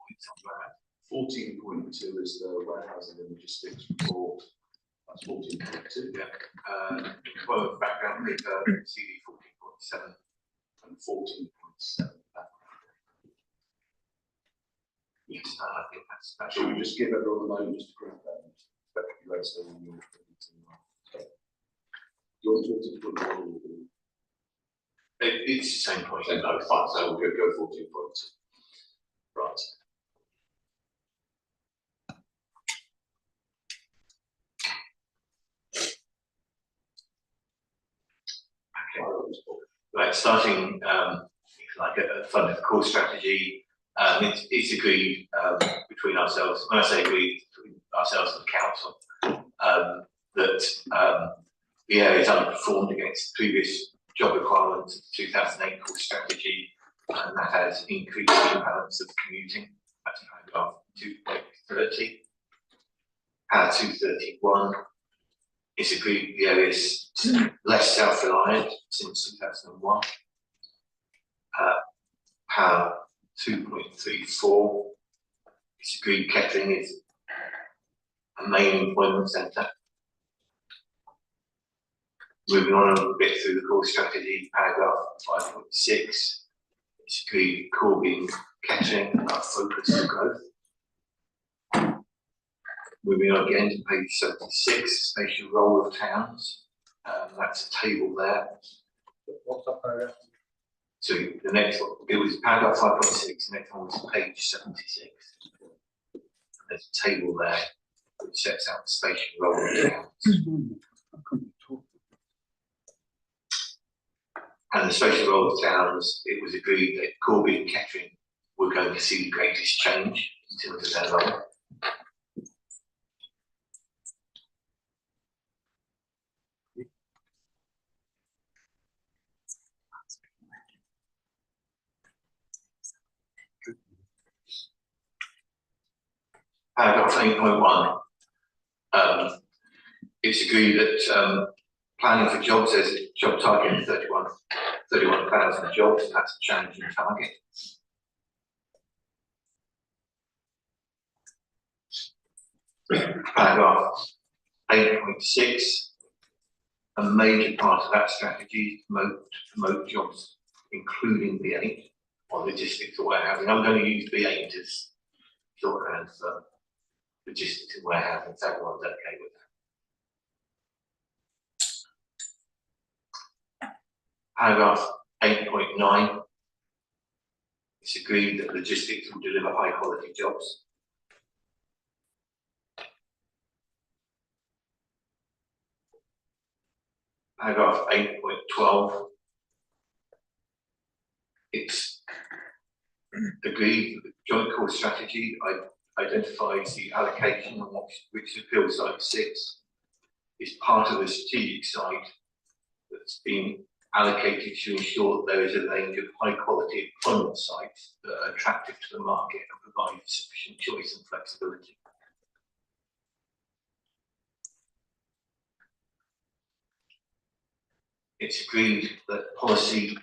points on that. 14.2 is the warehousing and logistics report. That's 14.2. Yeah. Well, background paper, CD 14.7 and 14.7. Yes, I think that's Should we just give everyone a moment just to grab that? You guys don't know it's the same point. No, fine. So we'll go 14.2. Right. Right, starting like a funded core strategy, it's agreed between ourselves. When I say agreed, between ourselves and the council, that the area is underperformed against the previous job requirements of the 2008 core strategy, and that has increased the imbalance of commuting. That's paragraph 2.30. Paragraph 231. It's agreed the area is less self-reliant since 2001. Paragraph 2.34. It's agreed Kettering is a main employment centre. Moving on a little bit through the core strategy, paragraph 5.6. It's agreed Corby, Kettering are focused for growth. Moving on again to page 76, spatial role of towns. That's a table there. What's that paragraph? So the next one, it was paragraph 5.6, the next one was page 76. And there's a table there which sets out the spatial role of towns. And the spatial role of towns, it was agreed that Corby and Kettering were going to see the greatest change in terms of their role. Paragraph 8.1, it's agreed that planning for jobs, there's a job target of 31,000 jobs, and that's a challenging target. Paragraph 8.6, a major part of that strategy is to promote jobs, including B8 or logistics or warehousing. I'm going to use B8 as shorthand for logistics and warehousing, if everyone's okay with that. Paragraph 8.9, it's agreed that logistics will deliver high quality jobs. Paragraph 8.12, it's agreed that the joint core strategy identifies the allocation on which the appeal site sits is part of a strategic site that's been allocated to ensure that there is a range of high quality employment sites that are attractive to the market and provide sufficient choice and flexibility. It's agreed that policy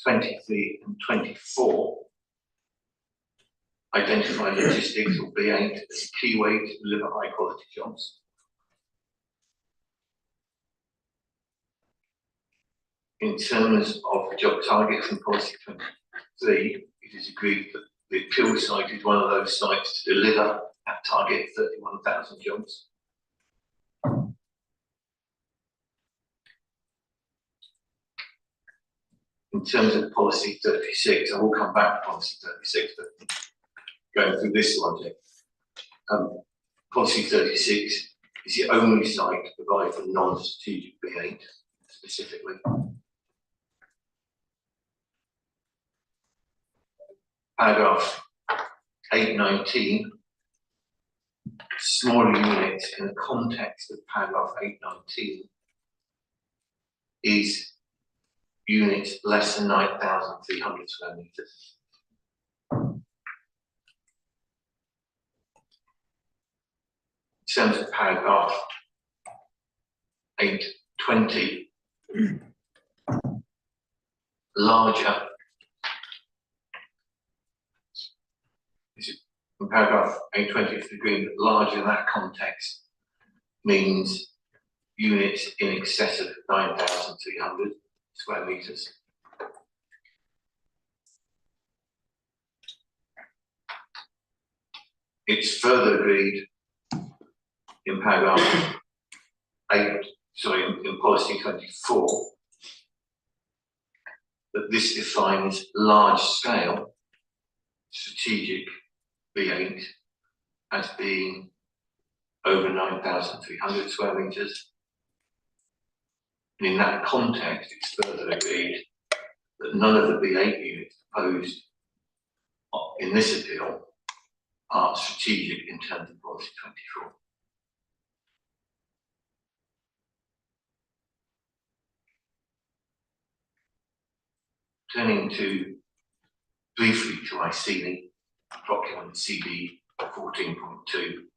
23 and 24 identify logistics or B8 as a key way to deliver high quality jobs. In terms of the job target from policy 23, it is agreed that the appeal site is one of those sites to deliver that target of 31,000 jobs. In terms of policy 36, I will come back to policy 36, but going through this logic, policy 36 is the only site to provide for non-strategic B8 specifically. Paragraph 819, smaller units in the context of paragraph 819 is units less than 9,300 square metres. In terms of paragraph 820, larger in paragraph 820 of the agreement, large in that context means units in excess of 9,300 square metres. It's further agreed in paragraph in policy 24 that this defines large scale strategic B8 as being over 9,300 square metres. And in that context, it's further agreed that none of the B8 units proposed in this appeal are strategic in terms of policy 24. Turning to briefly to ICENI, document CD 14.2.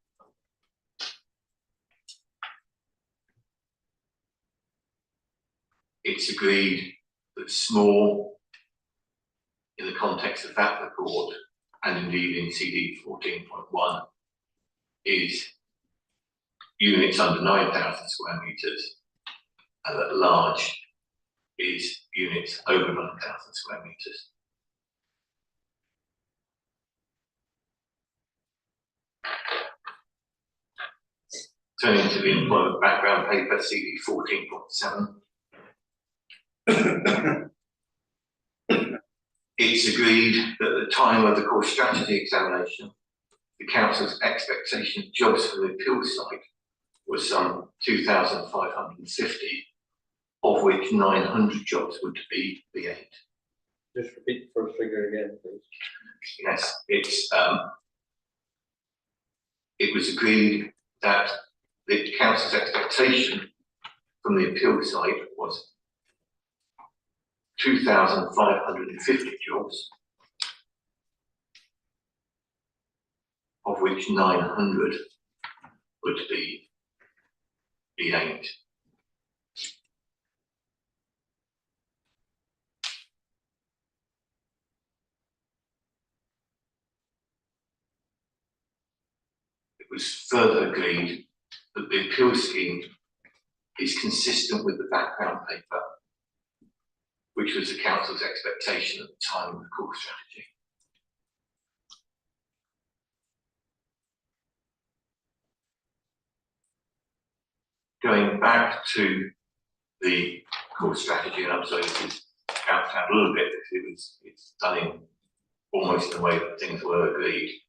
It's agreed that small, in the context of that report, and indeed in CD 14.1, is units under 9,000 square metres, and that large is units over 9,000 square metres. Turning to the employment background paper, CD 14.7. It's agreed that at the time of the core strategy examination, the council's expectation of jobs for the appeal site was some 2,550, of which 900 jobs would be B8. Just repeat the first figure again, please. Yes, it was agreed that the council's expectation from the appeal site was 2,550 jobs, of which 900 would be B8. It was further agreed that the appeal scheme is consistent with the background paper, which was the council's expectation at the time of the core strategy. Going back to the core strategy, and I'm sorry this is bounced out a little bit because it's done in almost the way that things were agreed.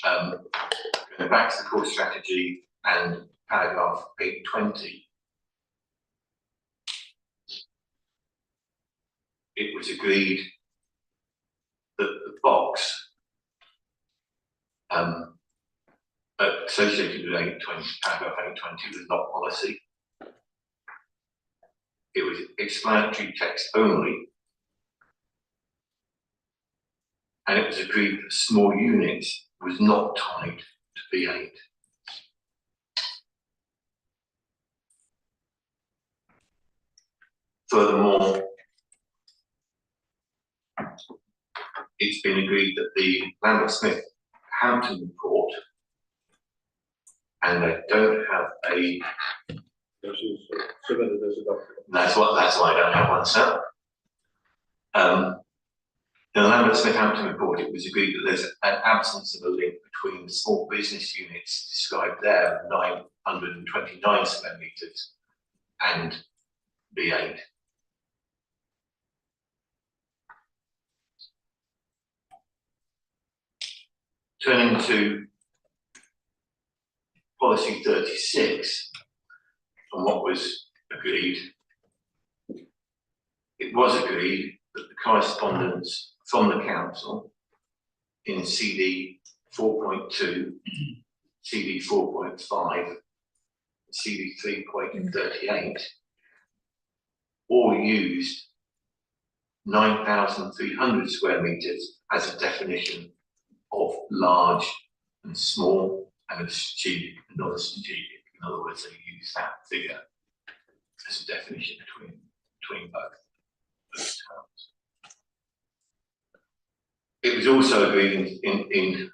Going back to the core strategy and paragraph 820, it was agreed that the box associated with 820, paragraph 820 was not policy. It was explanatory text only, and it was agreed that small units was not tied to B8. Furthermore, it's been agreed that the Lambert-Smith Hampton report, and I don't have a. This is submitted as a document. That's why I don't have one, sir. In the Lambert-Smith Hampton report, it was agreed that there's an absence of a link between the small business units described there, 929 square metres, and B8. Turning to policy 36, and what was agreed, it was agreed that the correspondence from the council in CD 4.2, CD 4.5, CD 3.38 all used 9,300 square metres as a definition of large and small, and strategic and non-strategic. In other words, they use that figure as a definition between both terms. It was also agreed in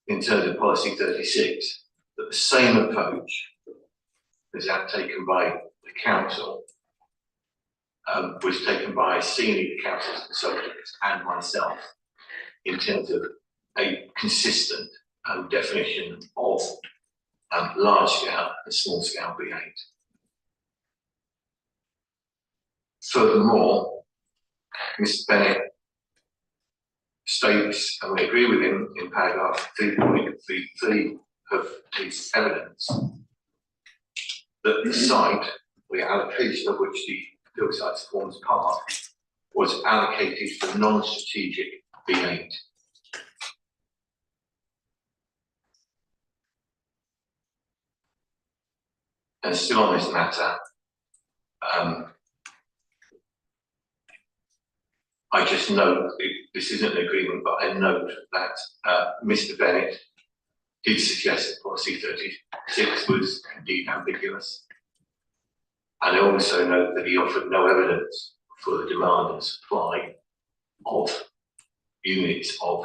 in terms of policy 36, that the same approach as that taken by the council was taken by senior council consultants and myself in terms of a consistent definition of large scale and small scale B8. Furthermore, Mr. Bennett states, and we agree with him in paragraph 3.33 of his evidence, that the site, the allocation of which the field site forms part, was allocated for non-strategic B8. And still on this matter, I just note, this isn't an agreement, but I note that Mr. Bennett did suggest that policy 36 was indeed ambiguous. And I also note that he offered no evidence for the demand and supply of units of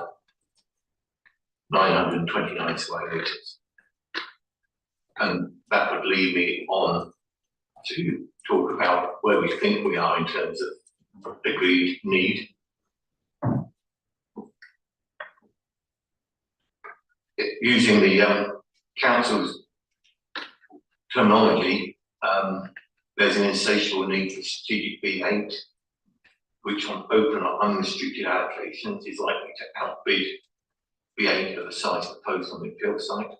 929 square metres. And that would lead me on to talk about where we think we are in terms of agreed need. Using the council's terminology, there's an insatiable need for strategic B8, which on open or unrestricted allocations is likely to outbid B8 of the size proposed on the appeal site.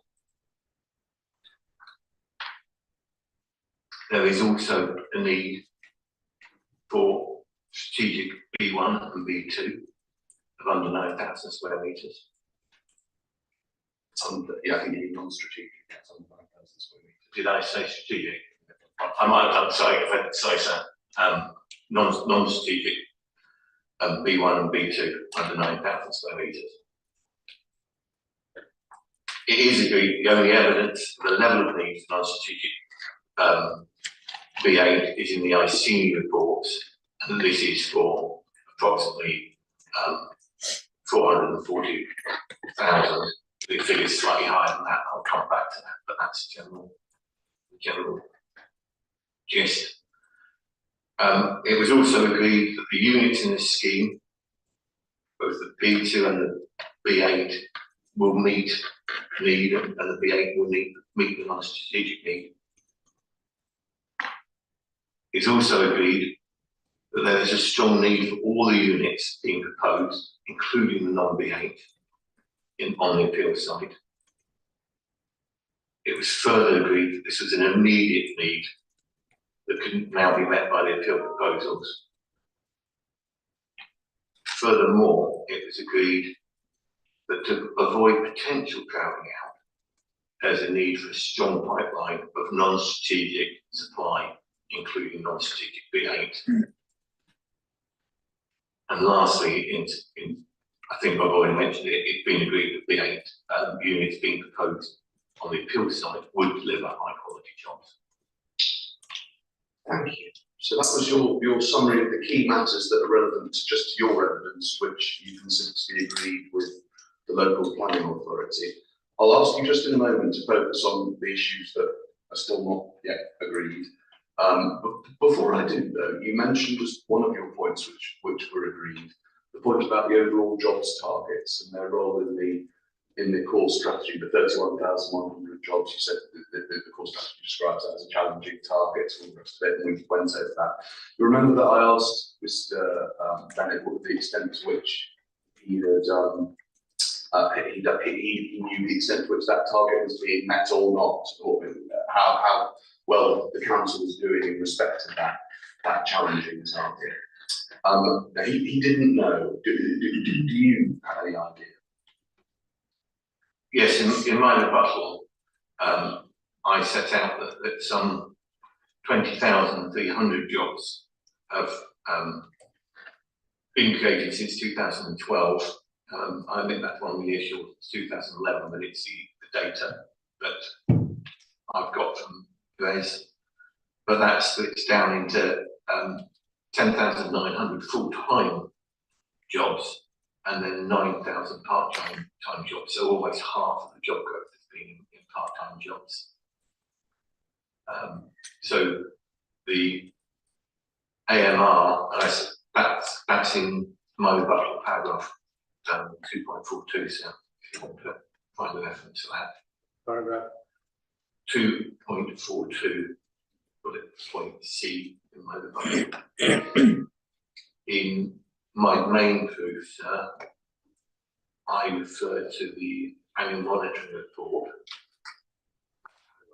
There is also a need for strategic B1 and B2 of under 9,000 square metres. Yeah, I think you mean non-strategic. That's under 9,000 square metres. Did I say strategic? I'm sorry if I sorry, sir. Non-strategic B1 and B2 under 9,000 square metres. It is agreed the only evidence for the level of need for non-strategic B8 is in the ICNI reports, and this is for approximately 440,000. The figure is slightly higher than that. I'll come back to that, but that's general gist. It was also agreed that the units in this scheme, both the B2 and the B8, will meet need, and the B8 will meet the non-strategic need. It's also agreed that there is a strong need for all the units being proposed, including the non-B8, on the appeal site. It was further agreed that this was an immediate need that can now be met by the appeal proposals. Furthermore, it was agreed that to avoid potential crowding out, there's a need for a strong pipeline of non-strategic supply, including non-strategic B8. And lastly, I think I've already mentioned it, it's been agreed that B8 units being proposed on the appeal site would deliver high quality jobs. Thank you. So that was your summary of the key matters that are relevant just to your evidence, which you consider to be agreed with the local planning authority. I'll ask you just in a moment to focus on the issues that are still not yet agreed. But before I do though, you mentioned as one of your points which were agreed, the point about the overall jobs targets and their role in the core strategy, the 31,100 jobs. You said the core strategy describes that as a challenging target, all the rest of it, and we went over that. You remember that I asked Mr. Bennett what the extent to which he knew the extent to which that target was being met or not, or how well the council was doing in respect to that challenging target. He didn't know. Do you have any idea? Yes, in my rebuttal, I set out that some 20,300 jobs have been created since 2012. I think that's one of the issues, 2011, but it's the data that I've got from Grace. But that splits down into 10,900 full-time jobs and then 9,000 part-time jobs. So almost half of the job growth has been in part-time jobs. So the AMR, and that's in my rebuttal paragraph 2.42. So if you want to find the reference to that. Paragraph 2.42, bullet point C in my rebuttal. In my main proof, sir, I refer to the annual monitoring report,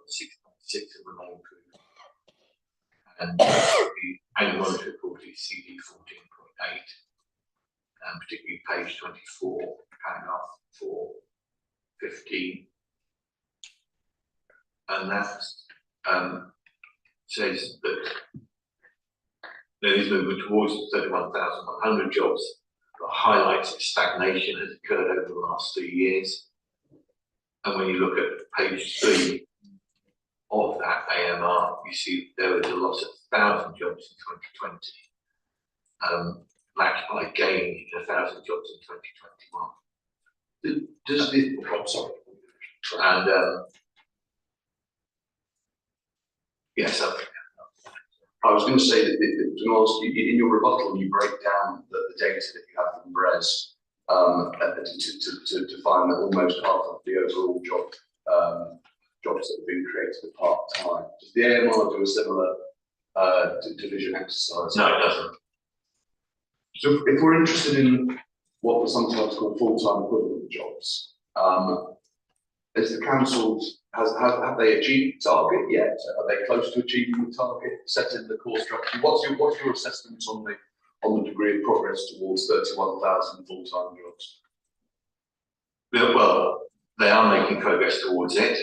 6.6 of the main proof, and the annual monitoring report is CD 14.8, and particularly page 24, paragraph 4.15, and that says that there is movement towards 31,100 jobs, but highlights that stagnation has occurred over the last 3 years. And when you look at page 3 of that AMR, you see there was a loss of 1,000 jobs in 2020, matched by a gain in 1,000 jobs in 2021. Does the, oh, sorry. And yes, I was going to say that, to ask you, in your rebuttal, you break down the data that you have from BRES to find that almost half of the overall jobs that have been created are part-time. Does the AMR do a similar division exercise? no, it doesn't. So if we're interested in what are sometimes called full-time equivalent jobs, is the council's have they achieved the target yet? Are they close to achieving the target set in the core strategy? What's your assessment on the degree of progress towards 31,000 full-time jobs? Well, they are making progress towards it.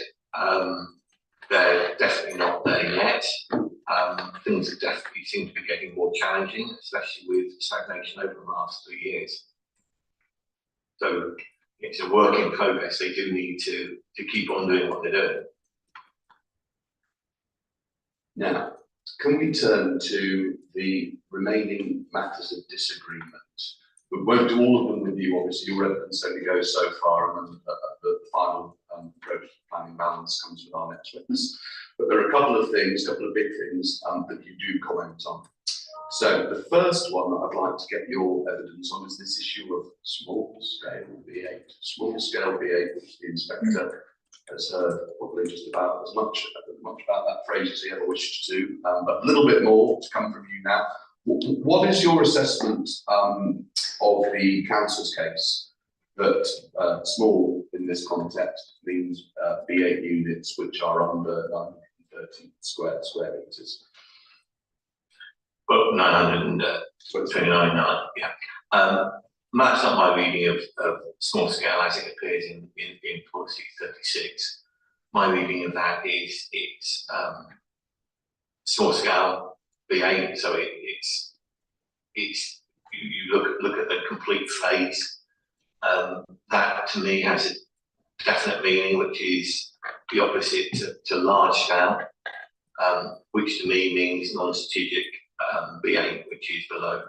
They're definitely not there yet. Things definitely seem to be getting more challenging, especially with stagnation over the last 3 years. So it's a work in progress. They do need to keep on doing what they're doing. Now, can we turn to the remaining matters of disagreement? We won't do all of them with you, obviously. Your evidence only goes so far, and then the final approach to planning balance comes with our next witness. But there are a couple of things, a couple of big things that you do comment on. So the first one that I'd like to get your evidence on is this issue of small scale B8. Small scale B8, which the inspector has heard probably just about as much about that phrase as he ever wished to, but a little bit more to come from you now. What is your assessment of the council's case that small in this context means B8 units which are under 930 square meters? Well, 929, yeah. That's not my reading of small scale as it appears in policy 36. My reading of that is it's small scale B8, so it's you look at the complete phrase. That to me has a definite meaning, which is the opposite to large scale, which to me means non-strategic B8, which is below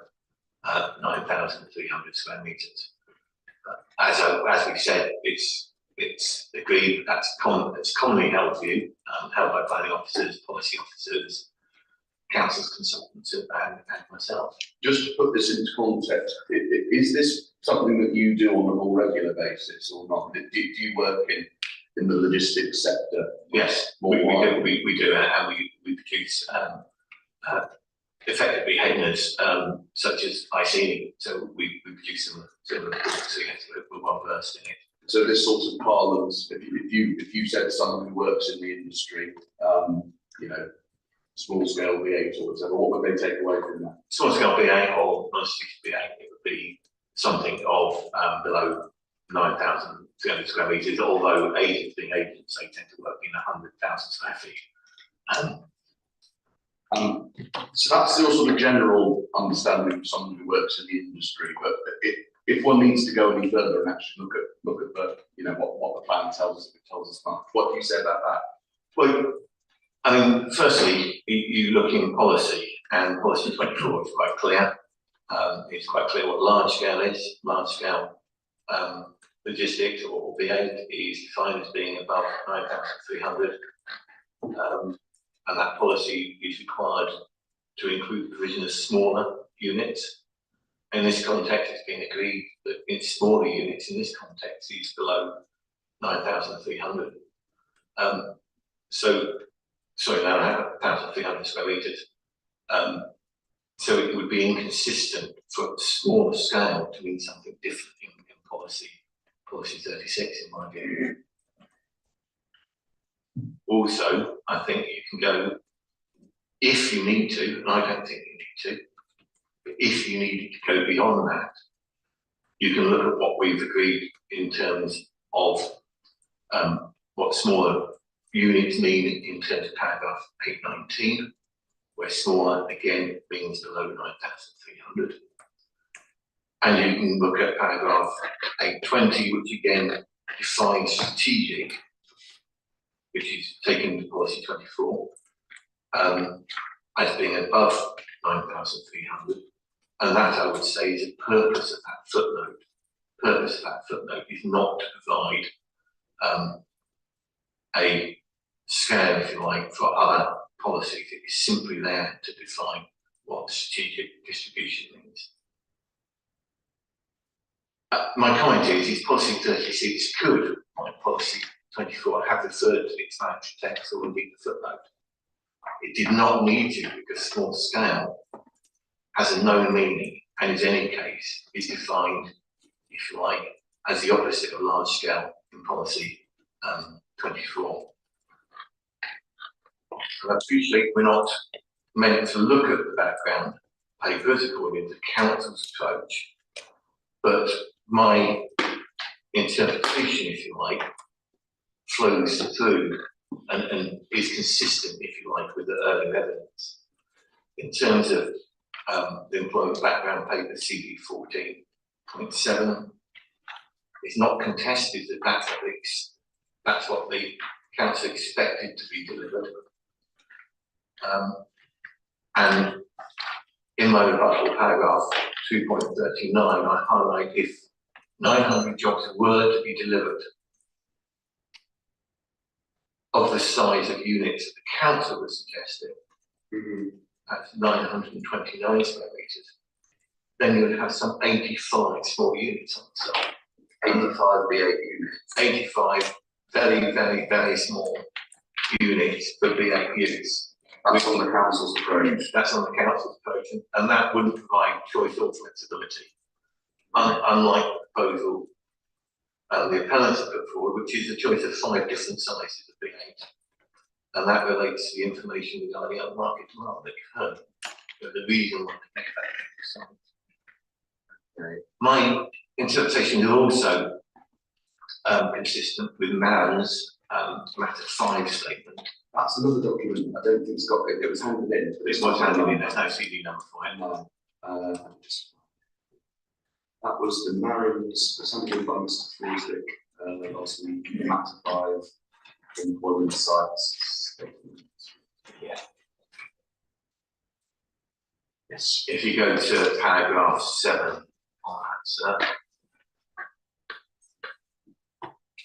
9,300 square meters. As we said, it's agreed. It's commonly held view, held by planning officers, policy officers, council's consultants, and myself. Just to put this into context, is this something that you do on a more regular basis or not? Do you work in the logistics sector? Yes, we do, and we produce effectively headers such as IC, so we produce similar reports, so yes, we're well versed in it. So this sort of parlance, if you said someone who works in the industry, small scale B8 or whatever, what would they take away from that? Small scale B8 or non-strategic B8, it would be something of below 9,300 square meters, although agents being agents, they tend to work in 100,000 square feet. So that's your sort of general understanding of someone who works in the industry. But if one needs to go any further and actually look at the what the plan tells us, it tells us much. What do you say about that? Well, I mean, firstly, you look in policy, and policy 24 is quite clear. It's quite clear what large scale is. Large scale logistics or B8 is defined as being above 9,300, and that policy is required to include the provision of smaller units. In this context, it's been agreed that in smaller units, in this context, is below 9,300. Sorry, now 9,300 square metres. So it would be inconsistent for smaller scale to mean something different in policy 36, in my view. Also, I think you can go, if you need to, and I don't think you need to, but if you need to go beyond that, you can look at what we've agreed in terms of what smaller units mean in terms of paragraph 819, where smaller again means below 9,300. And you can look at paragraph 820, which again defines strategic, which is taken into policy 24, as being above 9,300. And that, I would say, is the purpose of that footnote. The purpose of that footnote is not to provide a scale, if you like, for other policies. It is simply there to define what strategic distribution means. My comment is policy 36 could, like policy 24, have referred to the explanatory text or indeed the footnote. It did not need to, because small scale has a known meaning and in any case is defined, if you like, as the opposite of large scale in policy 24. And I appreciate we're not meant to look at the background papers according to council's approach, but my interpretation, if you like, flows through and is consistent, if you like, with the earlier evidence. In terms of the employment background paper CD 14.7, it's not contested that that's what the council expected to be delivered. And in my rebuttal, paragraph 2.39, I highlight if 900 jobs were to be delivered of the size of units that the council was suggesting, that's 929 square metres, then you would have some 85 small units on the site. 85 B8 units. 85 very, very, very small units for B8 use. That's on the council's approach. That's on the council's approach, and that wouldn't provide choice or flexibility, unlike the proposal the appellants have put forward, which is a choice of 5 different sizes of B8. And that relates to the information regarding other market demand that you've heard. But the reason why they make that size. Okay. My interpretation is also consistent with Maran's matter 5 statement. That's another document. I don't think it's got it. It was handed in. It's not handed in. There's no CD number for it. No. That was the Maran's assembly by Mr. Friedrich last week. Matter 5 employment sites statement. Yeah. Yes. If you go to paragraph 7 on that,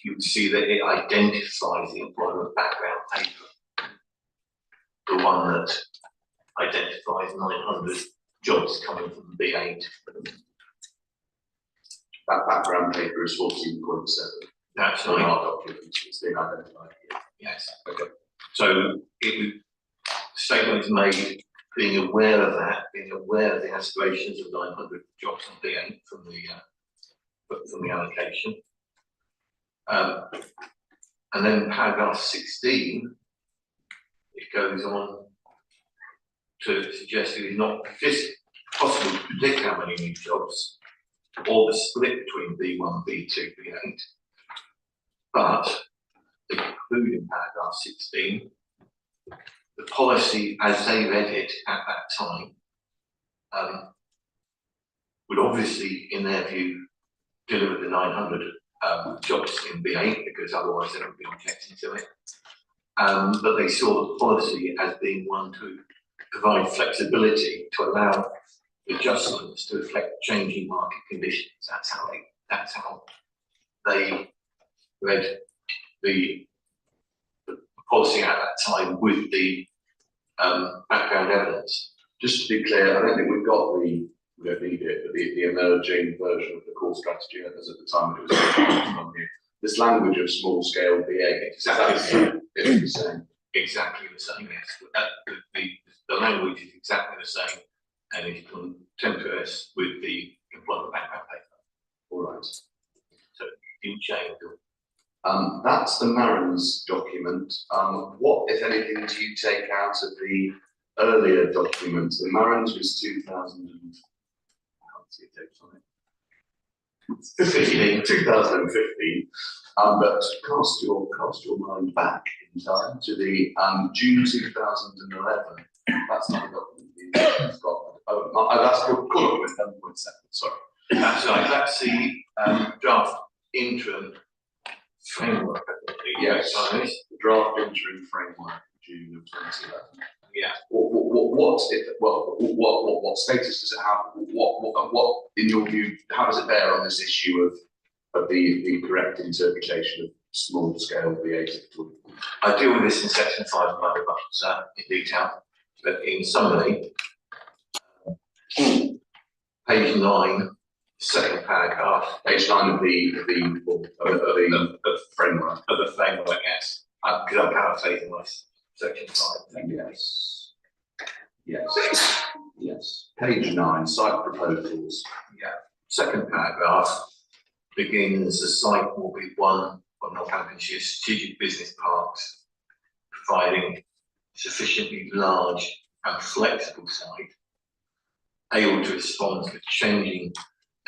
you would see that it identifies the employment background paper, the one that identifies 900 jobs coming from B8. That background paper is 14.7. That's on right. our document. It's been identified here. Yes. Okay. So the statement is made being aware of that, being aware of the aspirations of 900 jobs on B8 from the allocation. And then paragraph 16, it goes on to suggest it is not just possible to predict how many new jobs or the split between B1, B2, B8, but they conclude in paragraph 16, the policy as they read it at that time would obviously, in their view, deliver the 900 jobs in B8 because otherwise they don't be objecting to it. But they saw the policy as being one to provide flexibility to allow adjustments to reflect changing market conditions. That's how they read the policy at that time with the background evidence. Just to be clear, I don't think we've got we don't need it, but the emerging version of the core strategy as at the time it was on here. This language of small scale BA, it's the same. Exactly the same, yes. The language is exactly the same and it's contemporaneous with the employment background paper. All right. So it didn't change. That's the Marin's document. What, if anything, do you take out of the earlier document? The Marin's was 2000 and, I can't see a date on it. 2015. But cast your mind back in time to the June 2011. That's not a document you've got. Oh, that's called document 7.7. Sorry. That's right. That's the draft interim framework. Yes. The draft interim framework, June of 2011. Yeah. What status does it have? What, in your view, how does it bear on this issue of the correct interpretation of small scale VA? I deal with this in section 5 of my report in detail, but in summary, page 9, second paragraph, Page 9 of the framework. of the framework, yes. Because I'm paraphrasing my section 5. Yes. Page 9, site proposals. Yeah. Second paragraph begins: the site will be one of Northamptonshire's strategic business parks, providing sufficiently large and flexible site, able to respond to changing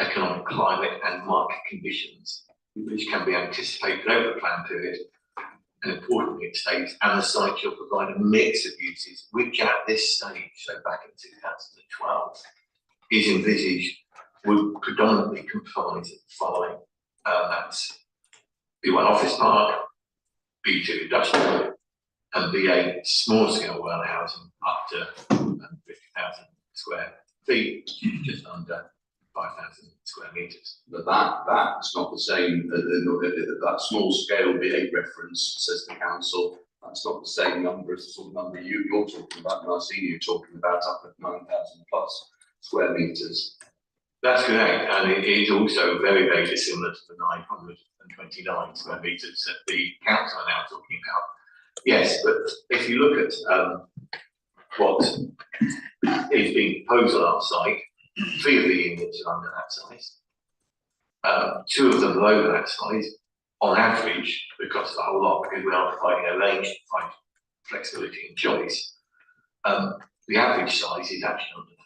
economic climate and market conditions, which can be anticipated over the plan period. And importantly, it states, and the site shall provide a mix of uses, which at this stage, so back in 2012, is envisaged would predominantly comprise the following. That's B1 office park, B2 industrial, and B8 small scale warehousing up to 50,000 square feet, just under 5,000 square metres. But that's not the same. That small scale B8 reference, says the council, that's not the same number as the sort of number you're talking about, and I've seen you talking about up at 9,000 plus square metres. That's correct, and it is also very, very dissimilar to the 929 square metres that the council are now talking about. Yes, but if you look at what is being proposed on our site, 3 of the units are under that size. 2 of them are over that size. On average, because the whole lot, because we are providing a range to find flexibility and choice, the average size is actually under that.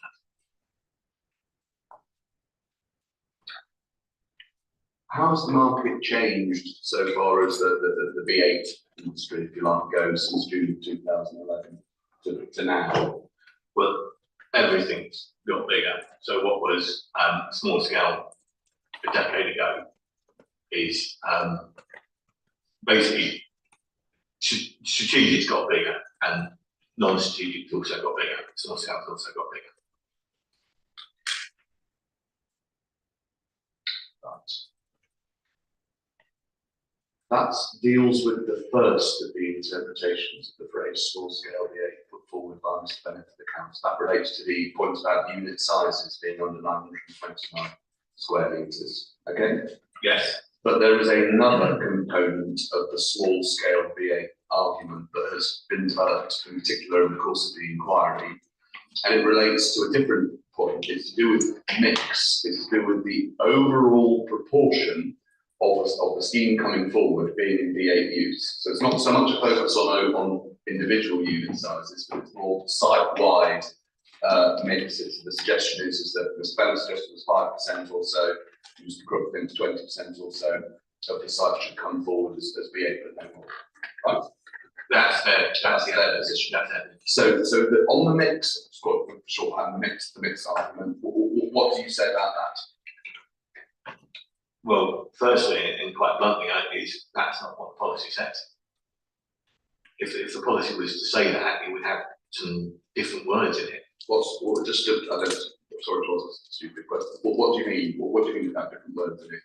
How has the market changed so far as the B8 industry, if you like, goes since June 2011 to now? Well, everything's got bigger. So what was small scale a decade ago is basically strategic's got bigger and non-strategic's also got bigger. Small scale's also got bigger. Right. That deals with the first of the interpretations of the phrase small scale VA put forward by Mr. Bennett of the council. That relates to the point about unit sizes being under 929 square metres. Okay? Yes. But there is another component of the small scale VA argument that has been developed in particular in the course of the inquiry, and it relates to a different point. It's to do with mix. It's to do with the overall proportion of the scheme coming forward being in V8 use. So it's not so much a focus on individual unit sizes, but it's more site-wide mixes. The suggestion is that Mr. Bennett's suggestion was 5% or so, Mr. Crook thinks 20% or so of the site should come forward as V8, but no more. Right? That's their position. So on the mix, it's quite shorthand, the mix argument, what do you say about that? Well, firstly, and quite bluntly, that's not what the policy says. If the policy was to say that, it would have some different words in it. sorry, it was a stupid question. What do you mean? What do you mean with that different word to me?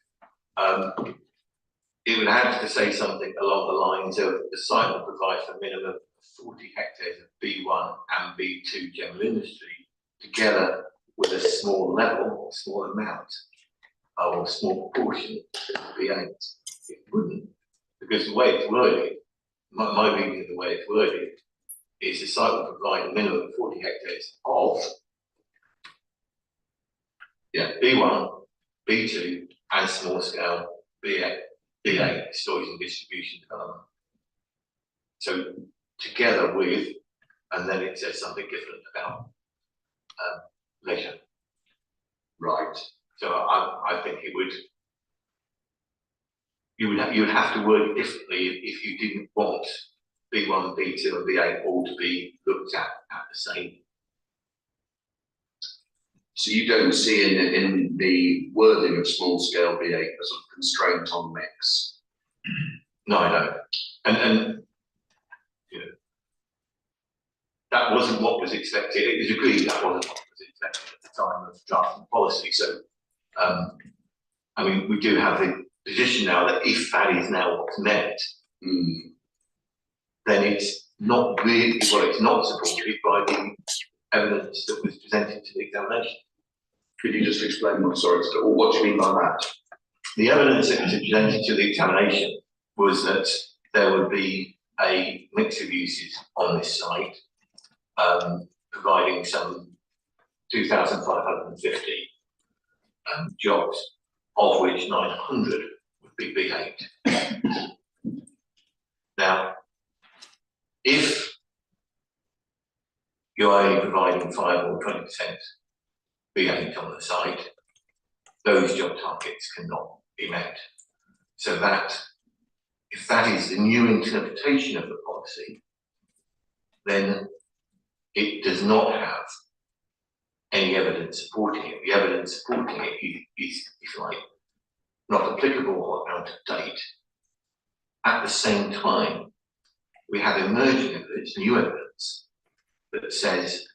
It would have to say something along the lines of the site will provide for a minimum of 40 hectares of B1 and B2 general industry, together with a small level or small amount or small proportion of B8. It wouldn't, because the way it's worded, my reading of the way it's worded, is the site will provide a minimum of 40 hectares of B1, B2, and small scale B8 storage and distribution development. So together with, and then it says something different about leisure. Right. So I think it would, you would have to word it differently if you didn't want B1, B2, and B8 all to be looked at the same. So you don't see in the wording of small scale B8 a sort of constraint on mix? No, I don't. And you know, that wasn't what was expected. It was agreed that wasn't what was expected at the time of drafting policy. So, I mean, we do have the position now that if that is now what's meant, then it's not really, well, it's not supported by the evidence that was presented to the examination. Could you just explain what, sorry, or what do you mean by that? The evidence that was presented to the examination was that there would be a mix of uses on this site, providing some 2,550 jobs, of which 900 would be B8. Now, if you're only providing 5 or 20% B8 on the site, those job targets cannot be met. So that, if that is the new interpretation of the policy, then it does not have any evidence supporting it. The evidence supporting it is if you like, not applicable or out of date. At the same time, we have emerging evidence, new evidence, that says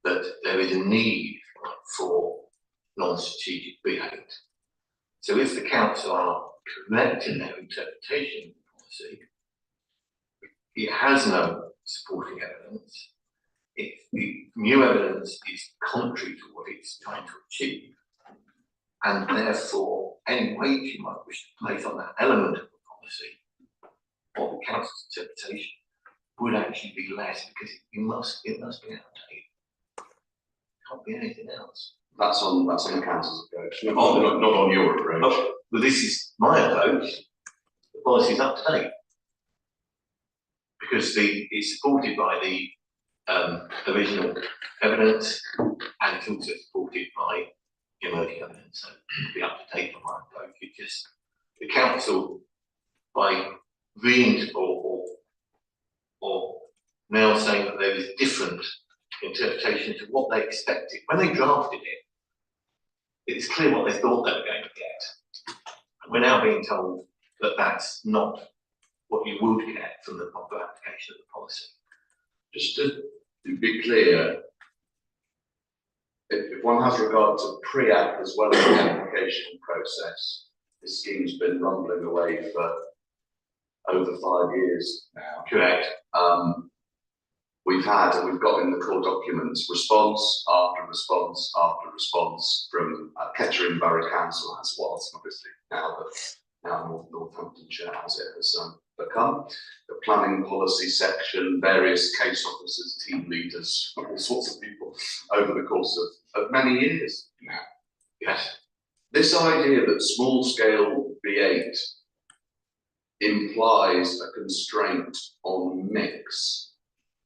that there is a need for non-strategic B8. So if the council are correct in their interpretation of the policy, it has no supporting evidence. The new evidence is contrary to what it's trying to achieve, and therefore any weight you might wish to place on that element of the policy or the council's interpretation would actually be less, because it must be out of date. Can't be anything else. That's on the council's approach, not on your approach. Oh, well, this is my approach. The policy is up to date because it's supported by the original evidence, and it's also supported by emerging evidence. So it'll be up to date on my approach. It just the council, by or now saying that there is different interpretation to what they expected when they drafted it. It's clear what they thought they were going to get. And we're now being told that that's not what you would get from the proper application of the policy. Just to be clear, if one has regard to pre-app as well as the application process, this scheme's been rumbling away for over 5 years now. Correct. We've got in the core documents response after response after response from Kettering Borough Council, as was obviously now Northamptonshire as it has become. The planning policy section, various case officers, team leaders, all sorts of people over the course of many years now. Yes. This idea that small scale B8 implies a constraint on mix.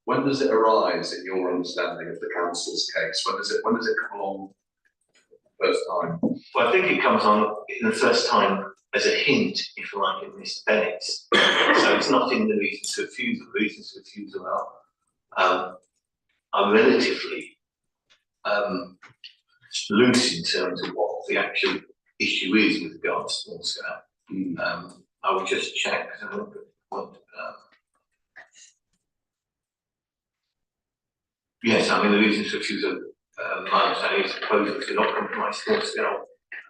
When does it arise in your understanding of the council's case? When does it come along the first time? Well, I think it comes on in the first time as a hint, if you like, in Mr. Bennett's. So it's not in the reasons for refusal. The reasons for refusal are relatively loose in terms of what the actual issue is with regard to small scale. I will just check because I don't want. Yes, I mean the reasons for refusal my understanding is the proposal to not compromise small scale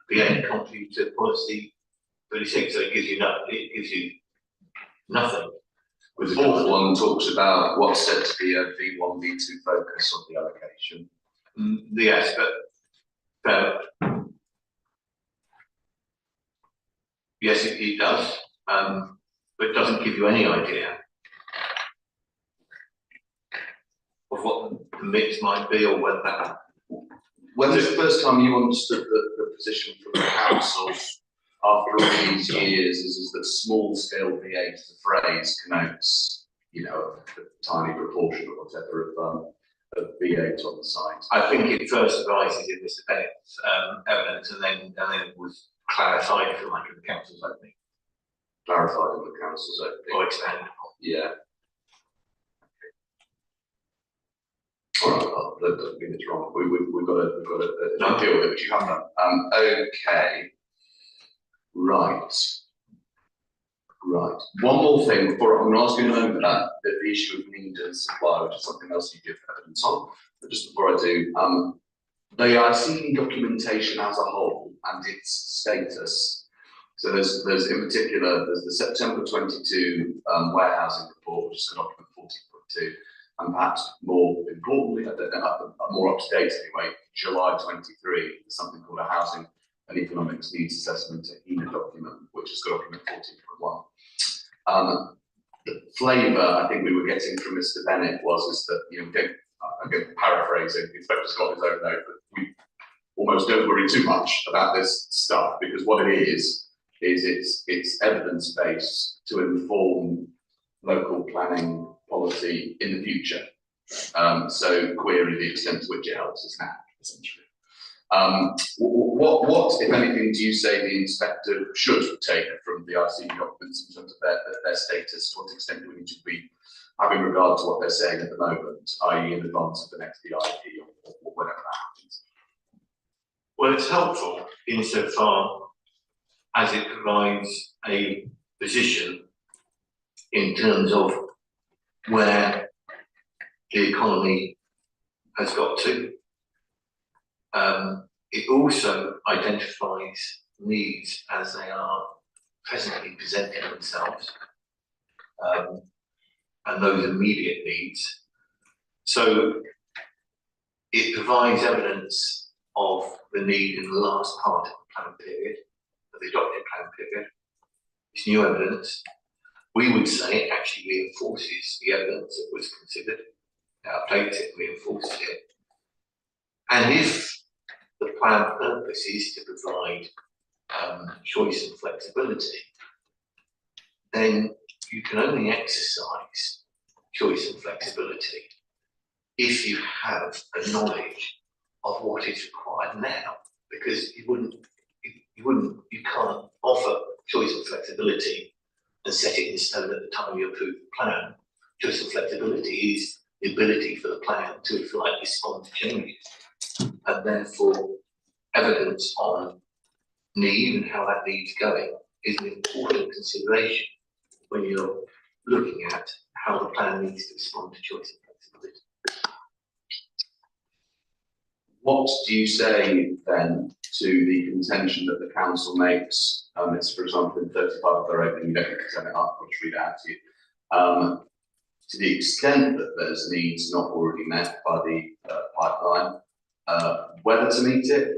BA contribute to policy 36, so it gives you nothing. The fourth one talks about what's said to be a V1, V2 focus of the allocation. Yes, but yes, it does, but it doesn't give you any idea of what the mix might be or whether that. When was the first time you understood the position from the council after all these years is that small scale VA as a phrase connotes, you know, a tiny proportion or whatever of V8 on the site? I think it first arises in Mr. Bennett's evidence and then it was clarified, if you like, in the council's opening. Clarified in the council's opening. Or expanded upon. Yeah. All right, well, that doesn't mean it's wrong. We've got to deal with it, which you have done. Okay. Right. One more thing before I'm going to ask you in a moment about the issue of need and supply, which is something else you give evidence on. But just before I do, the IC documentation as a whole and its status. So there's in particular there's the September 22 warehousing report, which is document 14.2. And perhaps more importantly, more up to date anyway, July 23, there's something called a Housing and Economics Needs Assessment document, which is document 14.1. The flavour I think we were getting from Mr. Bennett is that, you know, again, paraphrasing, the inspector's got his own note, but we almost don't worry too much about this stuff because what it is it's evidence based to inform local planning policy in the future. So query the extent to which it helps us now, essentially. What, if anything, do you say the inspector should take from the IC documents in terms of their status? To what extent do we need to be having regard to what they're saying at the moment, i.e. in advance of the next DIP or whatever that happens? Well, it's helpful insofar as it provides a position in terms of where the economy has got to. It also identifies needs as they are presently presenting themselves, and those immediate needs. So it provides evidence of the need in the last part of the plan period, of the adopted plan period. It's new evidence. We would say it actually reinforces the evidence that was considered, it updates it, reinforces it. And if the plan purpose is to provide choice and flexibility, then you can only exercise choice and flexibility if you have a knowledge of what is required now, because you can't offer choice and flexibility and set it in stone at the time you approve the plan. Choice and flexibility is the ability for the plan to, if you like, respond to changes, and therefore evidence on need and how that need's going is an important consideration when you're looking at how the plan needs to respond to choice and flexibility. What do you say then to the contention that the council makes? It's, for example, in 35 of their opening, you don't need to turn it up, I'll just read it out to you. To the extent that there's needs not already met by the pipeline, whether to meet it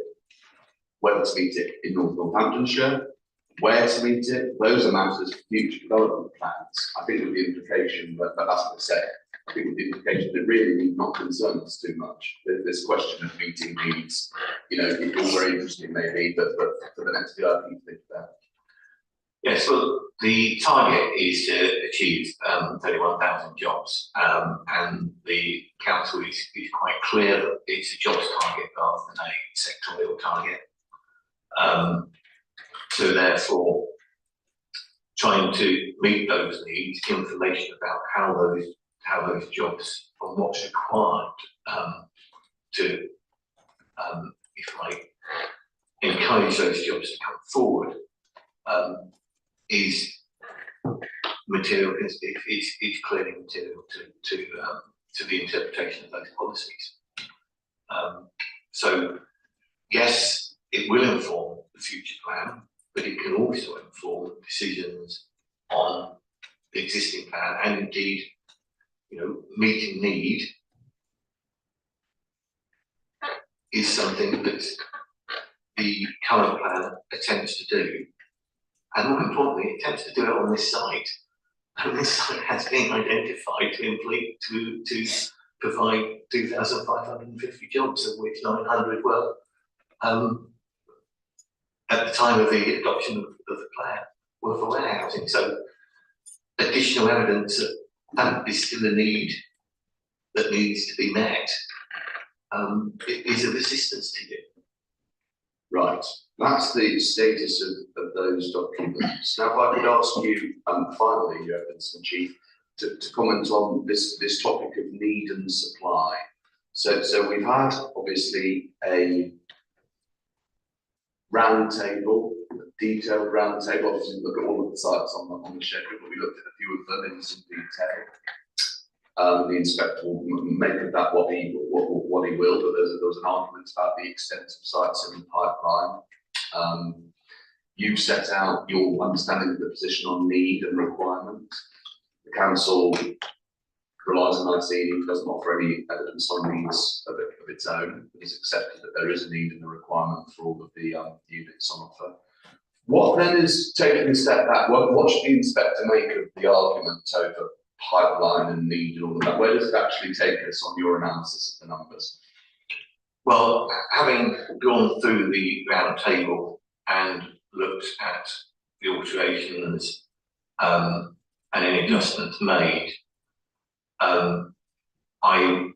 in Northamptonshire, where to meet it, those are matters for future development plans. I think with the implication that that's what they say. I think with the implication that really need not concern us too much. This question of meeting needs, you know, it's all very interesting maybe, but for the next year, I think think about. Yes, well, the target is to achieve 31,000 jobs, and the council is quite clear that it's a jobs target rather than a sectorial target. So therefore, trying to meet those needs, information about how those jobs and what's required to, if I encourage those jobs to come forward, is material. It's clearly material to the interpretation of those policies. So yes, it will inform the future plan, but it can also inform decisions on the existing plan, and indeed, meeting need is something that the current plan attempts to do, and more importantly, it attempts to do it on this site. And this site has been identified to provide 2,550 jobs, of which 900 were at the time of the adoption of the plan were for warehousing. So additional evidence that is still a need that needs to be met is of assistance to you. Right, that's the status of those documents. Now, if I could ask you, finally, your Evidence and Chief, to comment on this topic of need and supply. So we've had obviously a round table, a detailed round table. Obviously, look at all of the sites on the schedule, but we looked at a few of them in some detail. The inspector will make of that what he will, but there was an argument about the extent of sites in the pipeline. You've set out your understanding of the position on need and requirement. The council relies on ICD, doesn't offer any evidence on needs of its own. It's accepted that there is a need and a requirement for all of the units on offer. What then is, taking a step back, what should the inspector make of the argument over pipeline and need and all of that? Where does it actually take us on your analysis of the numbers? Well, having gone through the round table and looked at the alterations and any adjustments made, I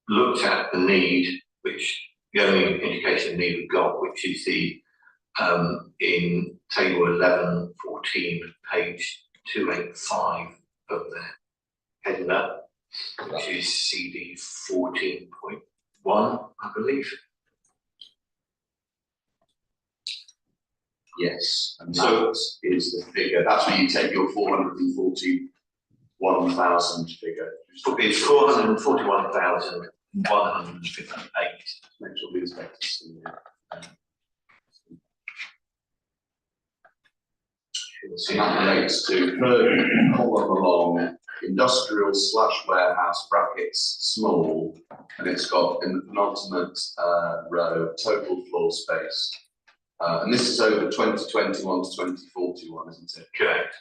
looked at the need, which the only indication of need we've got, which is the in table 1114, page 285 of the heading up, which is CD 14.1, I believe. Yes, and So- that is the figure. That's where you take your 441,000 figure. It's 441,158. Make sure the inspectors see it. So that relates to third column along, industrial/warehouse brackets small, and it's got in the penultimate row total floor space. And this is over 2021 to 2041, isn't it? Correct.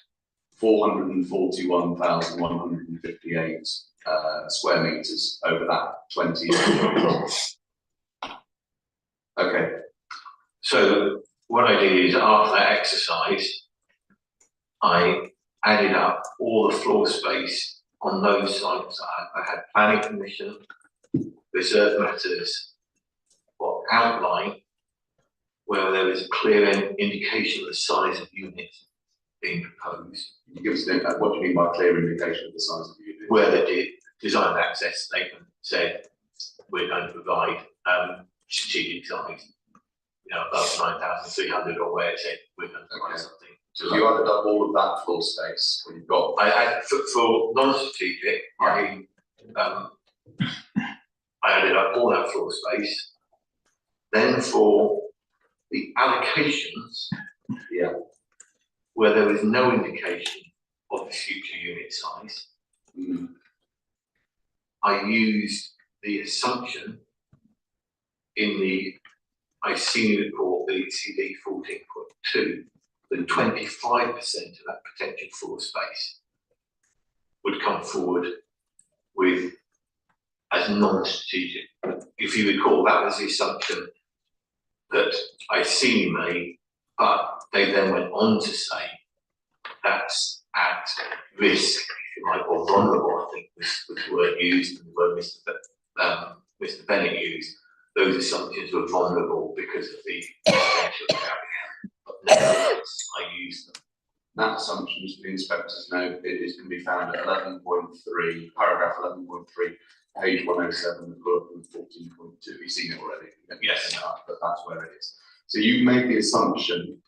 441,158 square meters over that 20 years. Okay. So what I did is, after that exercise, I added up all the floor space on those sites. I had planning permission, reserve matters, or outline, where there was a clear indication of the size of units being proposed. Can you give us what do you mean by clear indication of the size of the unit? Where the design access statement said we're going to provide strategic size, above 9,300, or where it said we're going to provide something. So you added up all of that floor space, when you've got. I had for non-strategic, I added up all that floor space. Then for the allocations, where there was no indication of the future unit size, I used the assumption in the ICD report, the CD 14.2, that 25% of that potential floor space would come forward with as non-strategic. If you recall, that was the assumption that ICD made, but they then went on to say that's at risk, if you like, or vulnerable, I think was the word used, and the word Mr. Bennett used. Those assumptions were vulnerable because of the potential carrying out. But nevertheless, I used them. That assumption, as the inspectors know, it can be found at 11.3, paragraph 11.3, page 107, the bulletin 14.2. You've seen it already. Yes. But that's where it is. So you've made the assumption,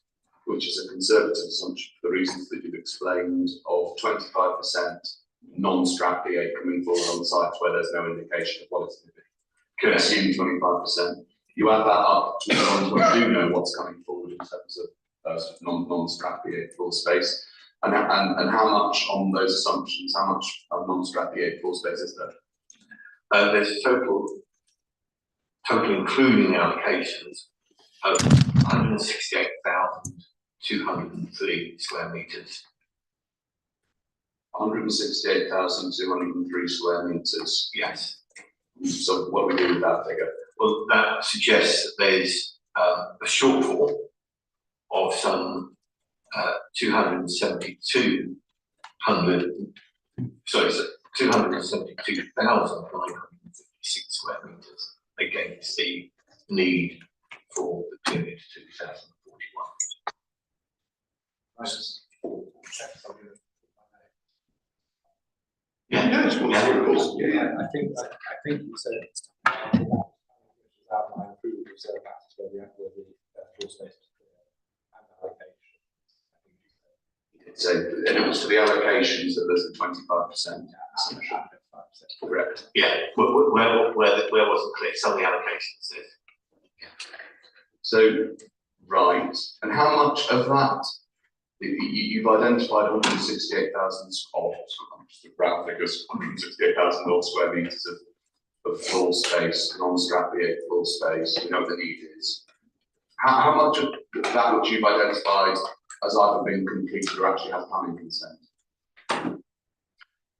which is a conservative assumption for the reasons that you've explained, of 25% non-strat BA coming forward on sites where there's no indication of what it's going to be. Correct. assume 25%. You add that up to the ones where we do know what's coming forward in terms of sort of non-strat BA floor space, and how much on those assumptions, how much of non-strat BA floor space is there? There's a total including allocations of 168,203 square metres. 168,203 square metres. Yes. So what do we do with that figure? Well, that suggests that there's a shortfall of some 272,956 square metres against the need for the period 2041. Yeah, of course. Yeah, I think you said outline approval of reserve assets where the floor space is clear and allocation. So, and it was for the allocations that there's a 25% assumption. Correct. Yeah, where wasn't clear, some of the allocations says. So, right, and how much of that, you've identified 168,000 odd, just round figures, 168,000 odd square metres of floor space, non-strat BA floor space, we know what the need is. How much of that which you've identified has either been completed or actually has planning consent?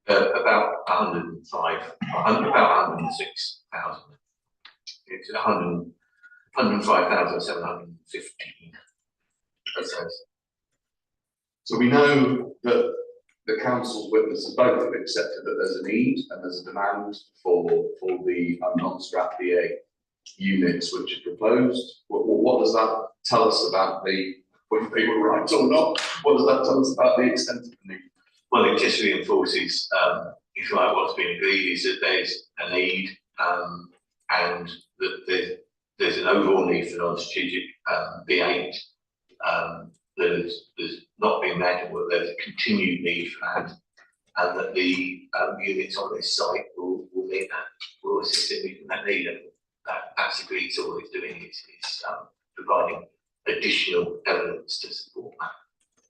About 106,000. It's 105,715. So we know that the council's witnesses both have accepted that there's a need and there's a demand for the non-strat BA units which are proposed. What does that tell us about whether they were right or not? What does that tell us about the extent of the need? Well, it just reinforces, if you like, what's been agreed is that there's a need and that there's an overall need for non-strategic B8 there's not been met, or there's a continued need for that, and that the units on this site will meet that, will assist in meeting that need, and that's agreed. So all it's doing is providing additional evidence to support that.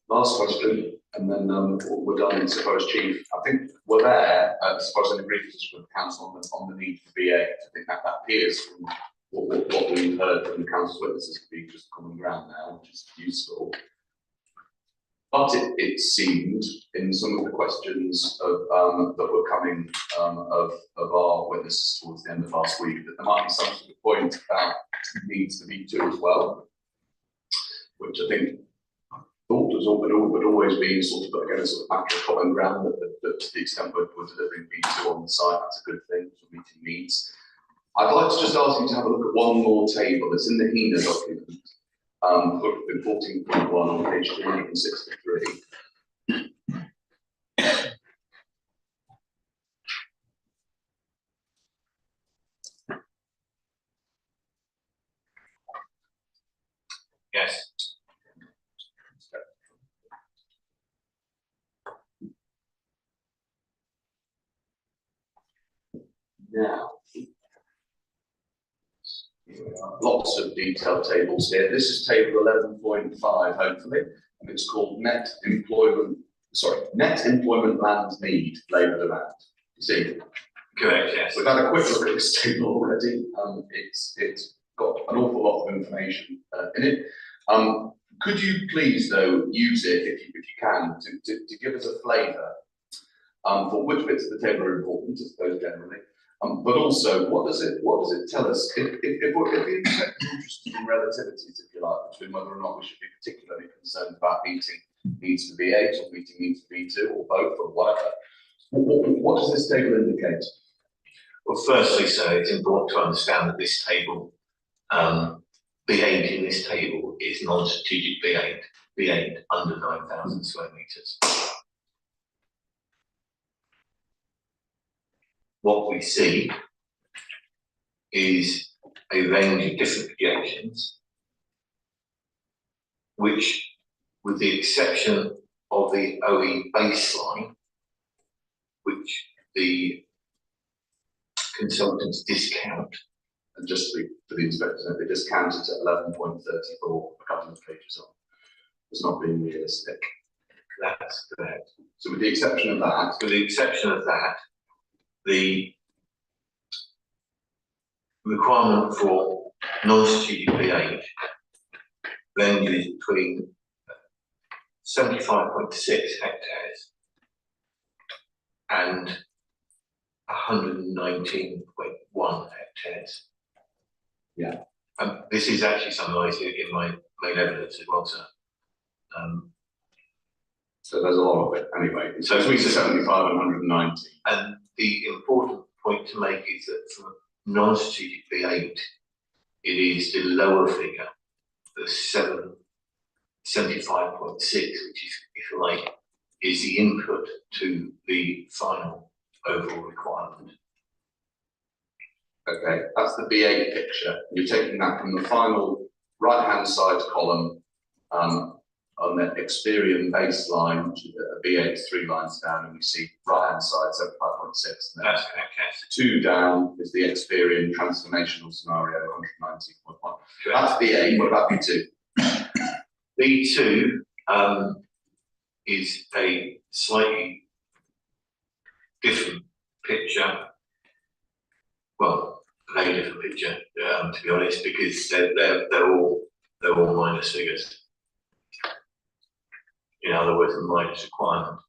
Last question, and then we're done insofar as Chief. I think we're there as far as an agreed position with the council on the need for BA. I think that appears from what we've heard from the council's witnesses to be just common ground now, which is useful. But it seemed in some of the questions that were coming of our witnesses towards the end of last week that there might be some sort of point about needs to be two as well, which I think thought has always been sort of again a sort of matter of common ground that to the extent we're delivering B2 on the site, that's a good thing for meeting needs. I'd like to just ask you to have a look at one more table. It's in the HENA document. In 14.1 on page 263. Yes. Now, lots of detailed tables here. This is table 11.5, hopefully, and it's called net employment land need, labour demand. You see? Correct, yes. We've had a quick look at this table already. It's got an awful lot of information in it. Could you please, though, use it, if you can, to give us a flavour for which bits of the table are important, I suppose, generally. But also, what does it tell us if we're interested in relativities, if you like, between whether or not we should be particularly concerned about meeting needs for B8 or meeting needs for B2 or both or whatever? What does this table indicate? Well, firstly, sir, it's important to understand that this table, B8 in this table is non-strategic B8 under 9,000 square metres. What we see is a range of different projections, which, with the exception of the OE baseline, which the consultants discount and just for the inspectors, they discounted at 11.34 a couple of pages on. It's not being realistic. That's correct. So with the exception of that, the requirement for non-strategic B8 ranges between 75.6 hectares and 119.1 hectares. Yeah. This is actually summarised in my main evidence as well, sir. so there's a lot of it anyway. So between 75 and 190. And the important point to make is that for non-strategic B8, it is the lower figure, the 75.6, which is, if you like, is the input to the final overall requirement. Okay, that's the B8 picture. You're taking that from the final right-hand side column on the Experian baseline, which is a B8 3 lines down, and we see right-hand side 75.6. That's correct, yes. 2 down is the Experian transformational scenario, 190.1. That's B8. What about B2? B2 is a slightly different picture. Well, a very different picture, to be honest, because they're all minus figures. In other words, a minus requirement.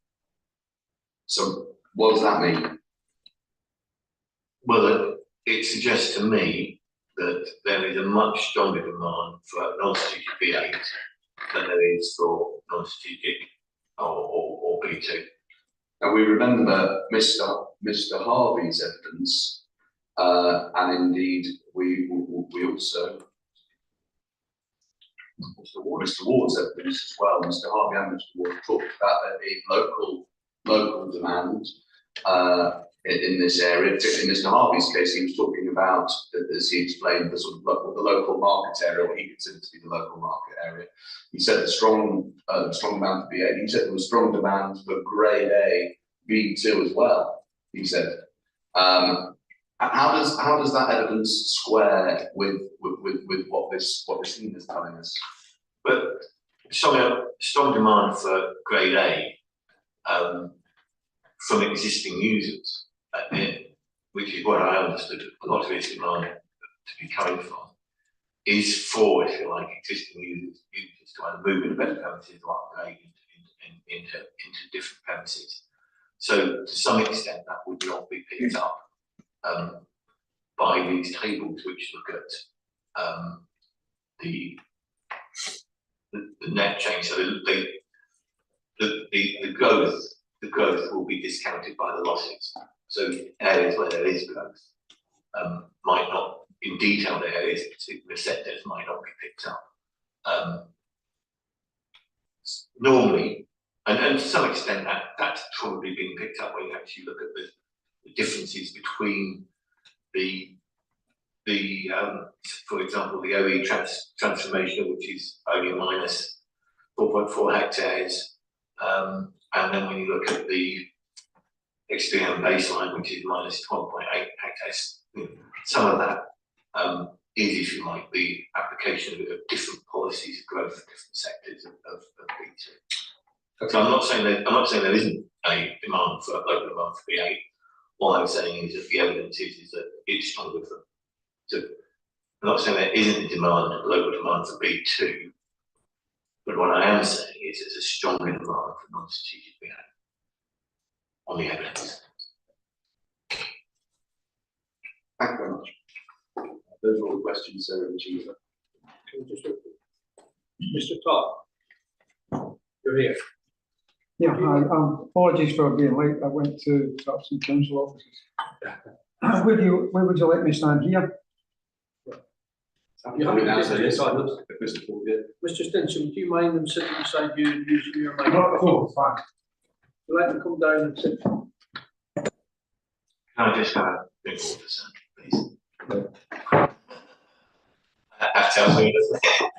So what does that mean? Well, it suggests to me that there is a much stronger demand for non-strategic B8 than there is for non-strategic or B2. And we remember Mr. Harvey's evidence, and indeed we also Mr. Ward's evidence as well. Mr. Harvey and Mr. Ward talked about there being local demand in this area. Particularly in Mr. Harvey's case, he was talking about, as he explained, the sort of the local market area, what he considered to be the local market area. He said the strong demand for B8. He said there was strong demand for grade A, B2 as well. He said. How does that evidence square with what this thing is telling us? But strong demand for grade A from existing users, which is what I understood a lot of this demand to be coming from, is for, if you like, existing users to either move into better premises or upgrade into different premises. So to some extent, that would not be picked up by these tables, which look at the net change. So the growth will be discounted by the losses. So areas where there is growth might not, in detailed areas, particular sectors might not be picked up. Normally, and to some extent, that's probably being picked up when you actually look at the differences between for example, the OE transformation, which is only minus 4.4 hectares, and then when you look at the Experian baseline, which is minus 12.8 hectares, some of that is, if you like, the application of different policies of growth for different sectors of B2. So I'm not saying there isn't a demand for local demand for B8. What I'm saying is that the evidence is that it's stronger for them. So I'm not saying there isn't local demand for B2, but what I am saying is there's a stronger demand for non-strategic B8 on the evidence. Thank you very much. Those are all the questions, Sarah and Chief. Mr. Todd, you're here. Yeah, hi. Apologies for being late. I went to some council offices. Where would you like me to stand here? You have to yes, Mr. Stinson, do you mind them sitting beside you and using your mic? Not at all, fine. You like them come down and sit? Can I just have a big water, sir, please? That tells me that.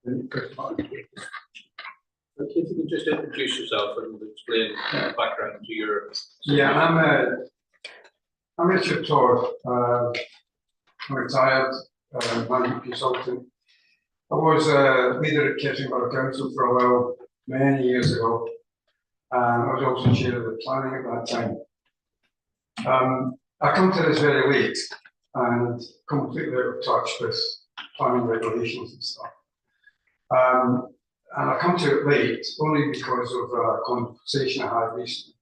If you can just introduce yourself and explain background to your. Yeah, I'm Richard Todd, I'm retired management consultant. I was a leader at Kitchen Borough Council for a while, many years ago. I was also chair of the planning at that time. I come to this very late and completely out of touch with planning regulations and stuff. And I come to it late only because of a conversation I had recently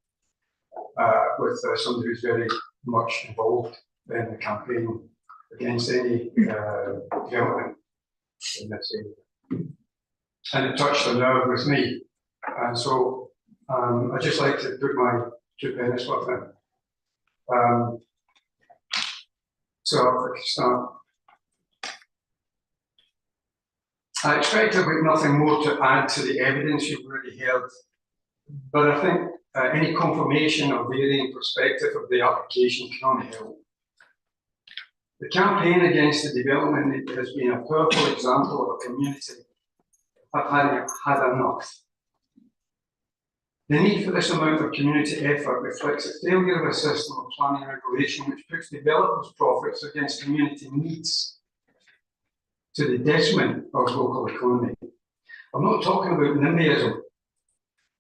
with somebody who's very much involved in the campaign against any development in this area. And it touched a nerve with me. And so I'd just like to put my 2 pennies worth in. So if we start. I expect I've got nothing more to add to the evidence you've already heard, but I think any confirmation or varying perspective of the application can only help. The campaign against the development has been a powerful example of a community that had enough. The need for this amount of community effort reflects a failure of a system of planning regulation which puts developers' profits against community needs, to the detriment of local economy. I'm not talking about NIMBYism.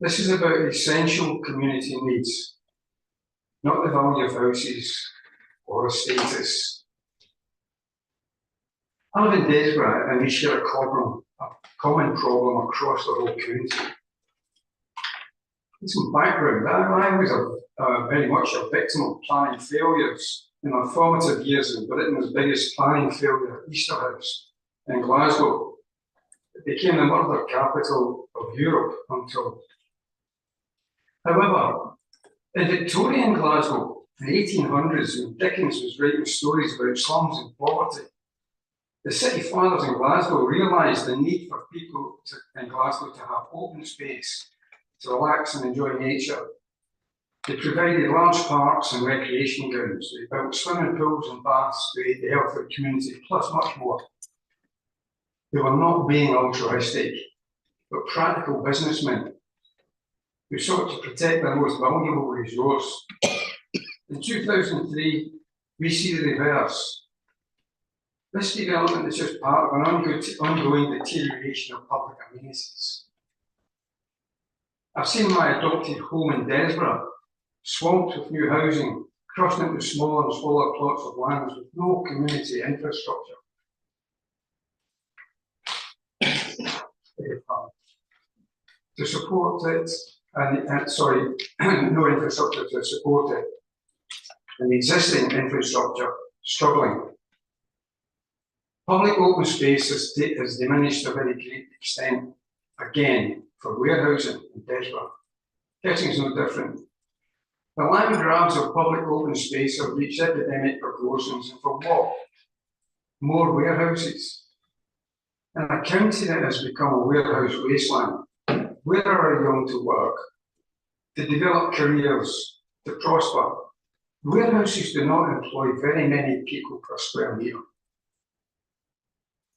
This is about essential community needs, not the value of houses or status. I live in Desborough and we share a common problem across the whole county. Some background, I was very much a victim of planning failures in my formative years in Britain's biggest planning failure, Easterhouse in Glasgow. It became the murder capital of Europe until. However, in Victorian Glasgow, in the 1800s, when Dickens was writing stories about slums and poverty, the city fathers in Glasgow realised the need for people in Glasgow to have open space to relax and enjoy nature. They provided large parks and recreation grounds. They built swimming pools and baths to aid the health of the community, plus much more. They were not being altruistic, but practical businessmen who sought to protect their most valuable resource. In 2003, we see the reverse. This development is just part of an ongoing deterioration of public amenities. I've seen my adopted home in Desborough swamped with new housing, crossed into smaller and smaller plots of lands with no community infrastructure. To support it, no infrastructure to support it, and the existing infrastructure struggling. Public open space has diminished to a very great extent, again, for warehousing in Desborough. Kitching is no different. The land grabs of public open space have reached epidemic proportions, and for what? More warehouses. In a county that has become a warehouse wasteland, where are our young to work, to develop careers, to prosper? Warehouses do not employ very many people per square metre.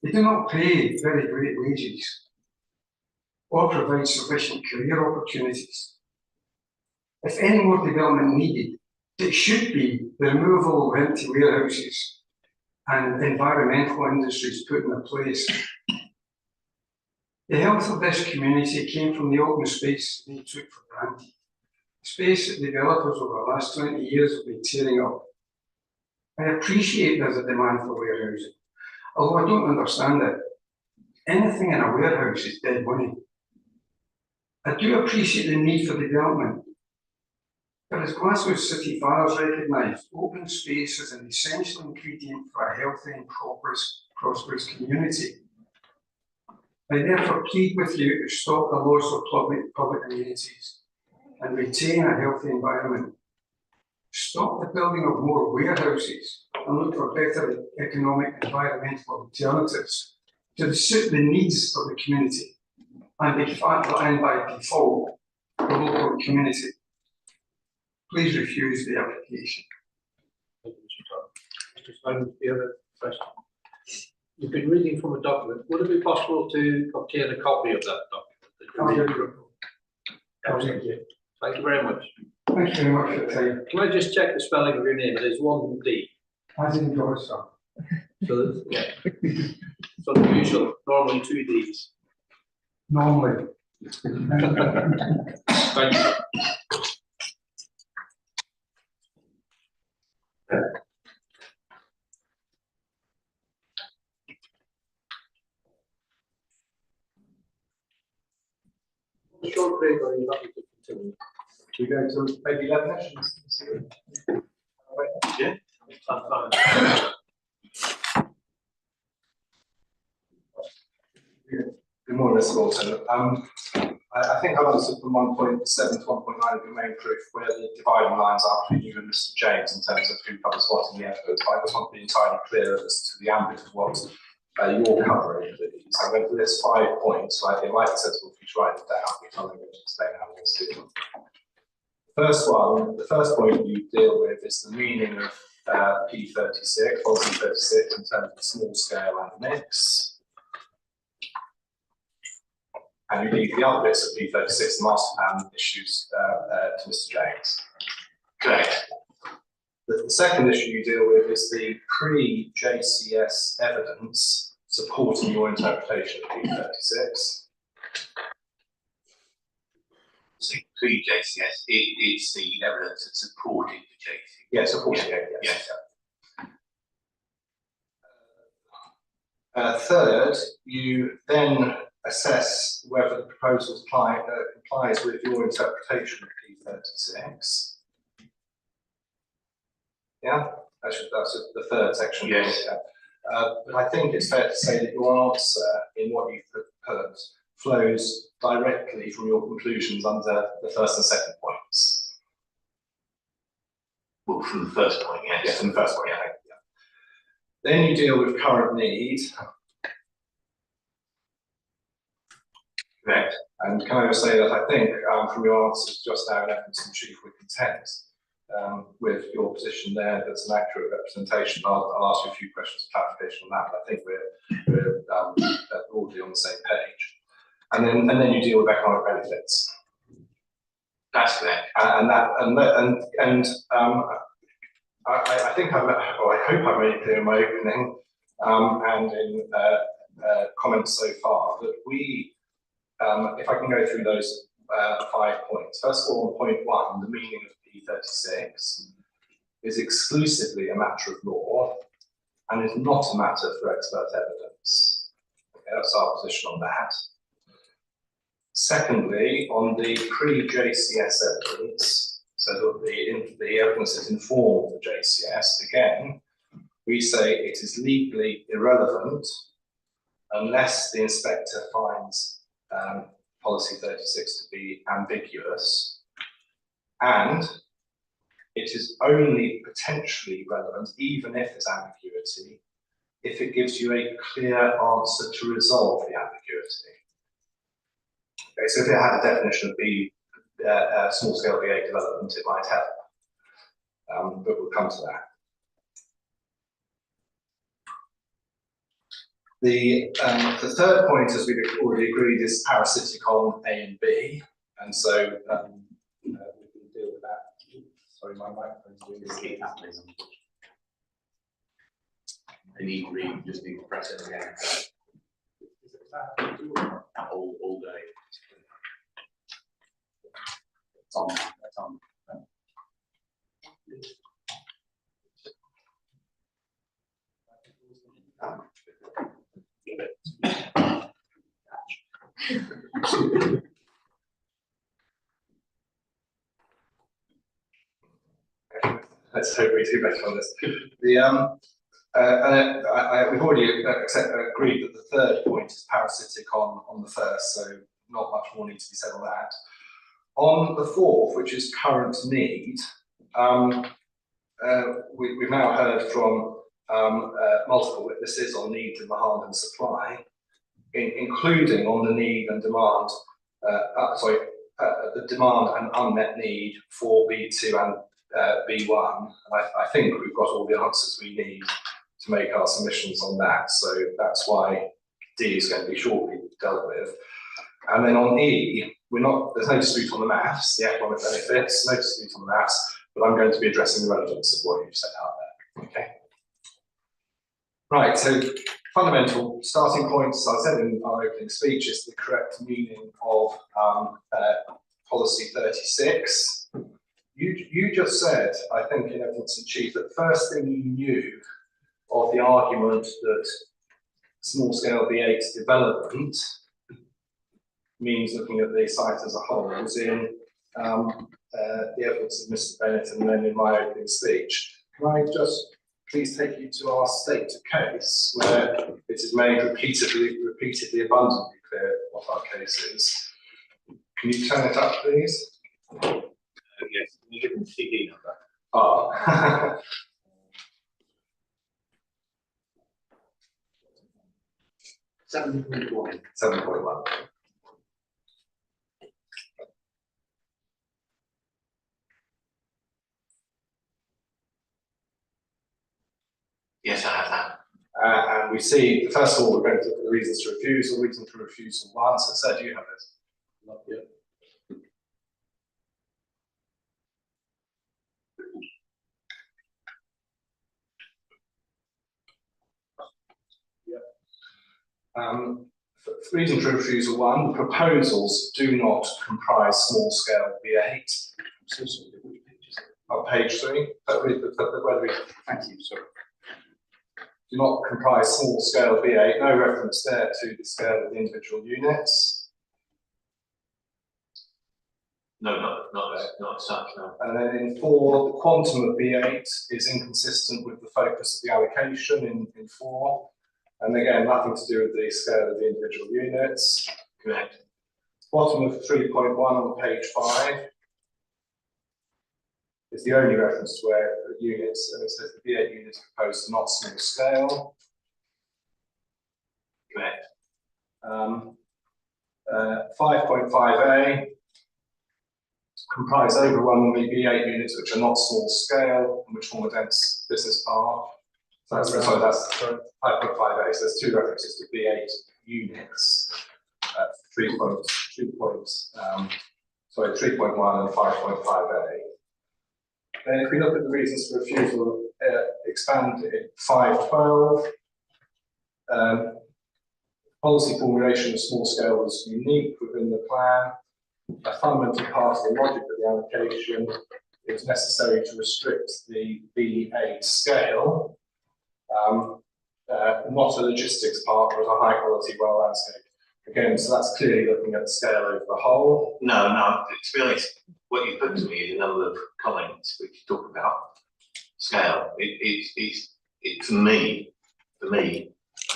They do not pay very great wages or provide sufficient career opportunities. If any more development needed, it should be the removal of empty warehouses and environmental industries put in place. The health of this community came from the open space they took for granted. Space that developers over the last 20 years have been tearing up. I appreciate there's a demand for warehousing, although I don't understand it. Anything in a warehouse is dead money. I do appreciate the need for development, but as Glasgow City fathers recognise, open space is an essential ingredient for a healthy and prosperous community. I therefore plead with you to stop the loss of public amenities and maintain a healthy environment. Stop the building of more warehouses and look for better economic and environmental alternatives to suit the needs of the community and by default, the local community. Please refuse the application. Thank you, Mr. Todd. Mr. Simon, do you have a question? You've been reading from a document. Would it be possible to obtain a copy of that document? Thank you very much. Thank you very much for the time. Can I just check the spelling of your name? It is one D. As in yours, sir. So, yeah. So the usual, normally two Ds. Normally. Thank you. Short break, or are you happy to continue? We go to maybe 11ish. Yeah. That's fine. Good morning, Mr. Walton. I think I've understood from 1.7 to 1.9 of your main proof where the dividing lines are between you and Mr. James in terms of who covers what in the evidence. But I just want to be entirely clear as to the ambit of what you're covering. So I'm going to list 5 points. So I think might be sensible for you to write them down, which I'm going to explain how I'm going to do them. The first point you deal with is the meaning of P36, policy 36 in terms of small scale and mix. And you leave the other bits of P36, the master plan issues, to Mr. James. Correct. The second issue you deal with is the pre-JCS evidence supporting your interpretation of P36. So pre-JCS, it's the evidence that supported the JCS. Yeah, supporting it, yes. Third, you then assess whether the proposal complies with your interpretation of P36. Yeah, that's the third section. Yes. But I think it's fair to say that your answer in what you've put flows directly from your conclusions under the first and second points. Well, from the first point, yes. Yes, from the first point, yeah. Then you deal with current need. Correct. And can I just say that I think from your answers just now in evidence in chief, we're content with your position there. That's an accurate representation. I'll ask you a few questions of clarification on that, but I think we're broadly on the same page. And then you deal with economic benefits. That's correct. I think I hope I made it clear in my opening and in comments so far that we, if I can go through those 5 points. First of all, on point 1, the meaning of P36 is exclusively a matter of law and is not a matter for expert evidence. Okay, that's our position on that. Secondly, on the pre-JCS evidence, so that the evidence is informed of the JCS, again, we say it is legally irrelevant unless the inspector finds policy 36 to be ambiguous, and it is only potentially relevant, even if there's ambiguity, if it gives you a clear answer to resolve the ambiguity. Okay, so if it had a definition of small scale V8 development, it might help, but we'll come to that. The third point, as we've already agreed, is parasitic on A and B, and so we can deal with that. Sorry, my microphone's doing this. Just need to press it again. All day. It's on. It's on. Let's hope we do better on this. We've already agreed that the third point is parasitic on the first, so not much more needs to be said on that. On the fourth, which is current need, we've now heard from multiple witnesses on need, demand and supply, including on the need and demand, the demand and unmet need for B2 and B1. And I think we've got all the answers we need to make our submissions on that. So that's why D is going to be shortly dealt with. And then on E, there's no dispute on the maths, the economic benefits, no dispute on the maths, but I'm going to be addressing the relevance of what you've set out there. Okay. Right, so fundamental starting points, I said in our opening speech, is the correct meaning of policy 36. You just said, I think in evidence in chief, that the first thing you knew of the argument that small scale B8 development means looking at the site as a whole was in the evidence of Mr. Bennett and then in my opening speech. Can I just please take you to our state of case where it is made repeatedly abundantly clear what our case is. Can you turn it up, please? Yes, can you give them the CD number? Ah. 7.1. 7.1. Yes, I have that. And we see, first of all, we're going to look at the reasons to refusal, reason for refusal 1. So, sir, do you have this? Not yet. Reason for refusal 1, the proposals do not comprise small scale B8. On page 3, thank you, sorry. Do not comprise small scale B8, no reference there to the scale of the individual units. No, not such, no. And then in 4, the quantum of B8 is inconsistent with the focus of the allocation in 4. And again, nothing to do with the scale of the individual units. Correct. Bottom of 3.1 on page 5 is the only reference to where the units, and it says the B8 units proposed are not small scale. Correct. 5.5a comprise overwhelmingly B8 units which are not small scale and which form a dense business park. So that's 5.5a. So there's 2 references to B8 units. 3.1 and 5.5a. Then if we look at the reasons for refusal, expanded 5.12. Policy formulation of small scale was unique within the plan. A fundamental part of the logic of the allocation is necessary to restrict the B8 scale, not a logistics part, but a high quality well landscape. Again, so that's clearly looking at the scale over the whole. No, to be honest, what you put to me is a number of comments which talk about scale. For me,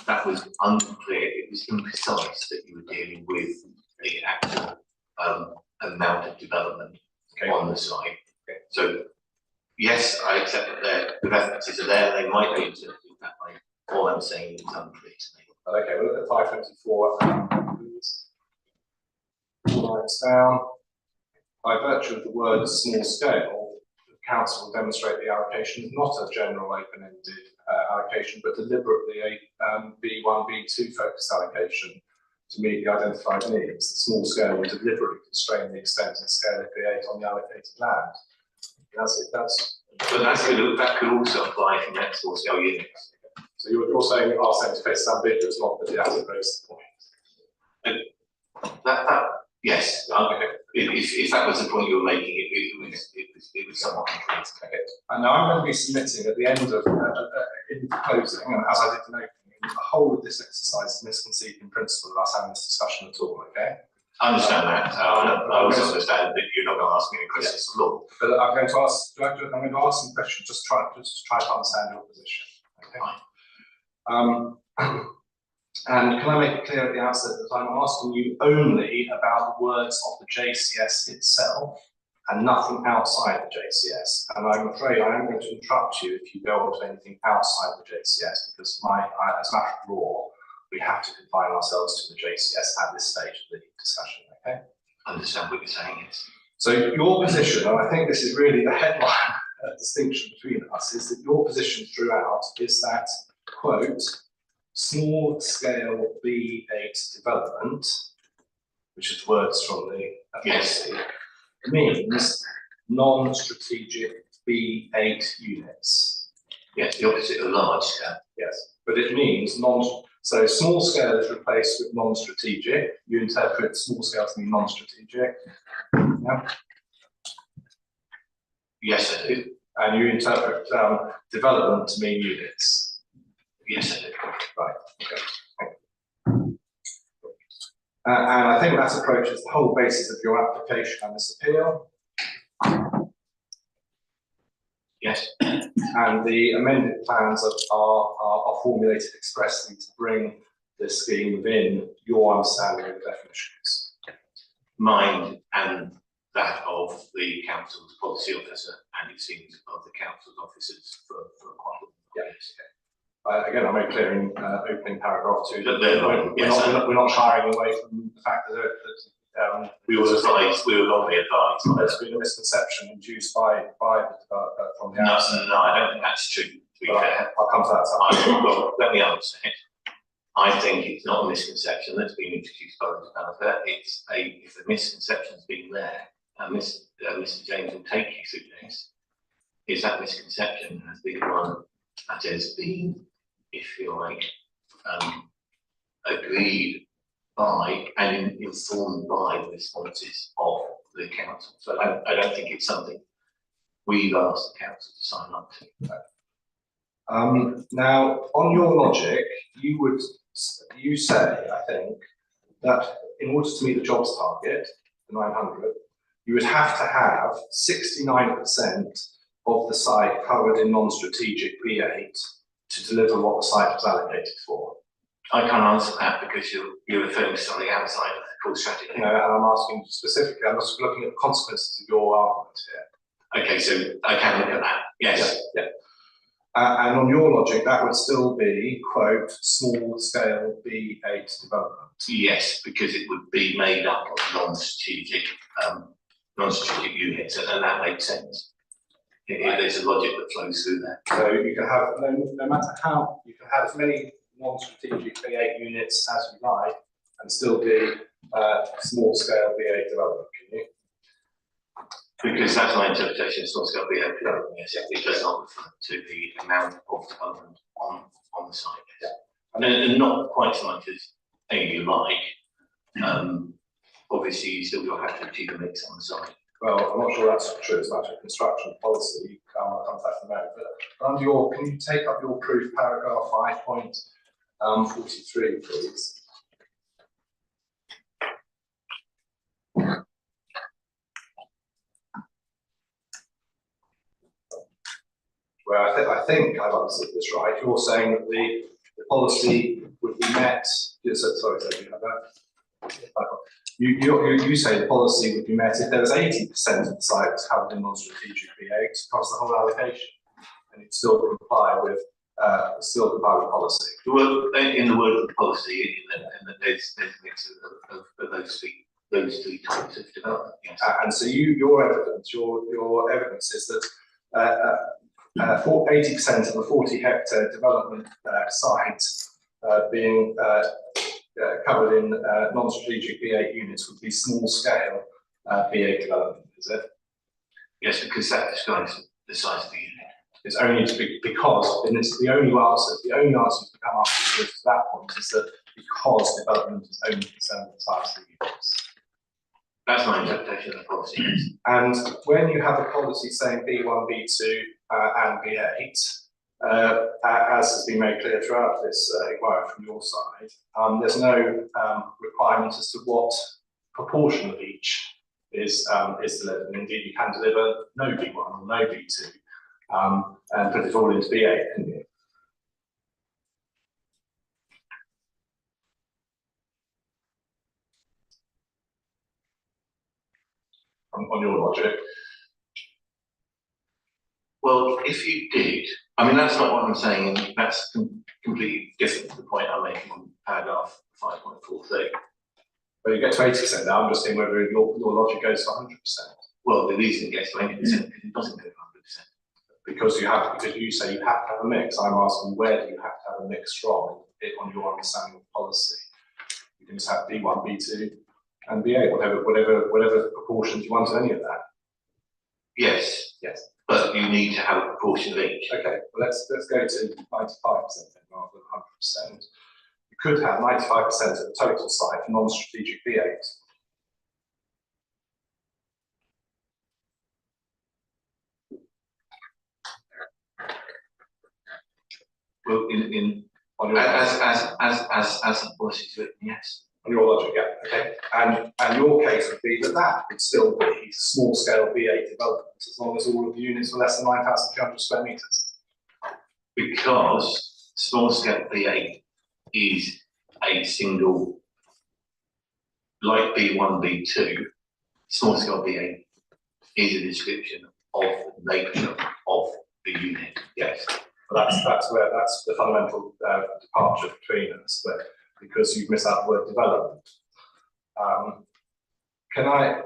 that was unclear. It was imprecise that you were dealing with the actual amount of development on the site. Okay. So, yes, I accept that the references are there. They might be interpreted that way. All I'm saying is unclear to me. Okay, we'll look at 524. Please. 4 lines down. By virtue of the word small scale, the council will demonstrate the allocation is not a general open-ended allocation, but deliberately a B1, B2 focused allocation to meet the identified needs. The small scale will deliberately constrain the extent and scale of B8 on the allocated land. But that could also apply for net small scale units. So you're saying our same case is ambiguous, not that it hasn't raised the point. Yes. If that was the point you were making, it was somewhat unclear. Okay. And now I'm going to be submitting at the end of in closing, and as I did in opening, the whole of this exercise is misconceived in principle of us having this discussion at all. Okay. I understand that. I also understand that you're not going to ask me any questions of law. But I'm going to ask. I'm going to ask some questions. Just try to understand your position. Okay. And can I make it clear at the outset that I'm asking you only about the words of the JCS itself and nothing outside the JCS. And I'm afraid I am going to interrupt you if you go on to anything outside the JCS, because as a matter of law, we have to confine ourselves to the JCS at this stage of the discussion. Okay. I understand what you're saying, yes. So your position, and I think this is really the headline distinction between us, is that your position throughout is that quote, small scale B8 development, which is words from the Yes. means non-strategic B8 units. Yes, the opposite of large scale. Yes, but it means so small scale is replaced with non-strategic. You interpret small scale to mean non-strategic. Yeah. Yes, I do. And you interpret development to mean units. Yes, I do. Right, okay. And I think that approach is the whole basis of your application and this appeal. Yes. And the amended plans are formulated expressly to bring the scheme within your understanding of the definitions. Mine and that of the council's policy officer, and it seems of the council's officers for quite a while. Yes. Again, I made clear in opening paragraph 2 that we're not shying away from the fact that we will advise, we will not be advised. there's been a misconception induced by the developer from the outset. No, I don't think that's true, to be fair. I'll come to that. Well, let me answer it. I think it's not a misconception that's been introduced by the developer. If the misconception's been there, and Mr. James will take you through this, is that misconception has been one that has been, if you like, agreed by and informed by the responses of the council. So I don't think it's something we've asked the council to sign up to. Now, on your logic, you say, I think, that in order to meet the jobs target, the 900, you would have to have 69% of the site covered in non-strategic B8 to deliver what the site was allocated for. I can't answer that because you're referring to something outside of the core strategy. And I'm asking specifically, I'm just looking at the consequences of your argument here. Okay, so I can look at that. Yes. Yeah. And on your logic, that would still be, quote, small scale B8 development. Yes, because it would be made up of non-strategic units, and that makes sense. There's a logic that flows through that. So you can have, no matter how, you can have as many non-strategic B8 units as you like and still be small scale B8 development, can you? Because that's my interpretation of small scale B8 development. Yes, it does not refer to the amount of development on the site. Yeah. And not quite so much as you like. Obviously, you still have to achieve a mix on the site. Well, I'm not sure that's true. It's actually construction policy. I'll come to that in a moment. But under your, can you take up your proof paragraph 5.43, please? Where I think I've understood this right. You're saying that the policy would be met. Sorry, do you have that? You say the policy would be met if there was 80% of the site was covered in non-strategic B8 across the whole allocation, and it still comply with policy. Well, in the word of the policy, there's a mix of those three types of development. Yes. And so your evidence is that 80% of a 40-hectare development site being covered in non-strategic B8 units would be small-scale B8 development, is it? Yes, because that describes the size of the unit. It's only because, and it's the only answer you can come up with to that point is that because development is only concerned with the size of the units. That's my interpretation of the policy. Yes. And when you have a policy saying B1, B2, and B8, as has been made clear throughout this inquiry from your side, there's no requirement as to what proportion of each is delivered. And indeed, you can deliver no B1 or no B2 and put it all into B8, can you? On your logic. Well, if you did, I mean, that's not what I'm saying, and that's completely different to the point I'm making on paragraph 5.43. Well, you get to 80% now. I'm just saying whether your logic goes to 100%. Well, the reason it gets to 80% is because it doesn't go to 100%. Because you say you have to have a mix, I'm asking where do you have to have a mix from on your understanding of policy? You can just have B1, B2 and B8, whatever proportions you want to any of that. Yes, Yes. but you need to have a proportion of each. Okay, well let's go to 95% then rather than 100%. You could have 95% of the total site for non-strategic B8. Well, On your as the policy is written, yes. on your logic, yeah, okay. And your case would be that would still be small scale B8 development as long as all of the units were less than 9,200 square meters. Because small scale B8 is a single, like B1, B2, small scale B8 is a description of the nature of the unit. Yes. But that's the fundamental departure between us, but because you've missed out the word development. Can I,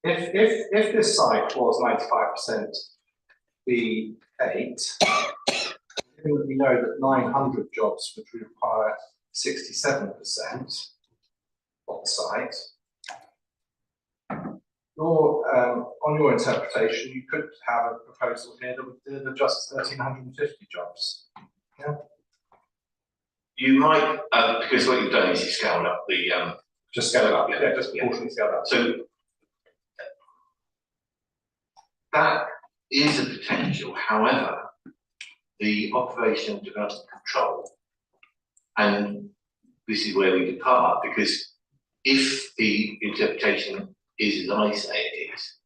if this site was 95% B8, we know that 900 jobs would require 67% of the site. On your interpretation, you could have a proposal here that would deliver just 1,350 jobs. Yeah. You might, because what you've done is you've scaled up the Just scale it up, yeah, just proportionally scale it up. so that is a potential. However, the operational development control, and this is where we depart, because if the interpretation is as I say it is,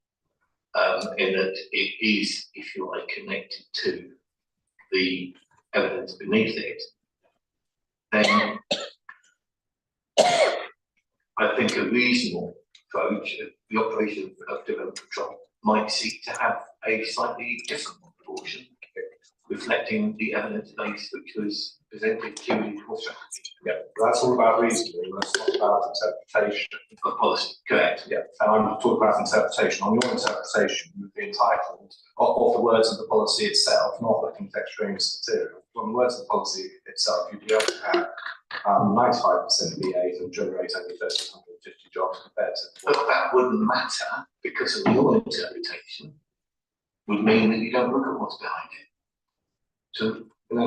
in that it is, if you like, connected to the evidence beneath it, then I think a reasonable approach of the operation of development control might seek to have a slightly different proportion, reflecting the evidence base which was presented to the core strategy. Yeah, that's all about reasoning, that's not about interpretation. Of policy, correct. Yeah, and I'm talking about interpretation. On your interpretation, you would be entitled of the words of the policy itself, not looking at extraneous material. On the words of the policy itself, you'd be able to have 95% B8 and generate only 1,350 jobs compared to. But that wouldn't matter because of your interpretation would mean that you don't look at what's behind it. So No.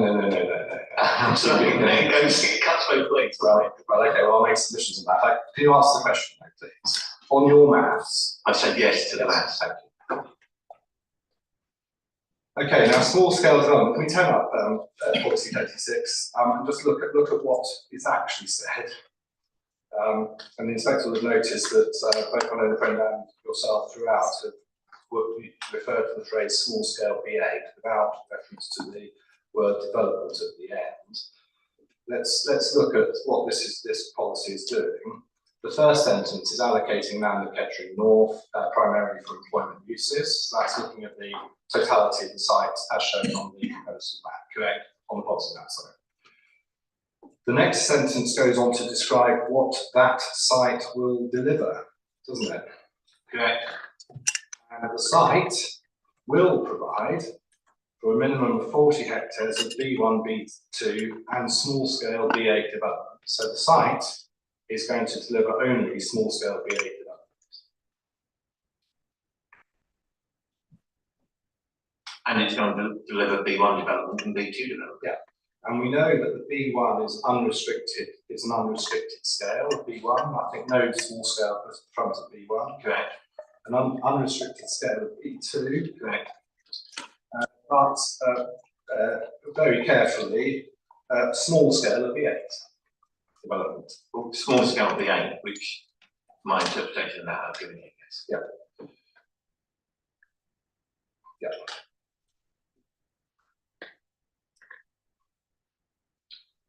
I'm sorry, it cuts both ways. Right, okay, well, I'll make submissions on that. Can you answer the question, please? On your maths. I said yes to the maths. Thank you. Okay, now small scale development. Can we turn up policy 36 and just look at what is actually said? And the inspector will have noticed that both my own friend and yourself throughout have referred to the phrase small scale B8 without reference to the word development at the end. Let's look at what this policy is doing. The first sentence is allocating land at Kettering North primarily for employment uses. So that's looking at the totality of the sites as shown on the proposal map, correct? On the policy map, sorry. The next sentence goes on to describe what that site will deliver, doesn't it? Correct. And the site will provide for a minimum of 40 hectares of B1, B2 and small scale B8 development. So the site is going to deliver only small scale B8 development. And it's going to deliver B1 development and B2 development. Yeah. And we know that the B1 is unrestricted, it's an unrestricted scale of B1. I think no small scale at the front of B1. Correct. An unrestricted scale of B2. Correct. But very carefully, small scale of B8 development. Well, small scale B8, which my interpretation of that I've given you, yes. Yeah. Yeah.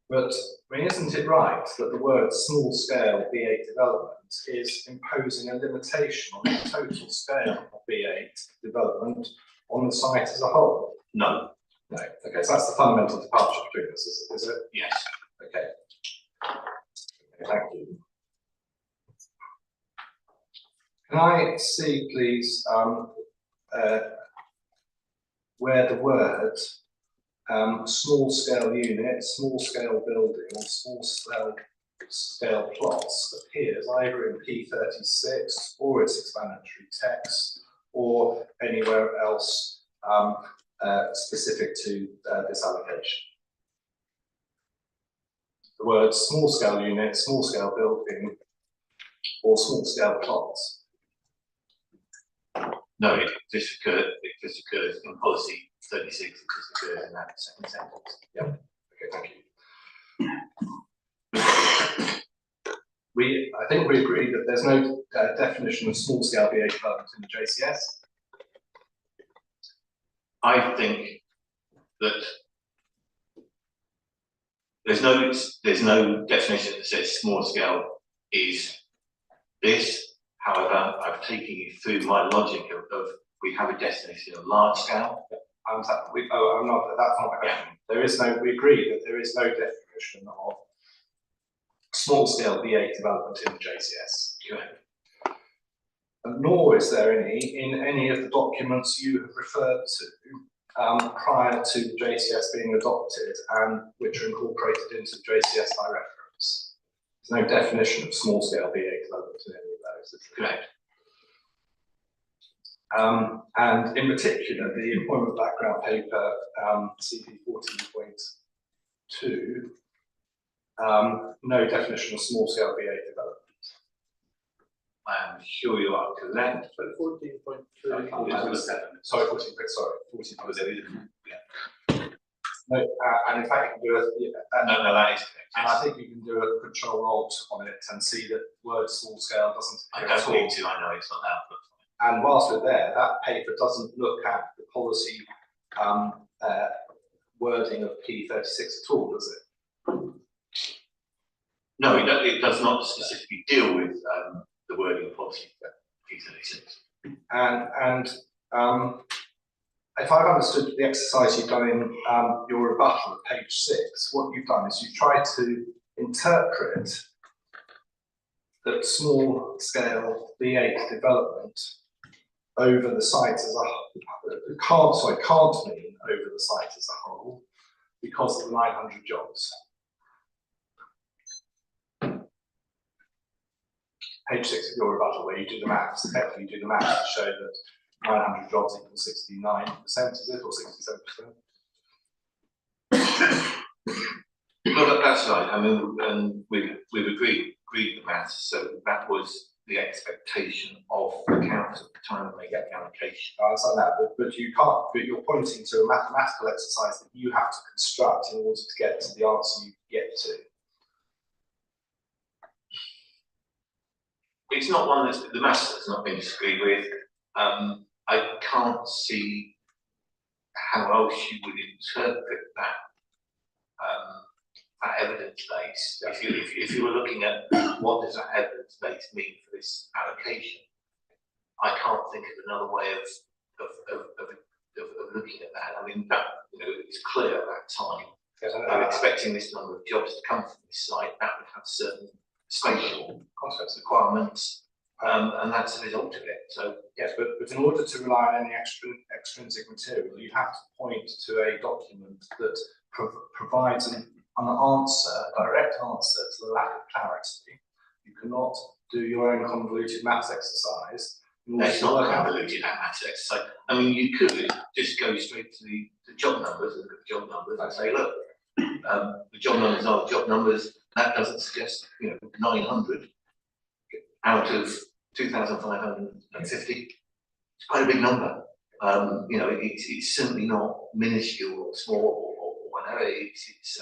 But I mean, isn't it right that the word small scale B8 development is imposing a limitation on the total scale of B8 development on the site as a whole? No. No. Okay, so that's the fundamental departure between us, is it? Yes. Okay. Thank you. Can I see, please, where the word small scale unit, small scale building, or small scale plots appears either in P36 or its explanatory text or anywhere else specific to this allocation. The words small scale unit, small scale building, or small scale plots. No, this occurs in policy 36, it just occurs in that second sentence. Yeah, okay, thank you. I think we agree that there's no definition of small scale BA development in the JCS. I think that there's no definition that says small scale is this. However, I've taken you through my logic of we have a definition of large scale. That's not my question. There is no, we agree that there is no definition of small scale BA development in the JCS. Correct. And nor is there any in any of the documents you have referred to prior to the JCS being adopted and which are incorporated into the JCS by reference. There's no definition of small scale BA development in any of those. Correct. And in particular, the employment background paper, CP 14.2, no definition of small scale BA development. I am sure you are correct. So 14.2. Sorry, 14. Sorry, 14. No, and in fact, you can do a No, that is correct. and I think you can do a Control Alt on it and see that the word small scale doesn't I appear at don't all. need to, I know it's not that, but And whilst we're there, that paper doesn't look at the policy wording of P36 at all, does it? no, it does not specifically deal with the wording of policy P36. And if I've understood the exercise you've done in your rebuttal at page 6, what you've done is you've tried to interpret that small scale B8 development over the site as a whole, can't mean over the site as a whole because of the 900 jobs. Page 6 of your rebuttal, where you do the maths, effectively you do the maths to show that 900 jobs equals 69%, is it, or 67%? Well, that's right. I mean, and we've agreed the maths, so that was the expectation of the council at the time when they get the allocation. I understand that, but you can't. But you're pointing to a mathematical exercise that you have to construct in order to get to the answer you get to. It's not one that's the maths has not been disagreed with. I can't see how else you would interpret that that evidence base. If you were looking at what does that evidence base mean for this allocation, I can't think of another way of looking at that. I mean, that it's clear at that time. I'm expecting this number of jobs to come from this site. That would have certain spatial concepts requirements, and that's the result of it. So yes, but in order to rely on any extrinsic material, you have to point to a document that provides an answer, a direct answer to the lack of clarity. You cannot do your own convoluted maths exercise. It's not convoluted that maths exercise. I mean, you could just go straight to the job numbers and look at the job numbers and say, look, the job numbers are the job numbers. That doesn't suggest 900 out of 2,550. It's quite a big number. It's certainly not minuscule or small or whatever. It's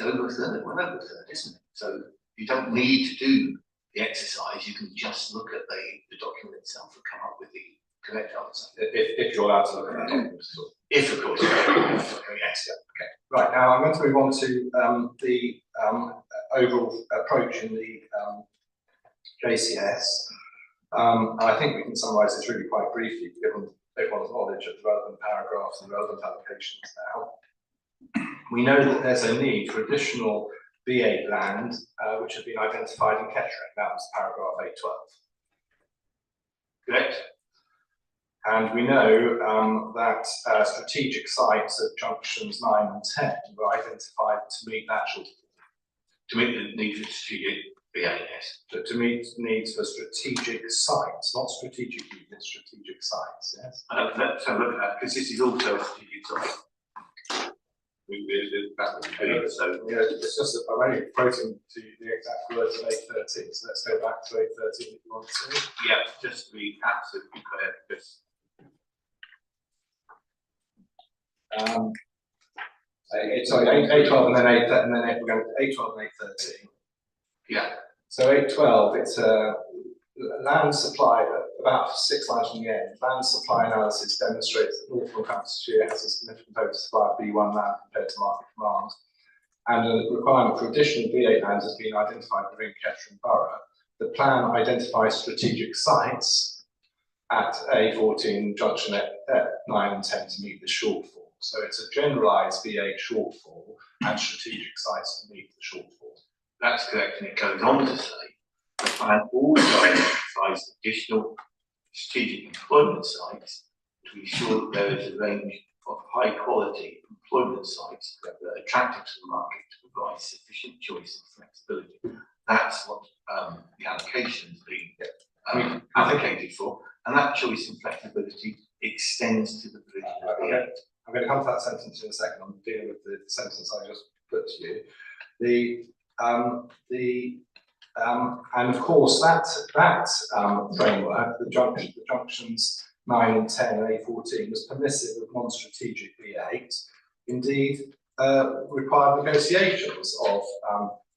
over a third, well over a third, isn't it? So you don't need to do the exercise. You can just look at the document itself and come up with the correct answer. If you're allowed to look at that document. If, of course. Yes. Okay. Right, now I'm going to move on to the overall approach in the JCS. I think we can summarise this really quite briefly, given everyone's knowledge of the relevant paragraphs and relevant allocations now. We know that there's a need for additional B8 land, which has been identified in Kettering. That was paragraph 812. Correct. And we know that strategic sites at junctions 9 and 10 were identified to meet that shortfall. To meet the needs of strategic BA, yes. To meet needs for strategic sites, not strategic units, strategic sites, yes? Let's have a look at that, because this is also a strategic site. So Yeah, it's just that I'm only quoting to the exact words of 813, so let's go back to 813 if you want to. yeah, just to be absolutely clear, because Sorry, 812 and then 8, and then we're going to 812 and 813. yeah, So 812, it's a land supply, about 6 lines from the end. Land supply analysis demonstrates that North Northamptonshire has a significant oversupply of B1 land compared to market demand. And a requirement for additional B8 lands has been identified within Kettering Borough. The plan identifies strategic sites at A14 junction at 9 and 10 to meet the shortfall. So it's a generalised B8 shortfall and strategic sites to meet the shortfall. that's correct. And it goes on to say the plan also identifies additional strategic employment sites to ensure that there is a range of high quality employment sites that are attractive to the market to provide sufficient choice and flexibility. That's what the allocation has been allocated for, and that choice and flexibility extends to the provision of the act. I'm going to come to that sentence in a second. I'm dealing with the sentence I just put to you. And of course that framework, the junctions 9 and 10 and A14 was permissive of non-strategic B8. Indeed, required negotiations of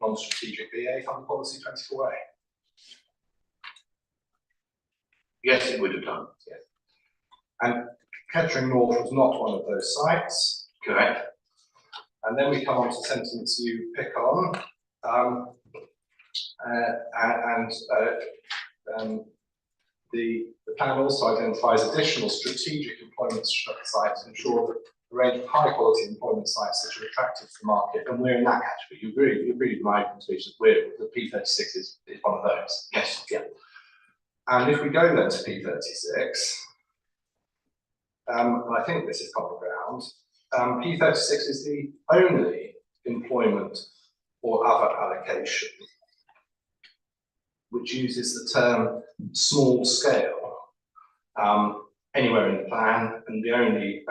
non-strategic B8 under policy 24A. Yes, it would have done. Yes. And Kettering North was not one of those sites. Correct. And then we come on to the sentence you pick on. The plan also identifies additional strategic employment sites to ensure that a range of high quality employment sites that are attractive to the market, and we're in that category. You agree with my speech that the P36 is one of those. Yes. Yeah. And if we go then to P36, and I think this is common ground, P36 is the only employment or other allocation which uses the term small scale anywhere in the plan, and the only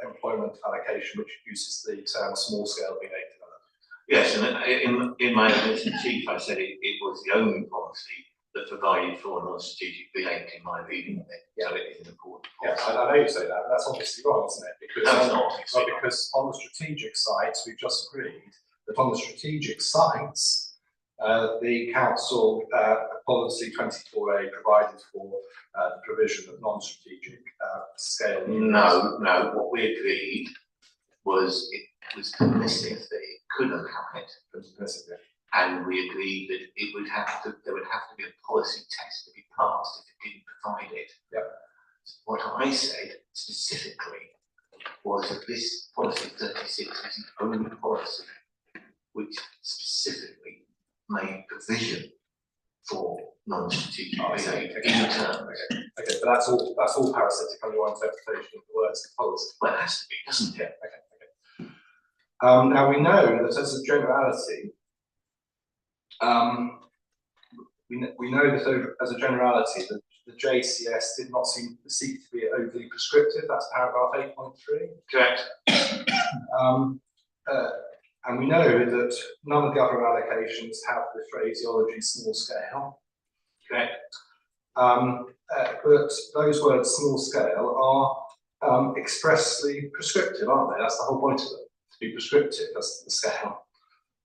employment allocation which uses the term small scale BA development. Yes, and in my evidence in chief, I said it was the only policy that provided for non-strategic B8 in my reading of it. Yeah. So it is an important Yes, policy. I know you say that, but that's obviously wrong, isn't it? Because No, it's not. because on the strategic sites, we've just agreed that on the strategic sites, the council policy 24A provided for the provision of non-strategic scale. No, what we agreed was it was permissive that it couldn't have it. Permissive. And we agreed that there would have to be a policy test to be passed if it didn't provide it. Yep. What I said specifically was that this policy 36 was the only policy which specifically made provision for non-strategic behaviour in terms. Okay, but that's all parasitic under your interpretation of the words of policy. Well, it has to be, doesn't it? Okay. Now we know that as a generality, we know that as a generality, the JCS did not seek to be overly prescriptive. That's paragraph 8.3. Correct. And we know that none of the other allocations have the phraseology small scale. Correct. But those words small scale are expressly prescriptive, aren't they? That's the whole point of them, to be prescriptive as the scale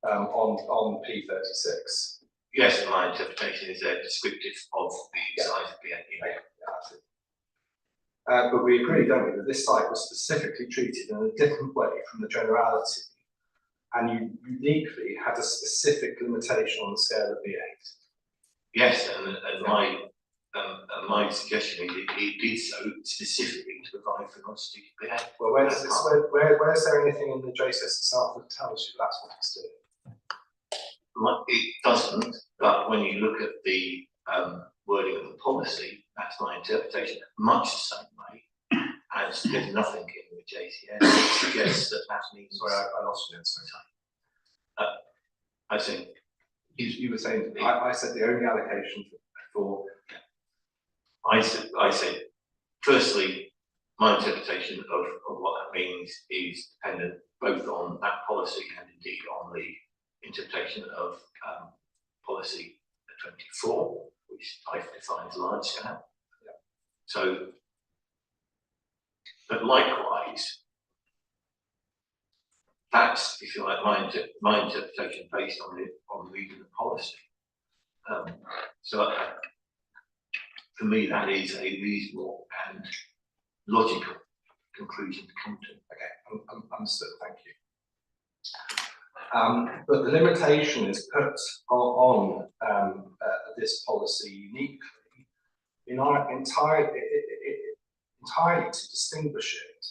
on P36. Yes, and my interpretation is they're descriptive of the size of the unit. But we agree, don't we, that this site was specifically treated in a different way from the generality, and you uniquely had a specific limitation on the scale of B8. Yes, and my suggestion is it did so specifically to provide for non-strategic B8. Well, where's there anything in the JCS itself that tells you that's what it's doing? It doesn't, but when you look at the wording of the policy, that's my interpretation, much the same way as there's nothing in the JCS that suggests that that means. Sorry, I lost you. Sorry. I think You were saying, I said the only allocation for. I said, firstly, my interpretation of what that means is dependent both on that policy and indeed on the interpretation of policy 24, which I define as large scale. Yeah. So, but likewise, that's, if you like, my interpretation based on reading the policy. So for me, that is a reasonable and logical conclusion to come to. Okay, I'm understood. Thank you. But the limitation is put on this policy uniquely in our entirely to distinguish it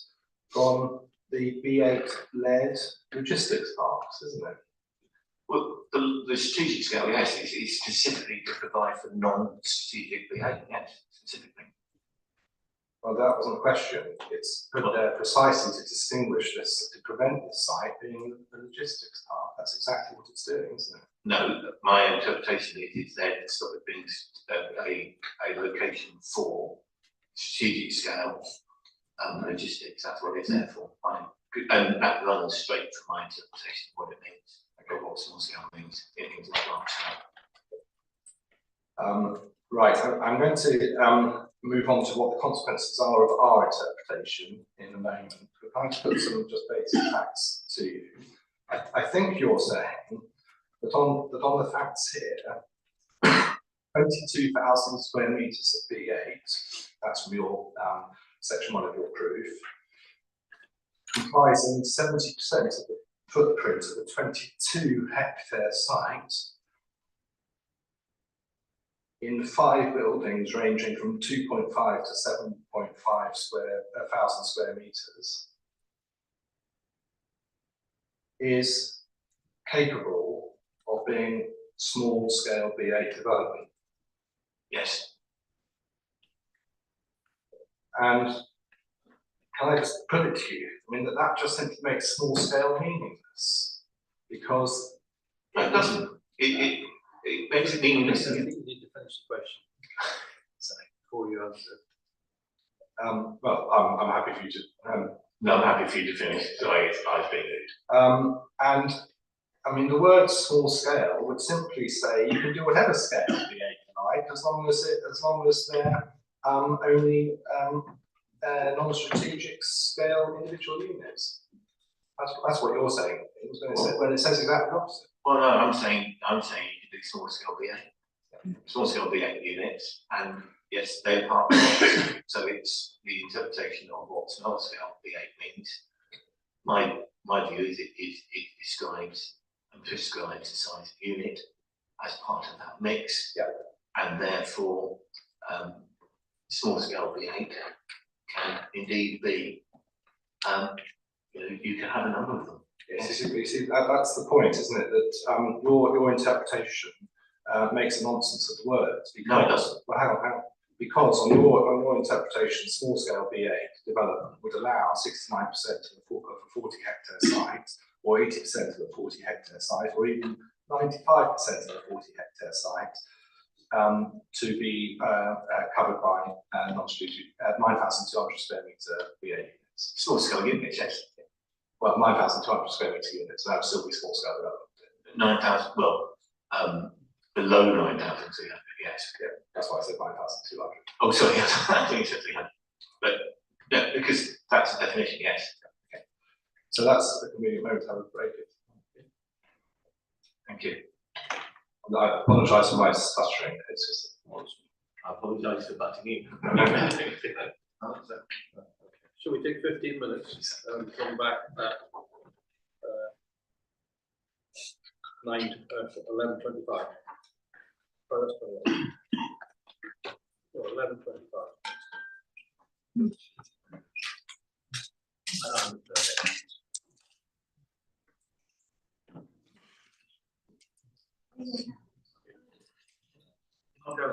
from the B8 led logistics parks, isn't it? Well, the strategic scale, yes, is specifically to provide for non-strategic behaviour, yes, specifically. Well, that wasn't a question. It's put there precisely to distinguish this, to prevent this site being a logistics park. That's exactly what it's doing, isn't it? No, my interpretation is it's there to sort of being a location for strategic scale logistics. That's what it's there for. Fine. And that runs straight from my interpretation of what it means. Okay, what small scale means. It means like large scale. Right, I'm going to move on to what the consequences are of our interpretation in a moment. We're going to put some just basic facts to you. I think you're saying that on the facts here, 22,000 square metres of B8, that's from your section 1 of your proof, comprising 70% of the footprint of the 22 hectare site in 5 buildings ranging from 2.5 to 7.5 thousand square metres is capable of being small scale B8 development. Yes. And can I just put it to you? I mean, that just simply makes small scale meaningless, because it doesn't. It makes it meaningless. I think you need to finish the question. Sorry, before you answer. Well, I'm happy for you to. No, I'm happy for you to finish. Sorry, I've been rude. And I mean, the word small scale would simply say you can do whatever scale B8 you like, as long as they're only non-strategic scale individual units. That's what you're saying. When it says exactly the opposite. Well, no, I'm saying you can do small scale B8, small scale B8 units, and yes, they're part of it. So it's the interpretation of what small scale B8 means. My view is it describes and prescribes the size of unit as part of that mix, and therefore small scale B8 can indeed be. You can have a number of them. Yes, you see, that's the point, isn't it? That your interpretation makes a nonsense of the words. Because, no, it doesn't. Well, hang on. Because on your interpretation, small scale B8 development would allow 69% of a 40 hectare site, or 80% of a 40 hectare site, or even 95% of a 40 hectare site to be covered by non-strategic 9,200 square metre B8 units. Small scale units, yes. Well, 9,200 square metre units, so that would still be small scale development. 9,000, well, below 9,300, yes. Yeah, that's why I said 9,200. Oh, sorry, I think it's 300. But yeah, because that's the definition, yes. Okay. So that's the convenient moment I would break it. Thank you. And I apologise for my stuttering. It's just. I apologise for butting in. Shall we take 15 minutes and come back at 11:25? Oh, that's fine. Oh, 11:25. Okay.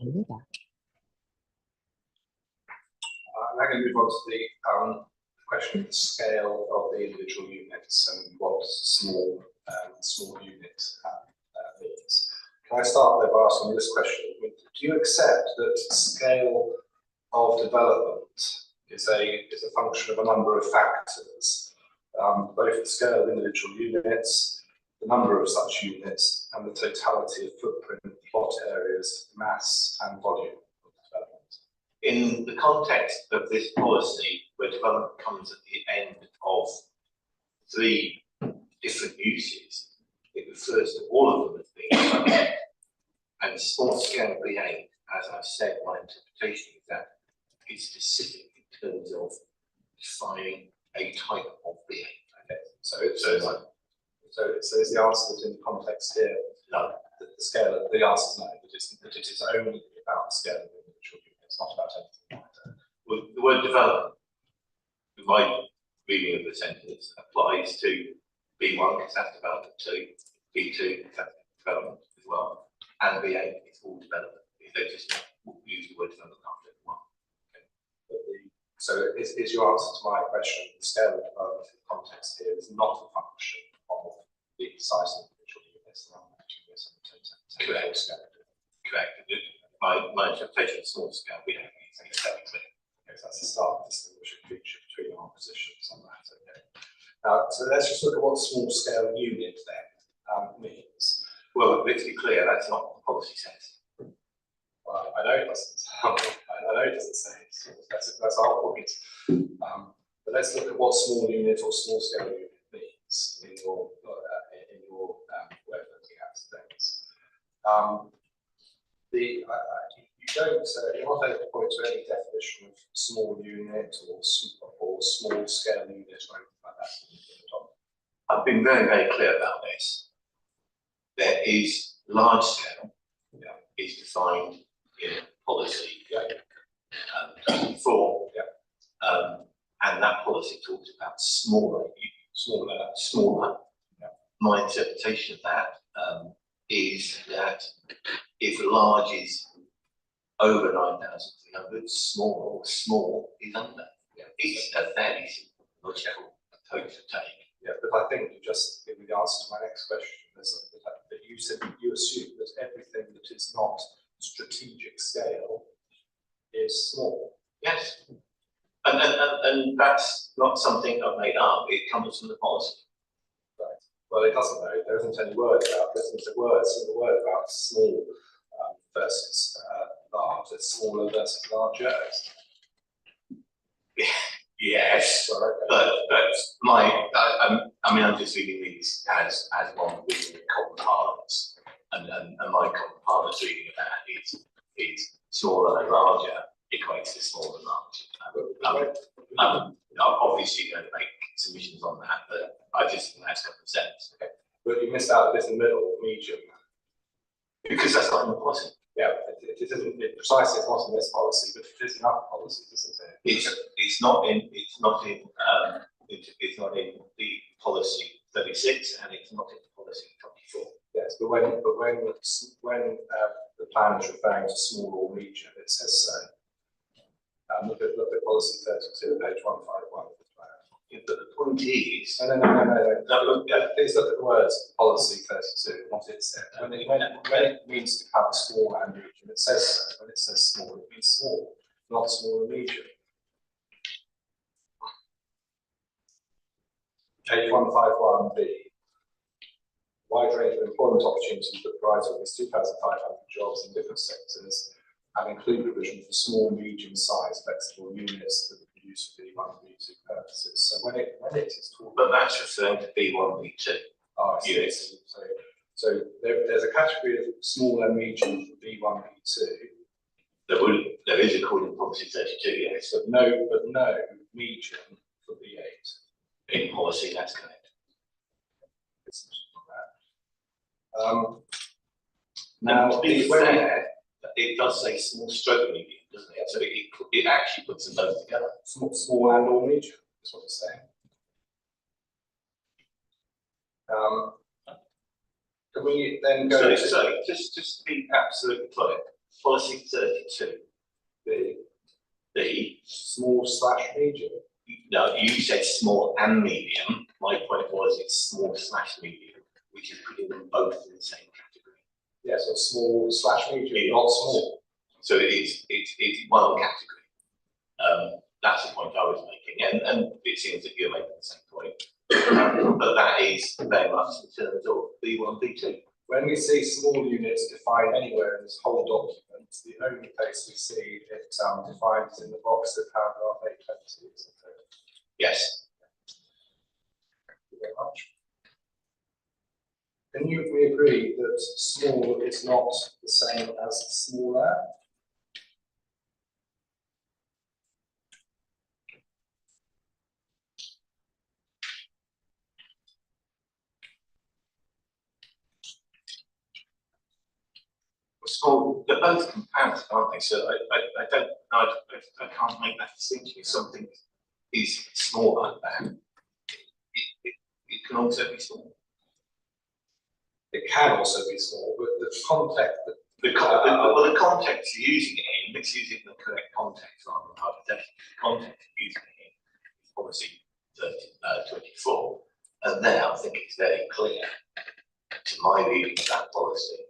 I'm now going to move on to the question of the scale of the individual units and what small unit means. Can I start by asking this question? Do you accept that scale of development is a function of a number of factors, both the scale of individual units, the number of such units, and the totality of footprint, plot areas, mass, and volume of development? In the context of this policy, where development comes at the end of 3 different uses, it refers to all of them as being development. And small scale BA, as I've said, my interpretation is that it's specific in terms of defining a type of BA. Okay, so is the answer that in the context here, No. the scale of the answer is no, that it is only about the scale of the individual unit, it's not about anything like that. Well, the word development, in my reading of the sentence, applies to B1 because that's development 2, B2 because that's development as well, and B8 is all development. They just use the word development after one. So is your answer to my question, the scale of development in the context here is not a function of the size of the individual units, and I'm actually this on the total scale. Correct. My interpretation of small scale, we don't need to say clear. Okay, so that's the start of the distinguishing feature between our positions on that. Okay. So let's just look at what small scale unit then means. Well, let's be clear, that's not what the policy says. Well, I know it doesn't. I know it doesn't say it. That's our point. But let's look at what small unit or small scale unit means in your way of looking at things. You're not able to point to any definition of small unit or small scale unit or anything like that. I've been very, very clear about this. There is large scale, is defined in policy 24, and that policy talks about smaller. My interpretation of that is that if large is over 9,300, small is under. It's a fairly simple logical approach to take. Yeah, but I think you just gave me the answer to my next question. That you said you assume that everything that is not strategic scale is small. Yes. And that's not something I've made up. It comes from the policy. Right. Well, it doesn't though. There isn't any word about. There isn't a single word about small versus large. It's smaller versus larger. Yes, Well, okay. but I'm just reading these as one reading common parlance, and my common parlance reading of that is smaller and larger equates to small and large. I'm obviously going to make submissions on that, but I just think that's common sense. Okay. But you missed out this middle, medium. Because that's not in the policy. Yeah, it isn't precisely. It's not in this policy, but it is in other policies, isn't it? It's not in the policy 36, and it's not in the policy 24. Yes, but when the plan is referring to small or medium, it says so. Look at policy 32, page 151 of the plan. Yeah, but the point is, No. Please look at the words policy 32, what it said. When it means to cover small and medium, it says so. When it says small, it means small, not small and medium. Page 151B. Wide range of employment opportunities that provides at least 2,500 jobs in different sectors and include provision for small, medium-sized flexible units that are used for B1 and B2 purposes. So when it is talking, but that's referring to B1, B2. I see. Yes. So there's a category of small and medium for B1, B2. There is according to policy 32, yes. But no medium for B8. In policy, that's correct. Now, to be fair, it does say small stroke medium, doesn't it? So it actually puts them both together. Small and or medium is what it's saying. Can we then go So just to be absolutely clear, policy 32, B, B, small slash medium. no, you said small and medium. My point was it's small slash medium, which is putting them both in the same category. Yes, so small slash medium, Medium. not small. So it's one category. That's the point I was making, and it seems that you're making the same point. But that is very much in terms of B1, B2. When we see small units defined anywhere in this whole document, the only place we see it defined is in the box of paragraph 820. Isn't it? Yes. Thank you very much. Can we agree that small is not the same as smaller? Small, they're both comparative, aren't they? So I can't make that distinction. If something is small like that, it can also be small. It can also be small, but the context, The context you're using it in, let's use it in the correct context rather than hypothetical. The context you're using it in is policy 24. And there I think it's very clear to my reading of that policy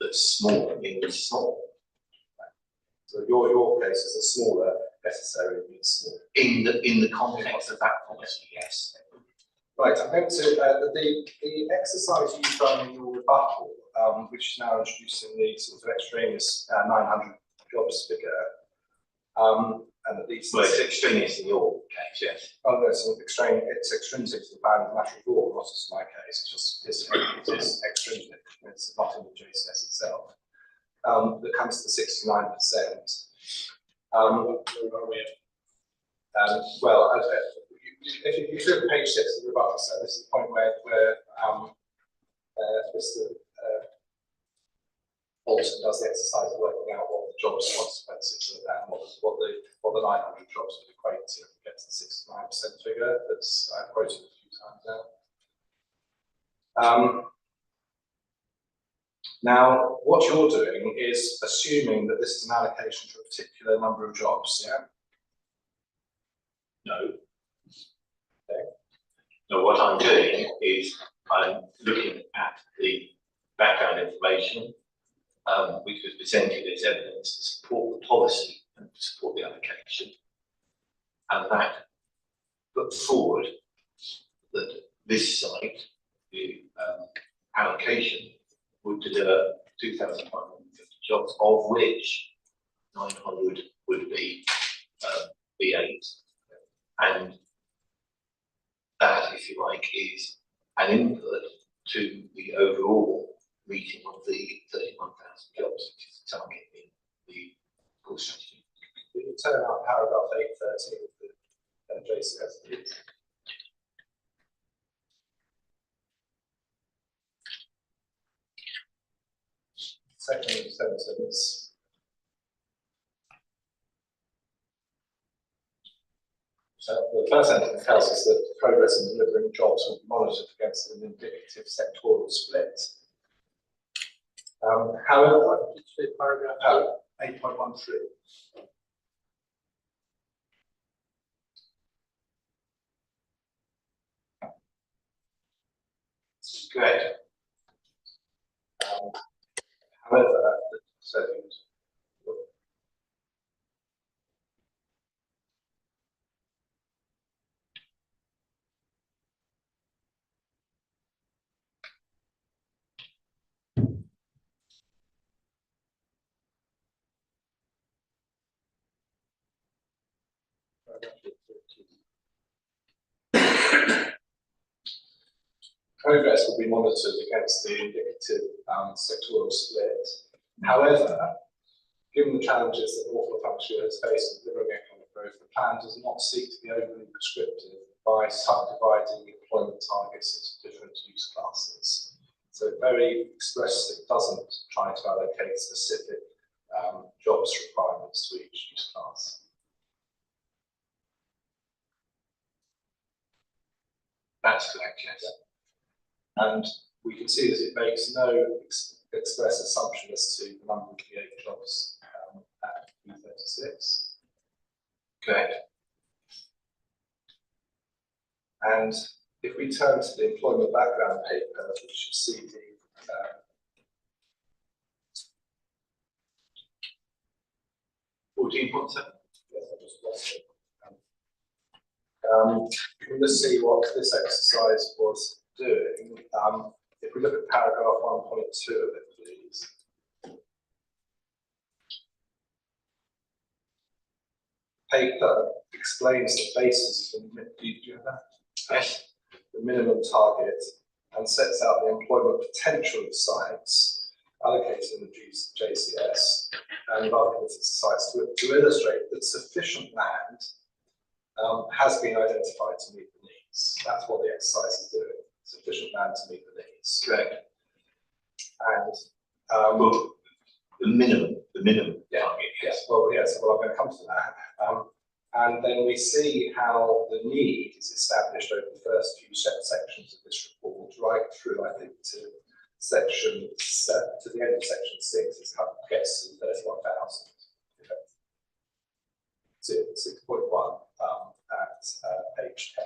that small means small. so your case is a smaller necessarily means small. In the context of that policy, yes. Right, I'm going to, the exercise you've done in your rebuttal, which is now introducing the sort of extraneous 900 jobs figure, and at least. Well, it's extraneous in your case, yes. Oh, no, it's extrinsic to the plan of natural law, not just my case, it is extrinsic, it's not in the JCS itself. That comes to 69%. Well, if you look at page 6 of the rebuttal, so this is the point where Mr. Alton does the exercise of working out what the jobs consequences of that, and what the 900 jobs would equate to if we get to the 69% figure that's quoted a few times now. Now, what you're doing is assuming that this is an allocation to a particular number of jobs, yeah? No. Okay. No, what I'm doing is I'm looking at the background information, which was presented as evidence to support the policy and to support the application, and that put forward that this site, the allocation, would deliver 2,550 jobs, of which 900 would be B8, and that, if you like, is an input to the overall meeting of the 31,000 jobs, which is the target in the core strategy. Will you turn out paragraph 813 of the JCS, please? Second sentence. So the first sentence tells us that progress in delivering jobs will be monitored against an indicative sectoral split. However, paragraph 8.13. Correct. However, so progress will be monitored against the indicative sectoral split. However, given the challenges that Norfolk Hampshire has faced in delivering economic growth, the plan does not seek to be overly prescriptive by subdividing employment targets into different use classes. So very expressly, it doesn't try to allocate specific jobs requirements to each use class. That's correct, yes. And we can see that it makes no express assumption as to the number of B8 jobs at B36. Correct. And if we turn to the employment background paper, which you see the 14.7. yes, I just lost it. We'll just see what this exercise was doing. If we look at paragraph 1.2 of it, please. Paper explains the basis for the minimum target and sets out the employment potential of sites allocated in the JCS and allocated sites to illustrate that sufficient land has been identified to meet the needs. That's what the exercise is doing. Sufficient land to meet the needs. Correct. And Well, the minimum target. yes, well, yes, well, I'm going to come to that. And then we see how the need is established over the first few sections of this report, right through, I think, to section 7, to the end of section 6, it's how it gets to 31,000. 6.1 at page 10,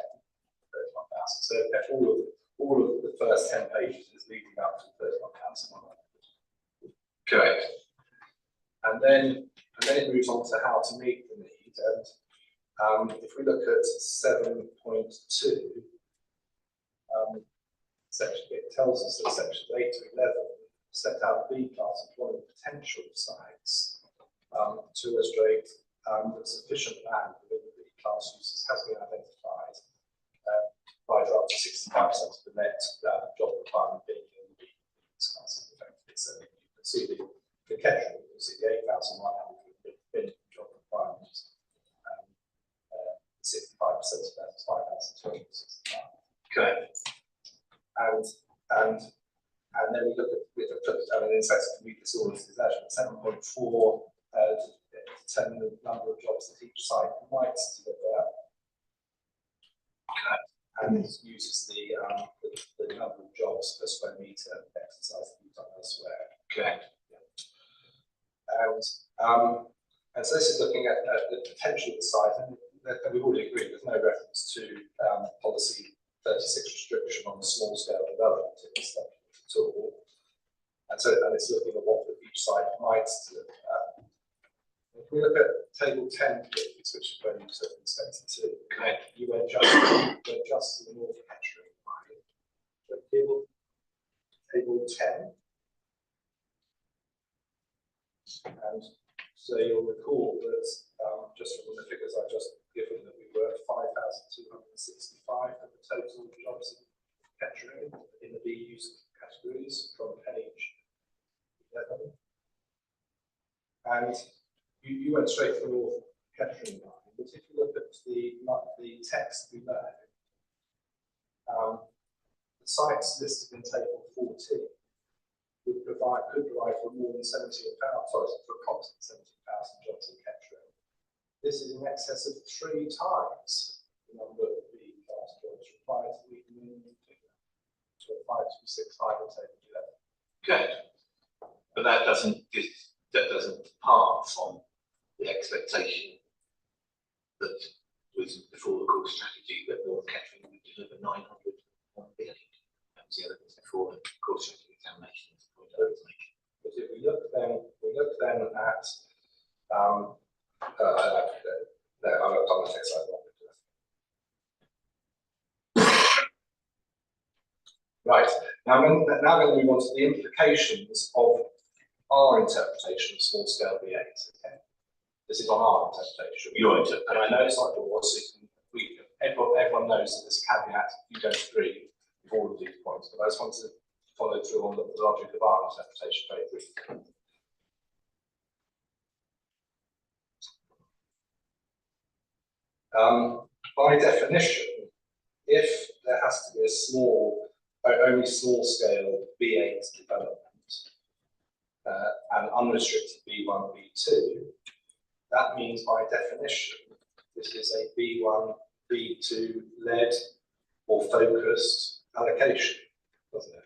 31,000. So all of the first 10 pages is leading up to 31,100. Correct. And then it moves on to how to meet the need. And if we look at 7.2, section, it tells us that sections 8 to 11 set out B class employment potential sites to illustrate that sufficient land within the B class uses has been identified by up to 65% of the net job requirement being in the B class. So you can see the Kettering, you can see the 8,100 bin job requirement. 65% of that is 5,265. Correct. And then we look at in section to meet this orders is actually 7.4 to determine the number of jobs that each site might deliver. And it uses the number of jobs per square metre exercise that we've done elsewhere. Correct. And so this is looking at the potential of the site, and we've already agreed there's no reference to policy 36 restriction on small scale development in this document at all. And it's looking at what each site might deliver. If we look at table 10, please, which is where you took inspected to, you went just to the North Kettering line. Table 10. And so you'll recall that just from the figures I've just given, that we were at 5,265 for the total jobs in Kettering in the B use categories from page 11. And you went straight to the North Kettering line, but if you look at the text below, the sites listed in table 14 could provide for more than 70,000, for approximately 70,000 jobs in Kettering. This is in excess of 3 times the number of B class jobs required to meet the minimum figure. So 5 to 6 higher than table 11. Good. But that doesn't depart from the expectation that was before the core strategy that North Kettering would deliver 900 on billion. That was the evidence before the core strategy examination. But if we look then at no, I'm on the next slide. Right, now I'm going to move on to the implications of our interpretation of small scale V8. Okay, this is on our interpretation. Your interpretation. And I know it's not yours. Everyone knows that there's a caveat. You don't agree with all of these points, but I just want to follow through on the logic of our interpretation very briefly. By definition, if there has to be only small scale B8 development and unrestricted B1, B2, that means by definition this is a B1, B2 led or focused allocation, doesn't it?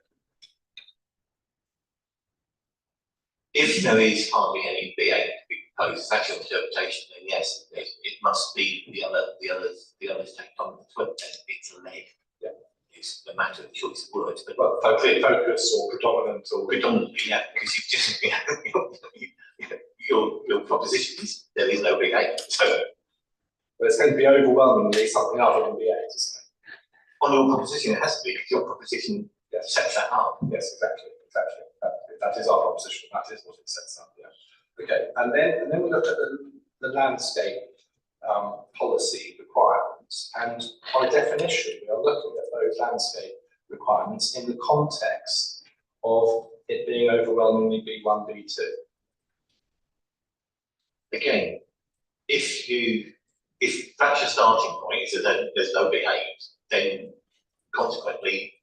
if there is hardly any BA to be proposed, that's your interpretation, then yes, it must be the others take on the foot, then it's a leg. Yeah. It's a matter of choice of words, but Well, focus or predominant or. predominantly, yeah, because you've just, your proposition is there is no BA, so But it's going to be overwhelmingly something other than BA, isn't it? on your proposition, it has to be, because your proposition Yes. sets that up. Yes, exactly. That is our proposition. That is what it sets up. Yeah. Okay, and then we look at the landscape policy requirements, and by definition, we are looking at those landscape requirements in the context of it being overwhelmingly B1, B2. Again, if that's your starting point, so that there's no BA, then consequently,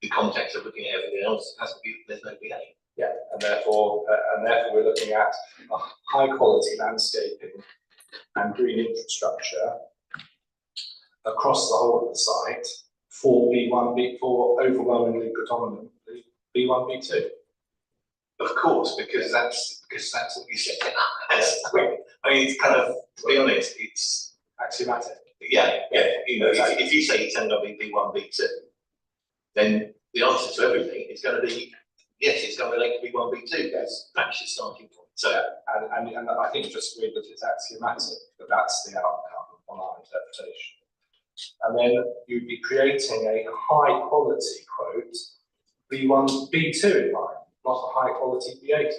the context of looking at everything else has to be there's no BA. Yeah, and therefore we're looking at a high quality landscaping and green infrastructure across the whole of the site for for overwhelmingly predominantly B1, B2. Of course, because that's what you set it up as. I mean, it's kind of, to be honest, it's Axiomatic. yeah. You know, if you say it's only going to be B1, B2, then the answer to everything is going to be yes, it's going to relate to B1, B2. That's your starting point. So And I think just read that it's axiomatic, but that's the outcome on our interpretation. And then you'd be creating a high quality quote B1, B2 environment, not a high quality B8 environment.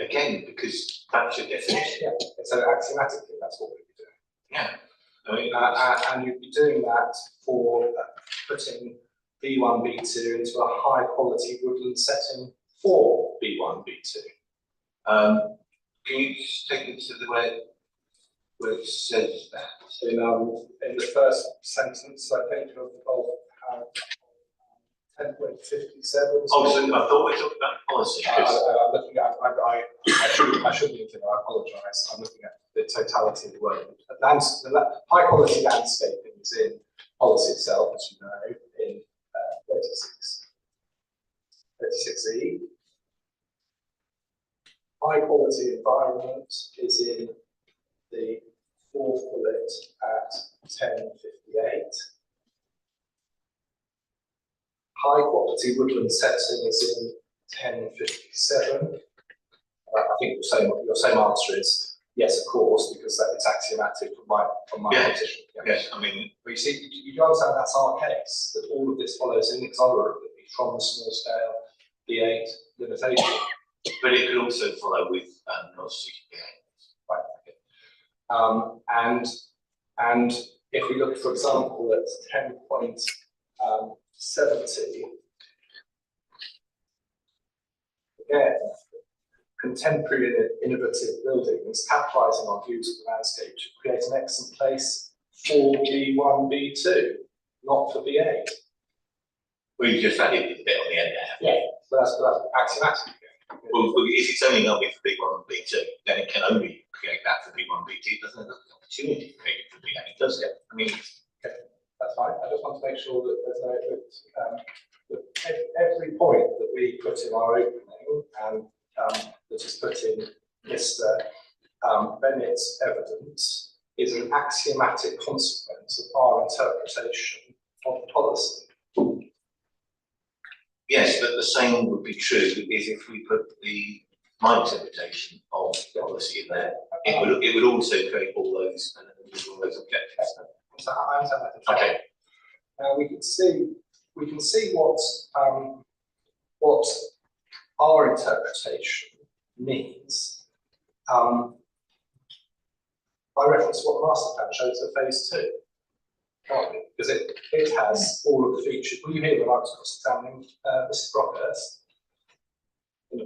again, because that's your definition. Yeah, so axiomatically, that's what we'd be doing. Yeah. I mean, And you'd be doing that for putting B1, B2 into a high quality woodland setting for B1, B2. can you just take me to the where it says that? In the first sentence, I think, of 10.57. Oh, so I thought we were talking about policy. I'm looking at, I shouldn't be looking at, I apologise. I'm looking at the totality of the word. High quality landscaping is in policy itself, as you know, in 36E. High quality environment is in the fourth bullet at 1058. High quality woodland setting is in 1057. I think your same answer is yes, of course, because it's axiomatic from my position. Yes, I mean, but you see, you do understand that's our case, that all of this follows inexorably from the small scale B8 limitation. but it could also follow with non-strategic behaviours. Right. And if we look, for example, at 10.70, again, contemporary and innovative buildings capitalising on views of the landscape to create an excellent place for B1, B2, not for B8. We just added a bit on the end there. Yeah, but that's axiomatic. Well, if it's only going to be for B1 and B2, then it can only create that for B1 B2. It doesn't have the opportunity to create it for B8, does it? I mean, that's fine. I just want to make sure that there's no that every point that we put in our opening and that is put in Mr. Bennett's evidence is an axiomatic consequence of our interpretation of the policy. yes, but the same would be true is if we put my interpretation of the policy in there. It would also create all those objectives. So I understand that. Okay. Now we can see what our interpretation means by reference to what the master plan shows at phase 2. Can't we? Because it has all of the features. Will you hear when I was cross-examining Mrs. Brockhurst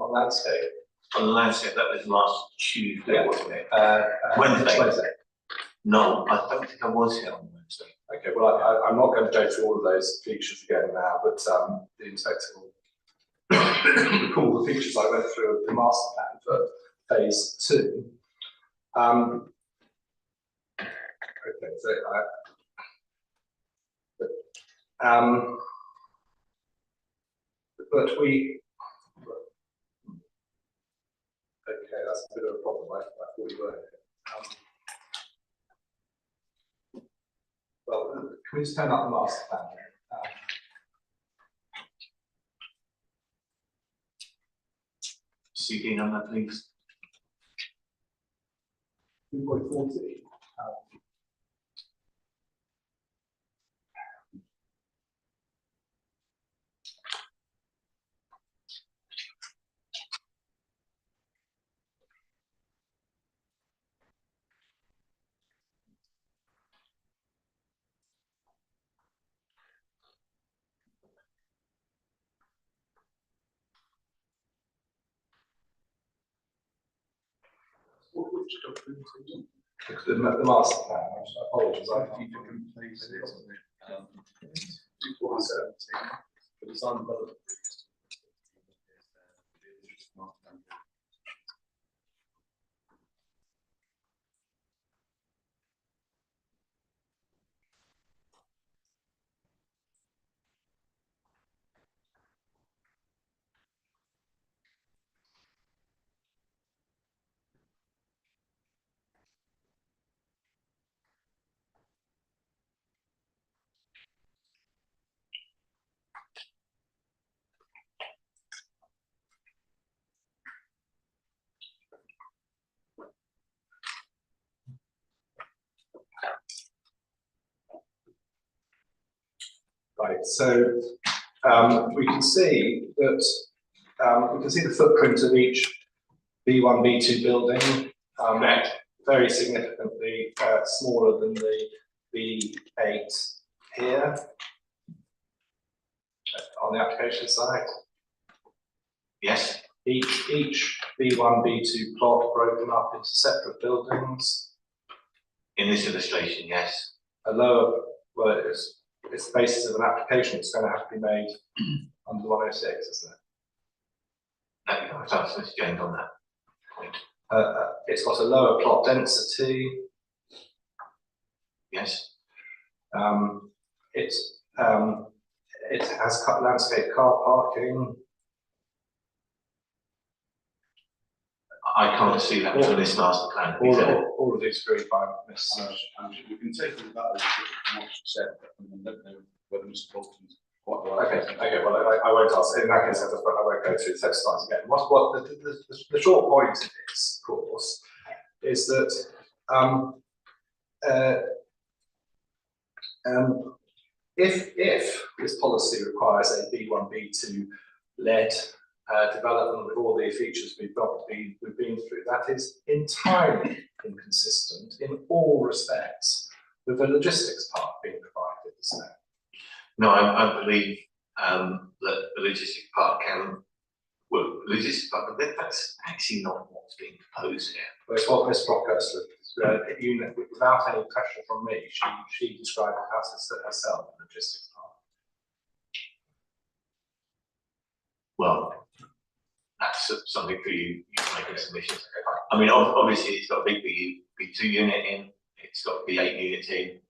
on landscape? On the landscape, that was last Tuesday, Yeah. wasn't it? Wednesday. No, I don't think I was here on Wednesday. Okay, well, I'm not going to go through all of those features again now, but the inspector will recall the features I went through of the master plan for phase 2. Okay, so but we. Okay, that's a bit of a problem. I thought you were. Well, can we just turn up the master plan? CD number, please. 2.40. Which document is it? The master plan. I apologise. I If you could complete it, 2.17, but it's on both. Right, so we can see that the footprint of each B1, B2 building, very significantly smaller than the B8 here on the application side. Yes. Each B1, B2 plot broken up into separate buildings. In this illustration, yes. A lower, well, it's the basis of an application. It's going to have to be made under 106, isn't it? No, you have to ask Mr. James on that point. It's got a lower plot density. Yes. It has landscape car parking. I can't see that from this master plan. All of these agreed by Ms. And we can take all that as what you said, and don't know whether Mr. Bolton's quite right. Okay, well, I won't ask. In that case, I won't go through the text slides again. What the short point of this, of course, is that if this policy requires a B1, B2 led development with all the features we've been through, that is entirely inconsistent in all respects with the logistics part being provided, isn't it? No, I believe that the logistic part can, well, logistics part, but that's actually not what's being proposed here. Well, it's what Ms. Brockhurst, without any pressure from me, she described it as herself, the logistics part. Well, that's something for you to make a submission. I mean, obviously, it's got a big B2 unit in, it's got B8 units in,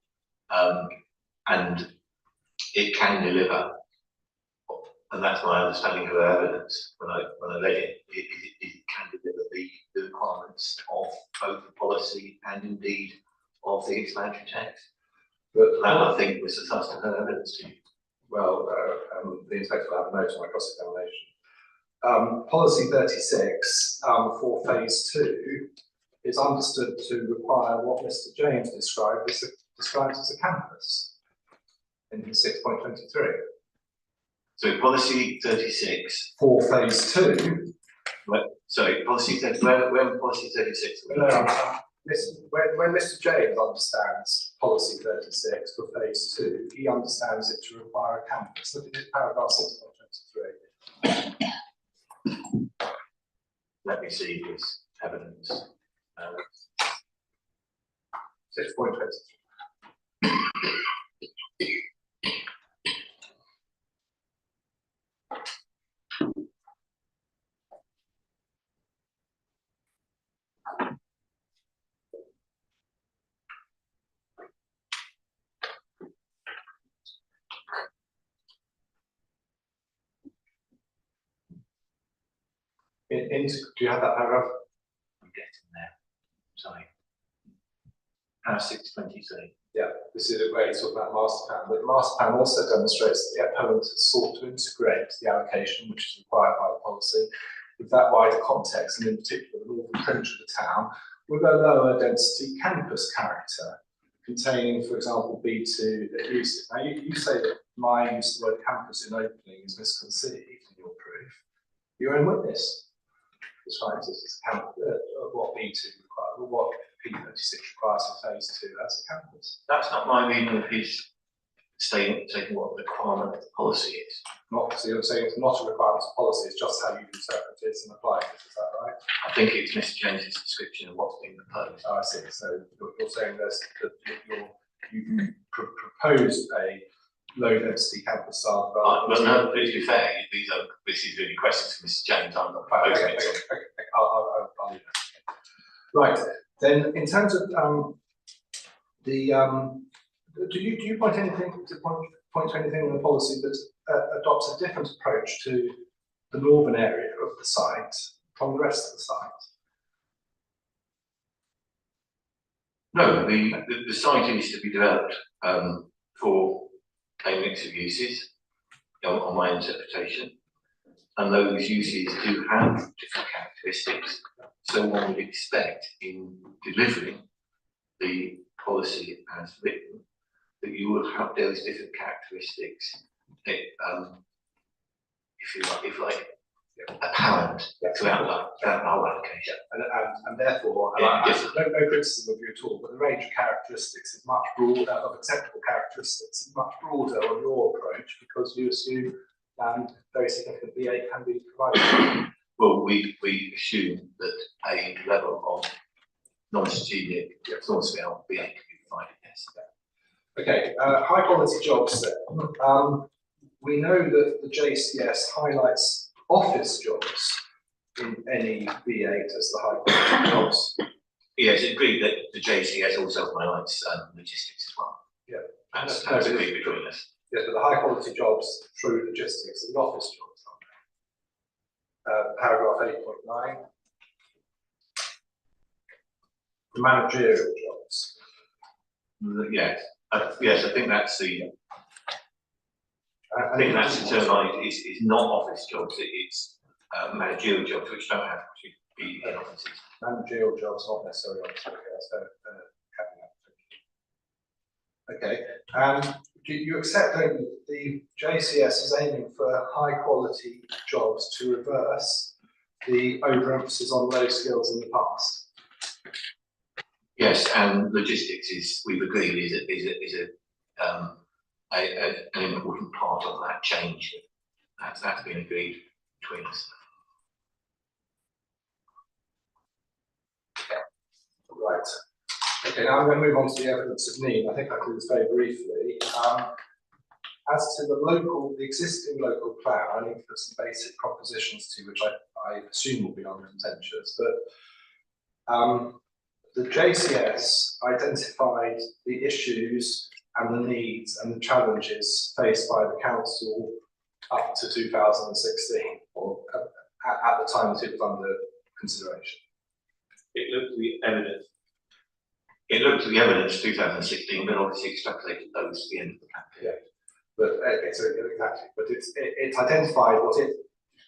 and it can deliver, and that's my understanding of the evidence when I read it. It can deliver the requirements of both the policy and indeed of the explanatory text. But that, I think, was the thrust of her evidence to you. Well, the inspector will have a note on my cross-examination. Policy 36 for phase 2 is understood to require what Mr. James described as a campus in 6.23. So policy 36 for phase 2. Sorry, policy 30. Where policy 36? When Mr. James understands policy 36 for phase 2, he understands it to require a campus. Look at paragraph 6.23. Let me see his evidence. 6.23. do you have that paragraph? I'm getting there, sorry. House 623. Yeah, this is where you talk about master plan, but the master plan also demonstrates that the appellant has sought to integrate the allocation, which is required by the policy, with that wider context, and in particular the northern fringe of the town, with a lower density campus character, containing, for example, B2 uses. Now, you say that my use of the word campus in opening is misconceived in your proof. Your own witness describes this as a campus, what B2 requires, what P36 requires for phase 2 as a campus. That's not my reading of his statement, taking what the requirement of the policy is. Not, so you're saying it's not a requirement of policy, it's just how you interpret it and apply it, is that right? I think it's Mr. James's description of what's being proposed. Oh, I see. So you're saying there's that you proposed a low density campus style But development. no, to be fair, this is really questions for Mr. James. I'm not proposing Okay, it. I'll leave that. Right, then in terms of do you point anything to point to anything in the policy that adopts a different approach to the northern area of the site from the rest of the site? No, the site is to be developed for a mix of uses, on my interpretation, and those uses do have different characteristics. So one would expect in delivering the policy as written that you will have those different characteristics, if you like, apparent throughout the whole application. And therefore, no criticism of you at all, but the range of characteristics is much broader, of acceptable characteristics is much broader on your approach, because you assume very significant VA can be provided. Well, we assume that a level of non-strategic small scale VA can be provided, yes. Okay, high quality jobs then. We know that the JCS highlights office jobs in any V8 as the high quality jobs. Yes, it's agreed that the JCS also highlights logistics as well. Yeah. That's agreed between us. Yes, but the high quality jobs through logistics and office jobs, aren't they? Paragraph 8.9. The managerial jobs. Yes, yes, I think that's the. I think that's the term. It's not office jobs. It's managerial jobs, which don't have to be in offices. Managerial jobs, not necessarily office. Okay, so do you accept that the JCS is aiming for high quality jobs to reverse the overemphasis on low skills in the past? Yes, and logistics is, we've agreed, is an important part of that change. That's been agreed between us. Right. Okay, now I'm going to move on to the evidence of need. I think I can do this very briefly. As to the existing local plan, I need to put some basic propositions to which I assume will be non-contentious, but the JCS identified the issues and the needs and the challenges faced by the council up to 2016, or at the time that it was under consideration. It looked at the evidence. It looked at the evidence 2016, but obviously extrapolated those to the end of the plan period. But exactly, but it identified what it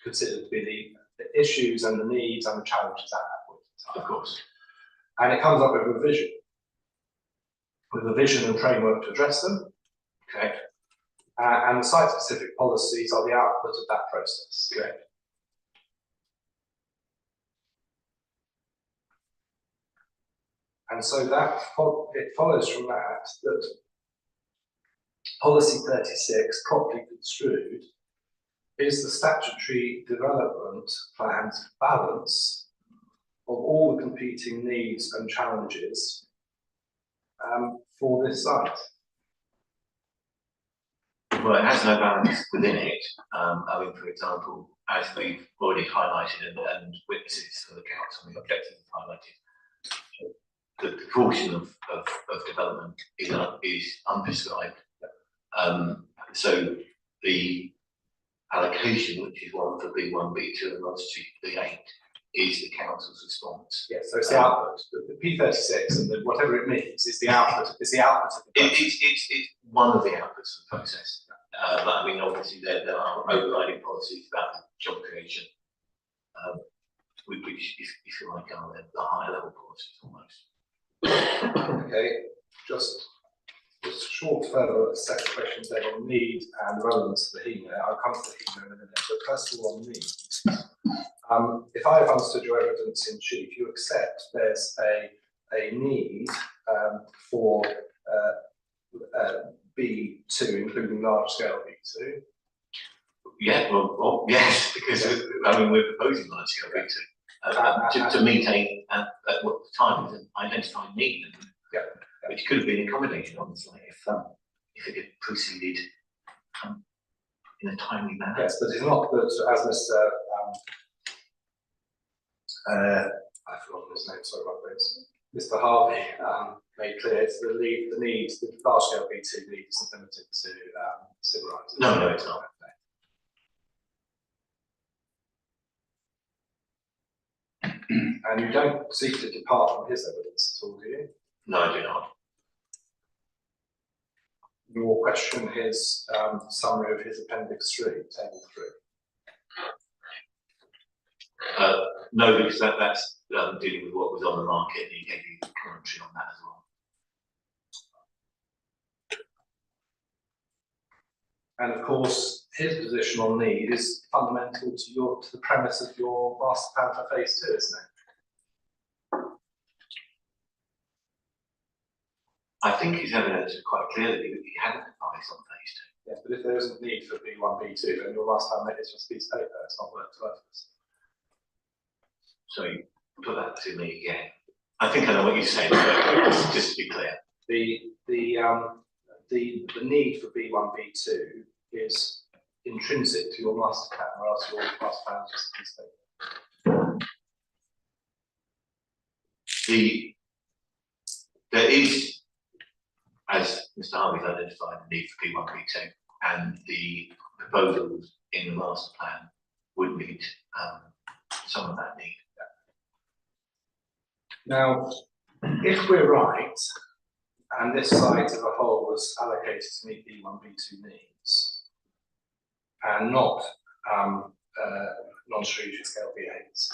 considered to be the issues and the needs and the challenges at that point in time. Of course. And it comes up with a vision and framework to address them. Okay. And the site-specific policies are the output of that process. Okay. And so that it follows from that policy 36, properly construed, is the statutory development plan's balance of all the competing needs and challenges for this site. Well, it has no balance within it. I mean, for example, as we've already highlighted and witnesses for the council, the objectives highlighted, the proportion of development is unprescribed. So the allocation, which is one for B1, B2, and non-strategic B8, is the council's response. Yes, so it's the output, the P36 and whatever it means is the output, of the process. It's one of the outputs of the process. But I mean, obviously there are overriding policies about job creation, which, if you like, are the higher level policies almost. Okay, just short further second question then on need and relevance of the HENA. I'll come to the HENA in a minute, but first of all on need. If I have understood your evidence in chief, you accept there's a need for B2, including large scale B2. Yeah, well, yes, because I mean we're proposing large scale B2 to meet at what the time is an identified need, which could have been accommodated on the site if it had proceeded in a timely manner. Yes, but it's not that, as Mr. I've forgotten his name, sorry about this. Mr. Harvey made clear it's the large scale B2 need isn't limited to civil rights. No, it's not. And you don't seek to depart from his evidence at all, do you? No, I do not. Your question is summary of his appendix 3, table 3. No, because that's dealing with what was on the market, and he gave you commentary on that as well. And of course, his position on need is fundamental to the premise of your master plan for phase 2, isn't it? I think his evidence is quite clear that he hadn't advised on phase 2. Yes, but if there isn't need for B1, B2, then your master plan is just a piece of paper, it's not work to others. So you put that to me again. I think I know what you're saying, but just to be clear. The need for B1, B2 is intrinsic to your master plan, or else your master plan is just a piece of paper. There is, as Mr. Harvey's identified, the need for B1, B2, and the proposals in the master plan would meet some of that need. Now, if we're right, and this site as a whole was allocated to meet B1, B2 needs, and not non-strategic scale B8s,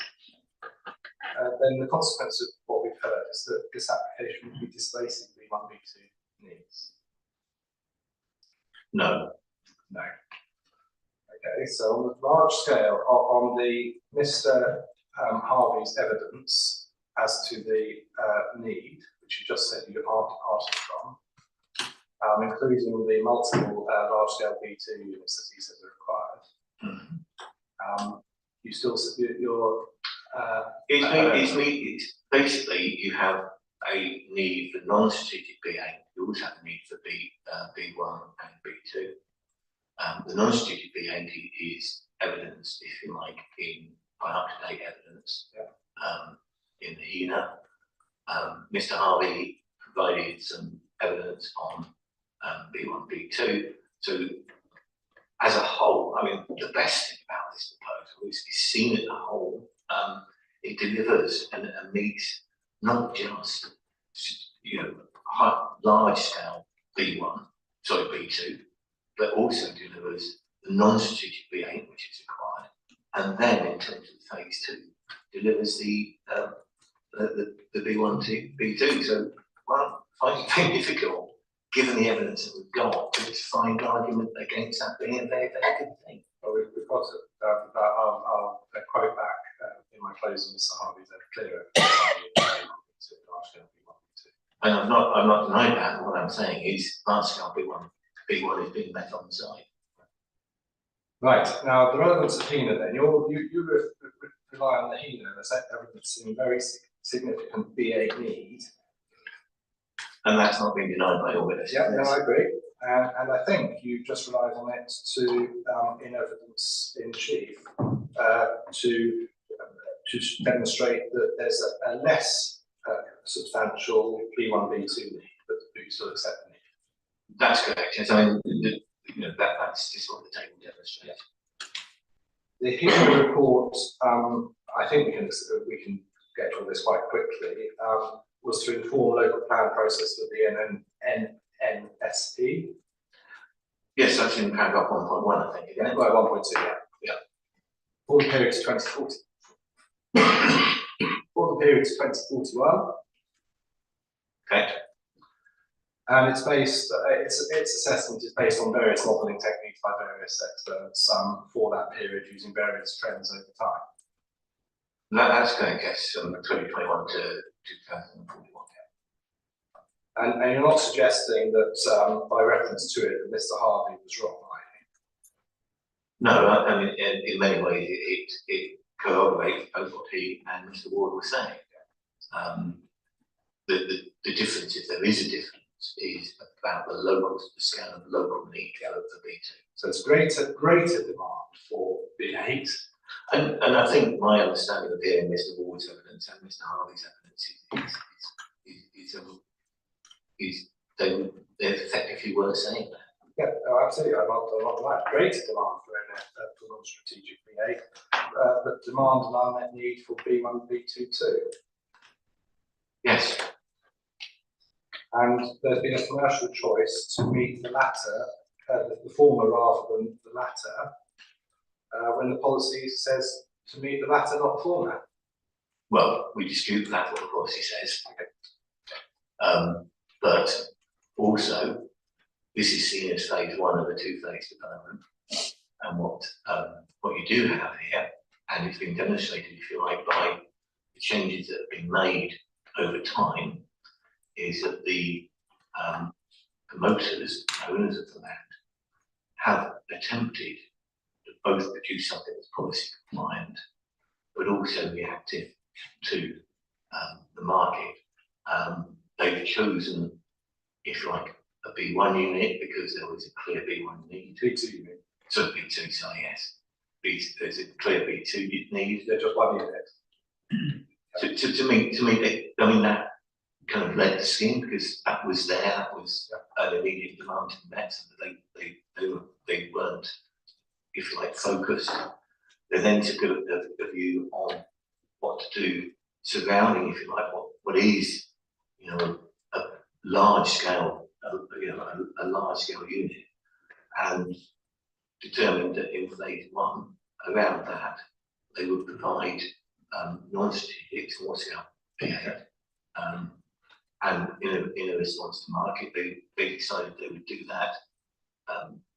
then the consequence of what we've heard is that this application would be displacing B1, B2 needs. No. No. Okay, so on the large scale, on the Mr. Harvey's evidence as to the need, which you just said you aren't departed from, including the multiple large-scale B2 units that he says are required. You still it's basically you have a need for non-strategic B8. You also have a need for B1 and B2. The non-strategic B8 is evidence, if you like, by up-to-date evidence. In the HENA. Mr. Harvey provided some evidence on B1, B2. So, as a whole, I mean, the best thing about this proposal is seen as a whole. It delivers and meets not just large scale B2, but also delivers the non-strategic B8, which is required, and then in terms of phase 2, delivers the B1 to B2. So, well, I find it very difficult, given the evidence that we've got, to find argument against that being a very, very good thing. Well, we've got it. I'll quote back in my closing Mr. Harvey's clear. And I'm not denying that. What I'm saying is, large scale B1 is being met on the site. Right, now the relevance of HENA then, you rely on the HENA as evidence in very significant B8 need. And that's not being denied by all witnesses. Yeah, no, I agree. And I think you just relied on it in evidence in chief, to demonstrate that there's a less substantial B1, B2 need, but you still accept the need. That's correct. Yes, I mean, that's just what the table demonstrates. The HENA report, I think we can this quite quickly, was to inform local plan process with the NNSP. Yes, that's in paragraph 1.1, I think, isn't it? Right, 1.2, yeah. For the period to 2040. For the period to 2041. Okay. And it's based, its assessment is based on various modelling techniques by various experts for that period using various trends over time. That's going to get from 2021 to 2041. And you're not suggesting that by reference to it that Mr. Harvey was wrong, are you? No, I mean, in many ways, it corroborates both what he and Mr. Ward were saying. The difference, if there is a difference, is about the scale of local need for B2. So it's greater demand for B8. And I think my understanding of hearing Mr. Ward's evidence and Mr. Harvey's evidence is they effectively were saying that. Yeah, no, absolutely. I'm not right. Greater demand for non-strategic B8, but demand and unmet need for B1, B2 too. Yes. And there's been a commercial choice to meet the latter, the former rather than the latter, when the policy says to meet the latter, not the former. Well, we dispute that, what the policy says. But also, this is seen as phase one of a two-phase development. And what you do have here, and it's been demonstrated, if you like, by the changes that have been made over time, is that the promoters, owners of the land, have attempted to both produce something that's policy compliant, but also reactive to the market. They've chosen, if you like, a B1 unit because there was a clear B1 need. B2 unit. So B2, sorry, yes. There's a clear B2 need. They're just 1 unit. To me, I mean, that kind of led the scheme because that was there, that was an immediate demand to be met, so they weren't, if you like, focused. They then took a view on what to do surrounding, if you like, what is, you know, a large scale, a large scale unit, and determined that in phase one, around that, they would provide non-strategic small scale PA. And in a response to market, they decided they would do that,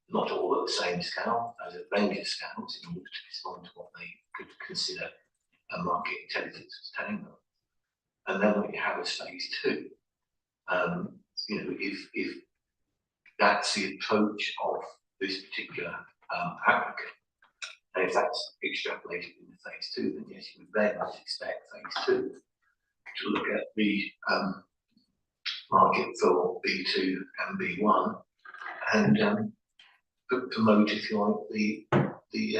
not all at the same scale, as a range of scales, in order to respond to what they could consider a market intelligence was telling them. And then what you have is phase two. You know, if that's the approach of this particular applicant, and if that's extrapolated into phase two, then yes, you would very much expect phase two to look at the market for B2 and B1 and promote, if you like, the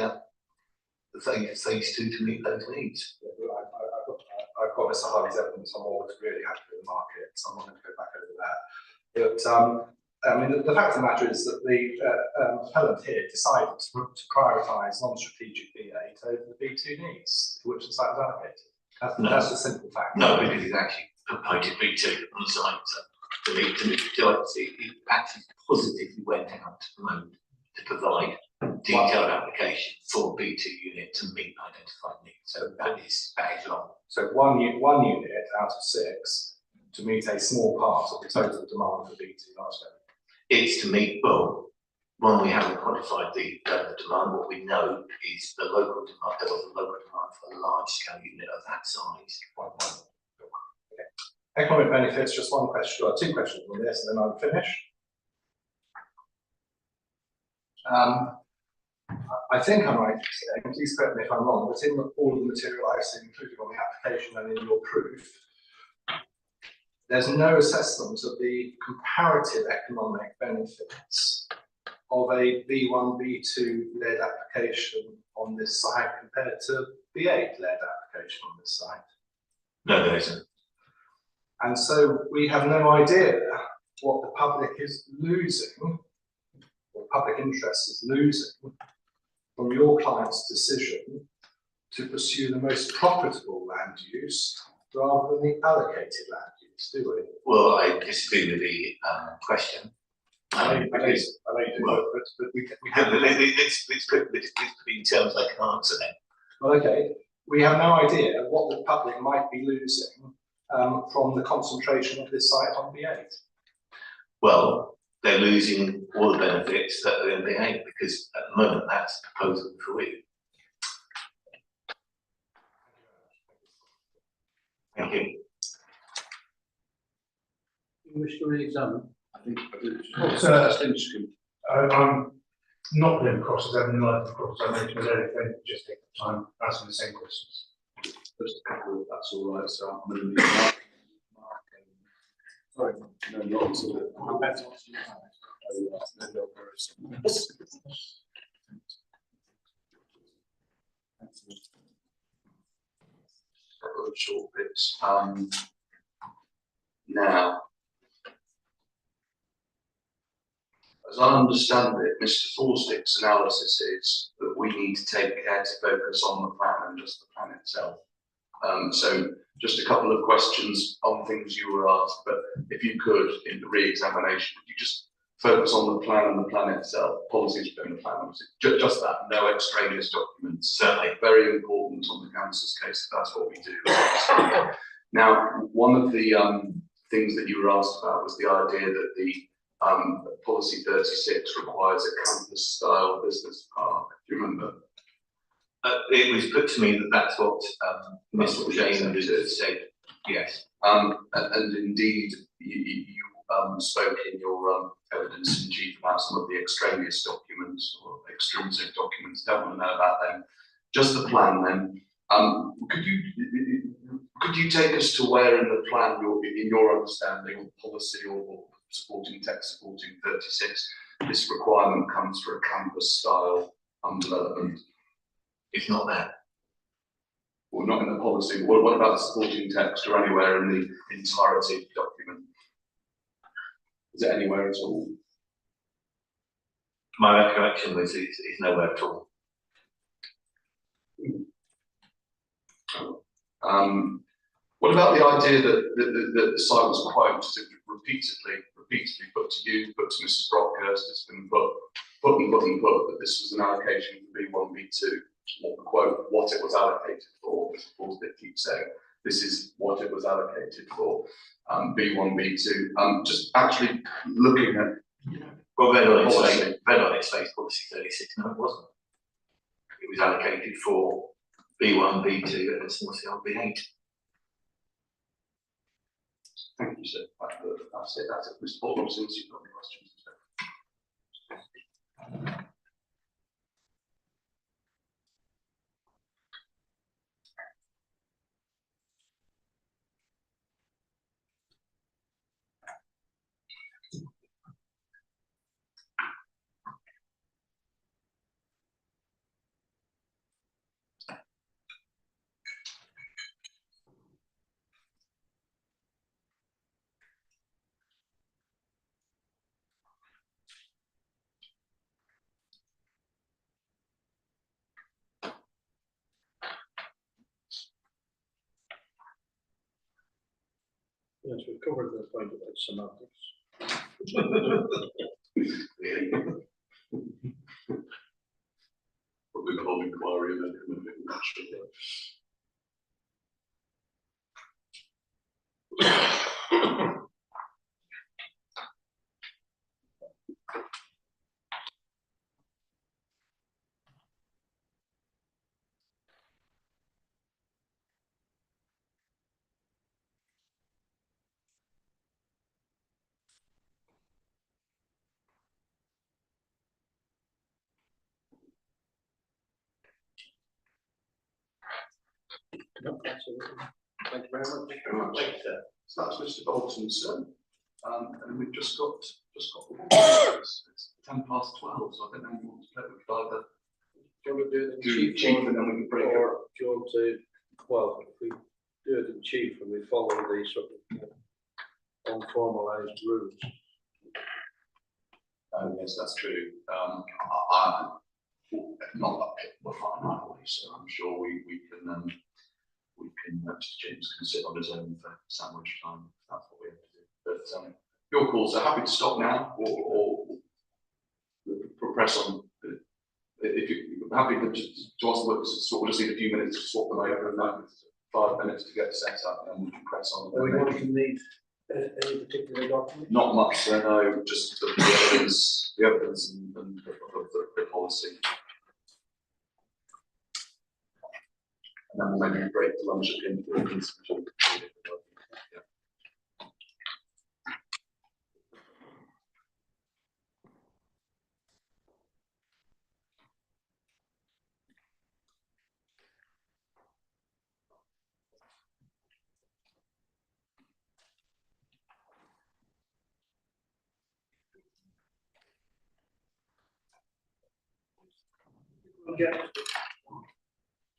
phase two to meet those needs. I've got Mr. Harvey's evidence. I'm always really happy with the market, so I'm not going to go back over that. But I mean, the fact of the matter is that the appellant here decided to prioritise non-strategic B8 over the B2 needs, to which the site was allocated. That's a simple fact. No, because it's actually promoted B2 on the site. So to see, it actually positively went out to provide detailed application for B2 unit to meet identified needs. So that is long. So one unit out of 6 to meet a small part of the total demand for B2 large scale. It's to meet, well, when we haven't quantified the demand, what we know is the local demand, there was a local demand for a large scale unit of that size. Okay. Economic benefits, just one question, or 2 questions on this, and then I'll finish. I think I'm right in saying, please correct me if I'm wrong, but in all of the material I've seen included on the application and in your proof, there's no assessment of the comparative economic benefits of a B1, B2 led application on this site compared to B8 led application on this site. No, there isn't. And so we have no idea what the public is losing, or public interest is losing, from your client's decision to pursue the most profitable land use rather than the allocated land use, do we? Well, I disagree with the question. Because I know you do, well, but we let's have. put it in terms I can answer then. Well, okay, we have no idea what the public might be losing from the concentration of this site on B8. Well, they're losing all the benefits that are in the A because at the moment that's the proposal for you. Thank you. You wish to re-examine? I think I do. Oh, so that's interesting. I'm not going across as having life across, I mentioned anything, just take the time asking the same questions. Just a couple, that's all right, so I'm going to leave Mark and sorry, no, not to the. Couple of short bits. Now, as I understand it, Mr. Forstick's analysis is that we need to take care to focus on the plan and just the plan itself. So just a couple of questions on things you were asked, but if you could, in the re-examination, you just focus on the plan and the plan itself, policies within the plan, obviously, just that, no extraneous documents. Certainly very important on the council's case, that's what we do. Now, one of the things that you were asked about was the idea that the policy 36 requires a campus style business park. Do you remember? It was put to me that that's what That's what Mr. we James accepted. has said. Yes. And indeed, you spoke in your evidence in chief about some of the extraneous documents or extrinsic documents. Don't want to know about them. Just the plan then. Could you take us to where in the plan, in your understanding of policy or supporting text supporting 36, this requirement comes for a campus style development? It's not there. Well, not in the policy. What about the supporting text or anywhere in the entirety of the document? Is it anywhere at all? My recollection was it's nowhere at all. What about the idea that the site was quoted repeatedly put to you, put to Mrs. Brockhurst, it's been put, that this was an allocation for B1, B2, what it was allocated for, Mr. Forstick keeps saying, this is what it was allocated for, B1, B2, just actually looking at, Well, then on its face, policy 36, no, it wasn't. It was allocated for B1, B2, and small cell B8. thank you, sir. That's it. Mr. Baldwin, since you've got any questions. Yes, we've covered the point about semantics. Really? Probably the whole inquiry and then naturally. No, absolutely. Thank you very much. Thank you very much. Thank you, sir. So that's Mr. Bolton's, and we've just got it's 12:10, so I don't know what to play with either. Do you want to do it in Do chief and then we can break it. or do you want to, well, if we do it in chief and we follow the sort of unformalised rules. Yes, that's true. Not that we're fine either way, so I'm sure we can Mr. James can sit on his own for sandwich time. If that's what we have to do. But your call. So happy to stop now, or press on. If you're happy to ask the witnesses, we'll just need a few minutes to swap them over, and then 5 minutes to get set up, and we can press on. Are we going to need any particular document? Not much, so no, just the evidence, and the policy. And then we'll maybe break the lunch at the end. Yeah. We'll get to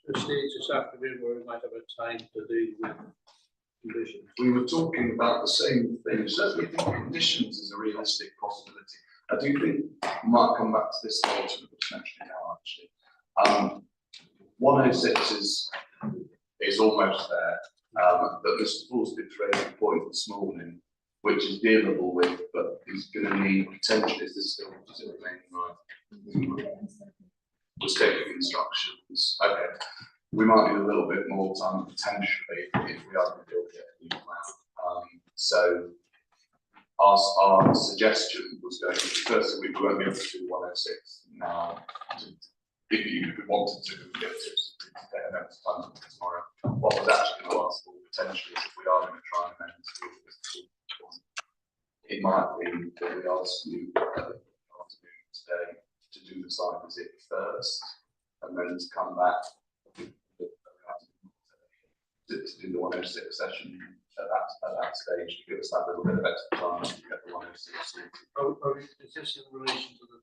the stage this afternoon where we might have a time to deal with conditions. We were talking about the same thing. Certainly, I think conditions is a realistic possibility. I do think we might come back to this later, but potentially now actually. 106 is almost there, but Mr. Paul's did raise a point this morning, which is dealable with, but he's going to need potentially. Is this still remaining right? Was taking instructions. Okay. We might need a little bit more time potentially if we are going to build a new plan. So our suggestion was going to be, firstly, we won't be able to do 106 now. If you wanted to, we'd be able to get an extra time tomorrow. What I was actually going to ask for potentially is if we are going to try and amend this, it might be that we ask you today to do the site visit first, and then to come back to do the 106 session at that stage to give us that little bit of extra time to get the 106 sorted. Is this in relation to the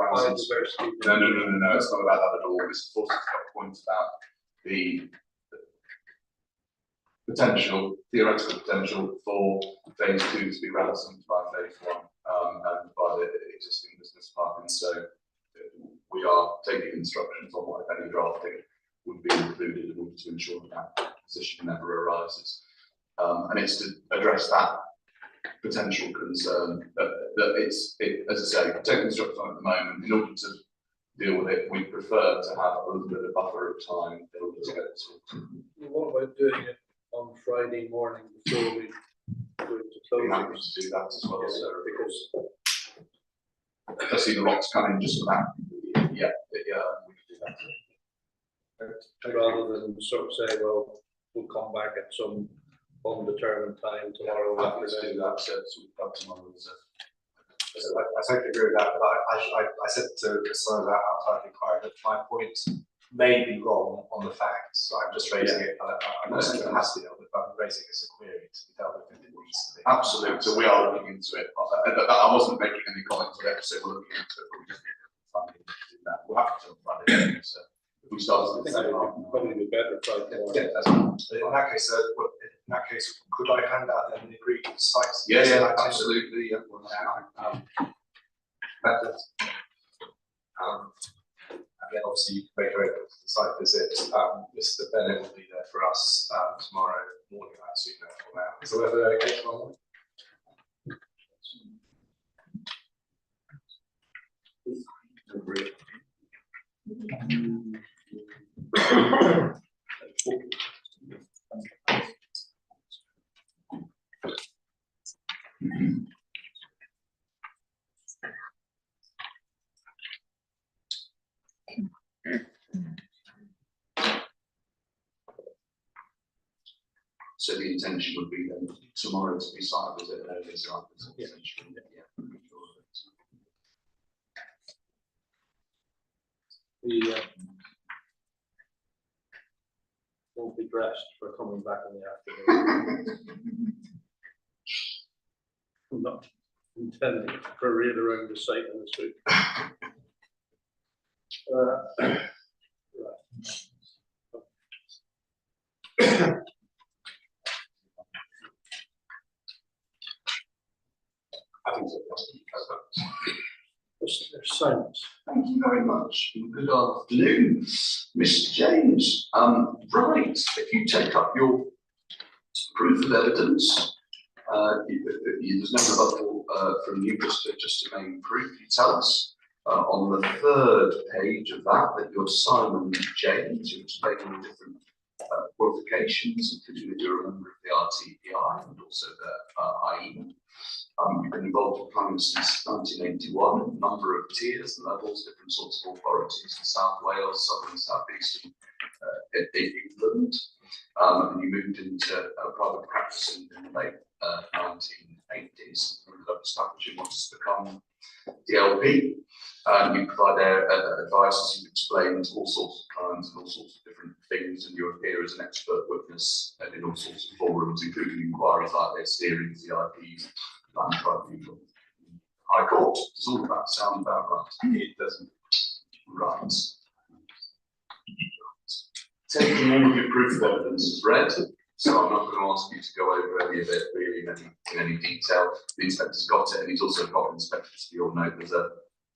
biodiversity? No, it's not about that at all. Mr. Forster's got a point about the theoretical potential for phase 2 to be ransomed by phase 1 and by the existing business park. And so we are taking instructions on what, if any, drafting would be included in order to ensure that that position never arises. And it's to address that potential concern that as I say, taking instructions on at the moment, in order to deal with it, we prefer to have a little bit of buffer of time in order to get it sorted. what about doing it on Friday morning before we go into We closing? have to do that as well, so Because I see the rocks coming just for that. Yeah, we can do that. rather than sort of say, well, we'll come back at some undetermined time tomorrow Happy to afternoon. do that, so we've got tomorrow. I totally agree with that, but I said to some of that outside inquiry that my point may be wrong on the facts. So I'm just raising it. I'm not saying it has to be dealt with, but I'm raising it as a query to be dealt with if it needs to be. Absolutely. So we are looking into it. I wasn't making any comments on it, so we're looking into it. But we just need funding to do that. We'll have to fund it. So if we start I to think it would probably be better Friday morning. Yeah, that's fine. In that case, could I hand out then the agreed sites? yeah, absolutely. Yeah. And then obviously you can make arrangements for the site visit. Mr. Bennett will be there for us tomorrow morning, I assume, for now. Is the weather okay tomorrow morning? So the intention would be then tomorrow to be site visit and only site visit. Yeah. Essentially. We won't be dressed for coming back in the afternoon. I'm not intending to parade around the site in this week. Right. I think so. There's silence. Thank Thank you very much. Good afternoon, Mr. James. Right, if you take up your proof of evidence, there's no rebuttal from you, just to main proof. You tell us on the third page of that you're Simon James. You explain all the different qualifications, including that you're a member of the RTPI and also the IEM. You've been involved in planning since 1981, a number of tiers and levels, different sorts of authorities in South Wales, Southern South East England. And you moved into private practice in the late 1980s, ended up establishing what's become DLP. You provide advice, as you've explained, to all sorts of clients and all sorts of different things, and you appear as an expert witness in all sorts of forums, including inquiries like this, hearings, CIPs, Land Tribunal, High Court. Does all of that sound about right? It doesn't. Right. Taking all of your proof of evidence as read, so I'm not going to ask you to go over any of it really in any detail. The inspector's got it, and he's also got inspectors for your note. There's a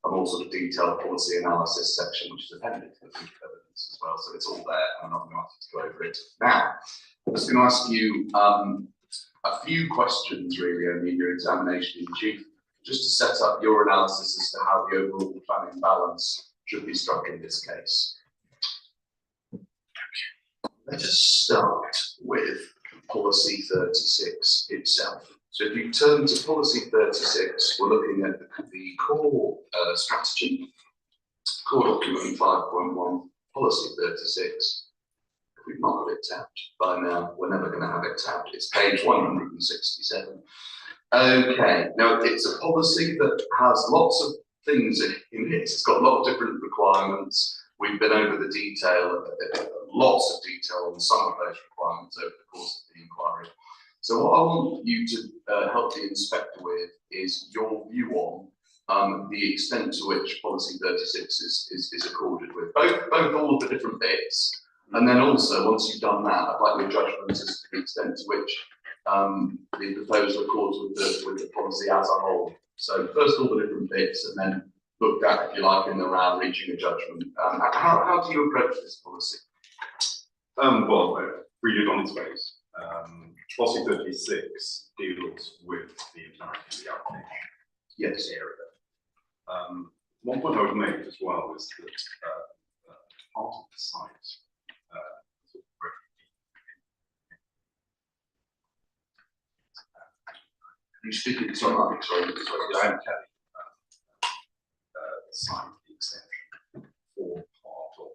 more sort of detailed policy analysis section, which is appended to the proof of evidence as well. So it's all there, and I'm not going to ask you to go over it now. I'm just going to ask you a few questions really only in your examination in chief, just to set up your analysis as to how the overall planning balance should be struck in this case. Let us start with policy 36 itself. So if you turn to policy 36, we're looking at the core strategy, core document 5.1, policy 36. If we've not got it tabbed by now, we're never going to have it tabbed. It's page 167. Okay, now it's a policy that has lots of things in it. It's got a lot of different requirements. We've been over the detail, lots of detail on some of those requirements over the course of the inquiry. So what I want you to help the inspector with is your view on the extent to which policy 36 is accorded with, both all of the different bits, and then also once you've done that, I'd like your judgment as to the extent to which the proposal accords with the policy as a whole. So first all the different bits, and then looked at, if you like, in the round, reaching a judgment. How do you approach this policy? Well, read it on its face. Policy 36 deals with the entirety of the application. Yes. Area. One point I would make as well is that part of the site You speak in some sorry. I'm telling the site, the extension for part of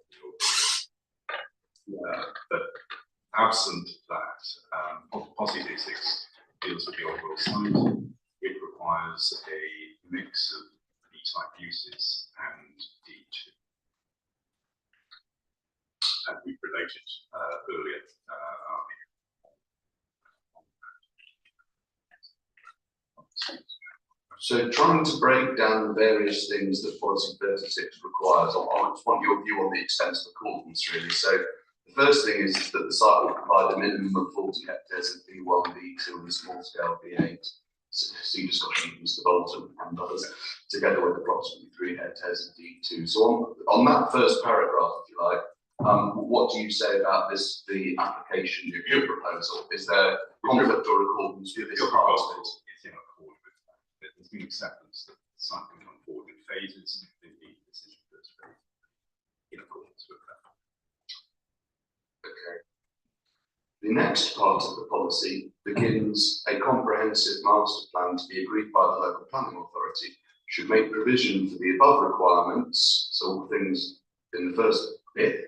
the but absent that, policy 36 deals with the overall site. It requires a mix of B-type uses and D2. And we related earlier. So trying to break down the various things that policy 36 requires, I just want your view on the extent of accordance really. So the first thing is that the site will provide a minimum of 40 hectares of B1, B2 and a small scale B8. So you just got to use the Bolton and others, together with approximately 3 hectares of D2. So on that first paragraph, if you like, what do you say about this, the application of your proposal? Is there conflict or accordance with this proposal? It's in accord with that. There's been acceptance that the site can come forward in phases. Indeed, this is the first phase in accordance with that. Okay. The next part of the policy begins a comprehensive master plan to be agreed by the local planning authority should make provision for the above requirements, so all things in the first bit,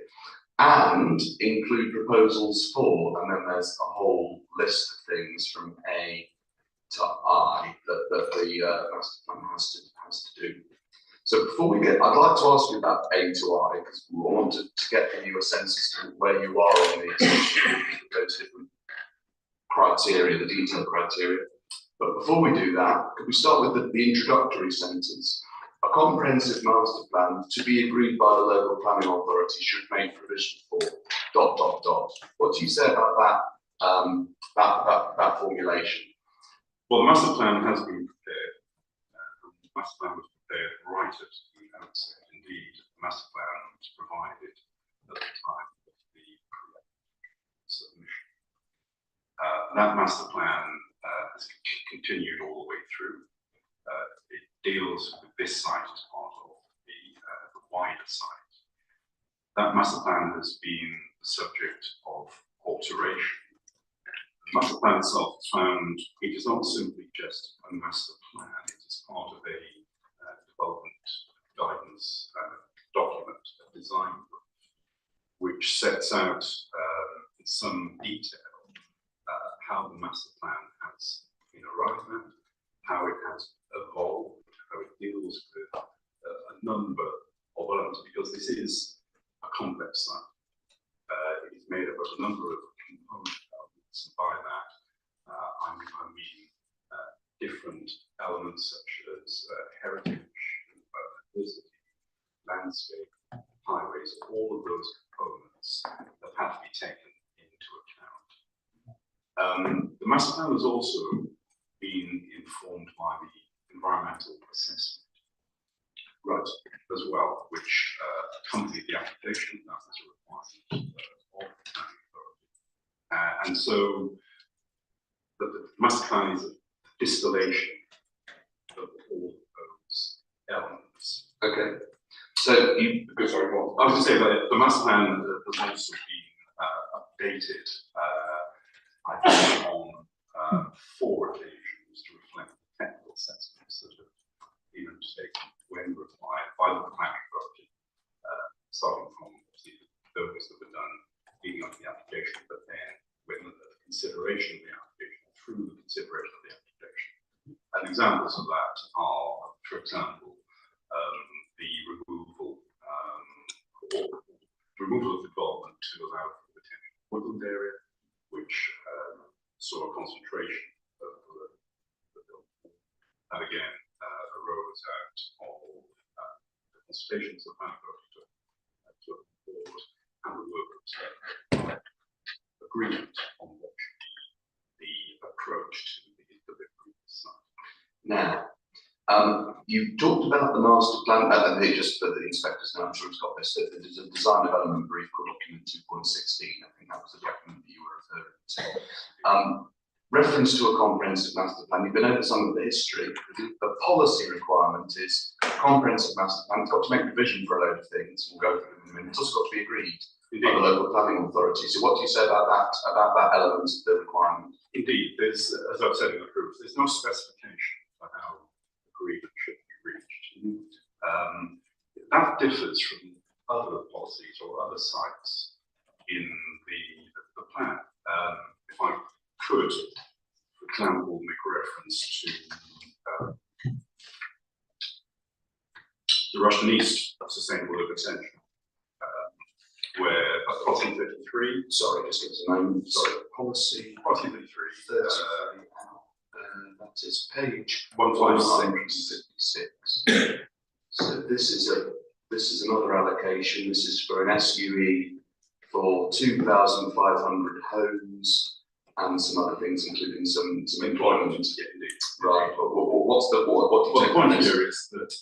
and include proposals for, and then there's a whole list of things from A to I that the master plan has to do. So before we get, I'd like to ask you about A to I, because we want to get from you a sense as to where you are on the those different criteria, the detailed criteria. But before we do that, could we start with the introductory sentence? A comprehensive master plan to be agreed by the local planning authority should make provision for ... What do you say about that formulation? Well, the master plan has been prepared. The master plan was prepared right at the outset. Indeed, That master plan has continued all the way through. It deals with this site as part of the wider site. That master plan has been the subject of alteration. The master plan itself is found, it is not simply just a master plan, it is part of a development guidance document, a design book, which sets out in some detail how the master plan has been arrived at, how it has evolved, how it deals with a number of elements, because this is a complex site. It is made up of a number of component elements, and by that I mean different elements such as heritage, diversity, landscape, highways, all of those components that have to be taken into account. The master plan has also been informed by the environmental assessment, right, as well, which accompanied the application. That was a requirement of the planning authority. And so the master plan is a distillation of all of those elements. Okay. So you, sorry, what? I was going to say that the master plan has also been updated, I think, on 4 occasions to reflect the technical assessments that have been undertaken when required by the planning authority, starting from those that were done leading up to the application, but then when the consideration of the application, through the consideration of the application. And examples of that are, for example, the removal of development to allow for the potential woodland area, which saw a concentration of the building. And again, arose out of the consultations of the planning authority to a board and the workers agreement on what should be the approach to the delivery of the site. Now, you talked about the master plan, and just for the inspectors now, I'm sure it's got this, that there's a design development brief called document 2.16, I think that was the document that you were referring to. Reference to a comprehensive master plan, you've been over some of the history. The policy requirement is comprehensive master plan, it's got to make provision for a load of things, we'll go through them in a minute, it's also got to be agreed by the local planning authority. So what do you say about that element of the requirement? Indeed, there's, as I've said in the proof, there's no specification for how agreement should be reached. That differs from other policies or other sites in the plan. If I could, for example, make reference to the Russian East Sustainable Urban Centre, where policy 33, sorry, just give us a moment, sorry, policy 33, that is page 156. So this is another allocation. This is for an SUE for 2,500 homes and some other things, including some employment. Yeah, indeed. Right. What the point here is that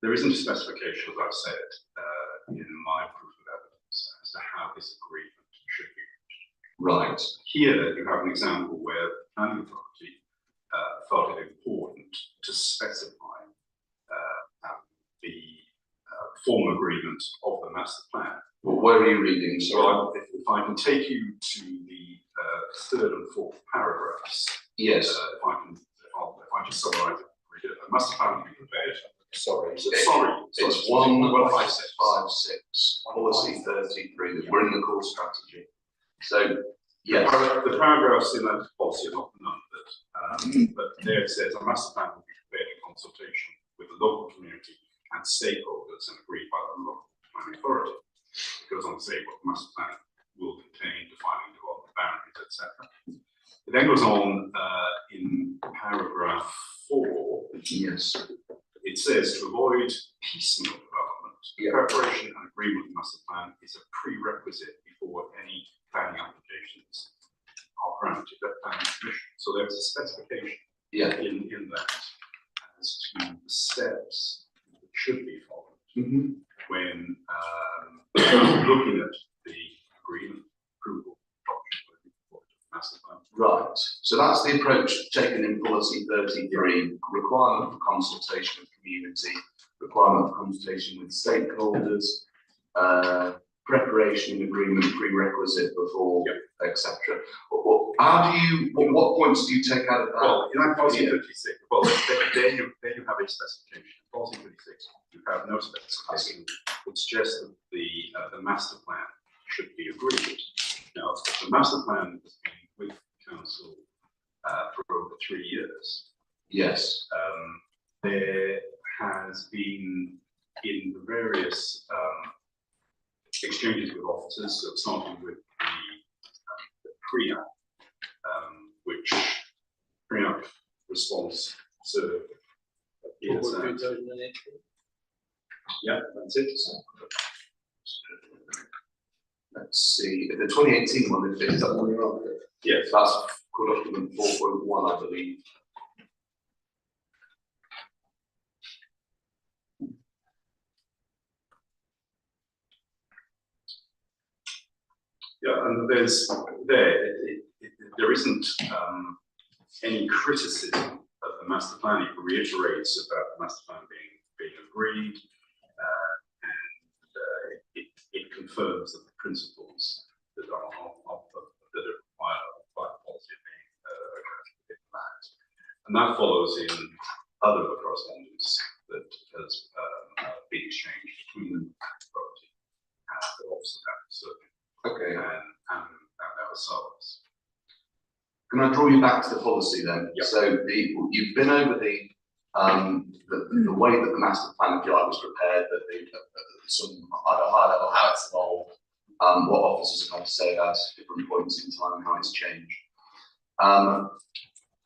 there isn't a specification, as I've said, in my proof of evidence as to how this agreement should be reached. Right. Here you have an example where the planning authority felt it important to specify the formal agreement of the master plan. Well, where are you reading? So if I can take you to the 3rd and 4th paragraphs. Yes. If I just summarize it, read it. A master plan will be prepared. Sorry. It's 1556, policy 33. We're in the core strategy. So, yes. The paragraphs in that policy are not numbered, but there it says a master plan will be prepared in consultation with the local community and stakeholders and agreed by the local planning authority. It goes on to say what the master plan will contain, defining development boundaries, etc. It then goes on in paragraph 4. Yes. It says to avoid piecemeal development, preparation and agreement with the master plan is a prerequisite before any planning applications are granted at planning permission. So there's a specification in that as to the steps that should be followed when looking at the agreement approval document for the master Right, so that's the approach taken in policy 33, requirement for consultation with community, requirement for consultation with stakeholders, preparation and agreement prerequisite before, etc. How do you, what points do you take out of that? Well, in policy 56, well, then you have a specification. Policy 56, you have no specification. It's just that the master plan should be agreed. Now, the master plan has been with council for over 3 years. Yes. There has been in the various exchanges with officers, so starting with the pre-app, which pre-app response served years. Yeah, that's it. Let's see, the 2018 one, is that one you're on? Yes. That's document 4.1, I believe. Yeah, and there isn't any criticism of the master plan. It reiterates about the master plan being agreed, and it confirms that the principles that are required by policy are being addressed in that. And that follows in other correspondence that has been exchanged between the authority and the officer of the circuit. Okay. And ourselves. Can I draw you back to the policy then? Yep. So you've been over the way that the master plan, if you like, was prepared, that some at a high level how it's evolved, what officers have had to say about different points in time, how it's changed.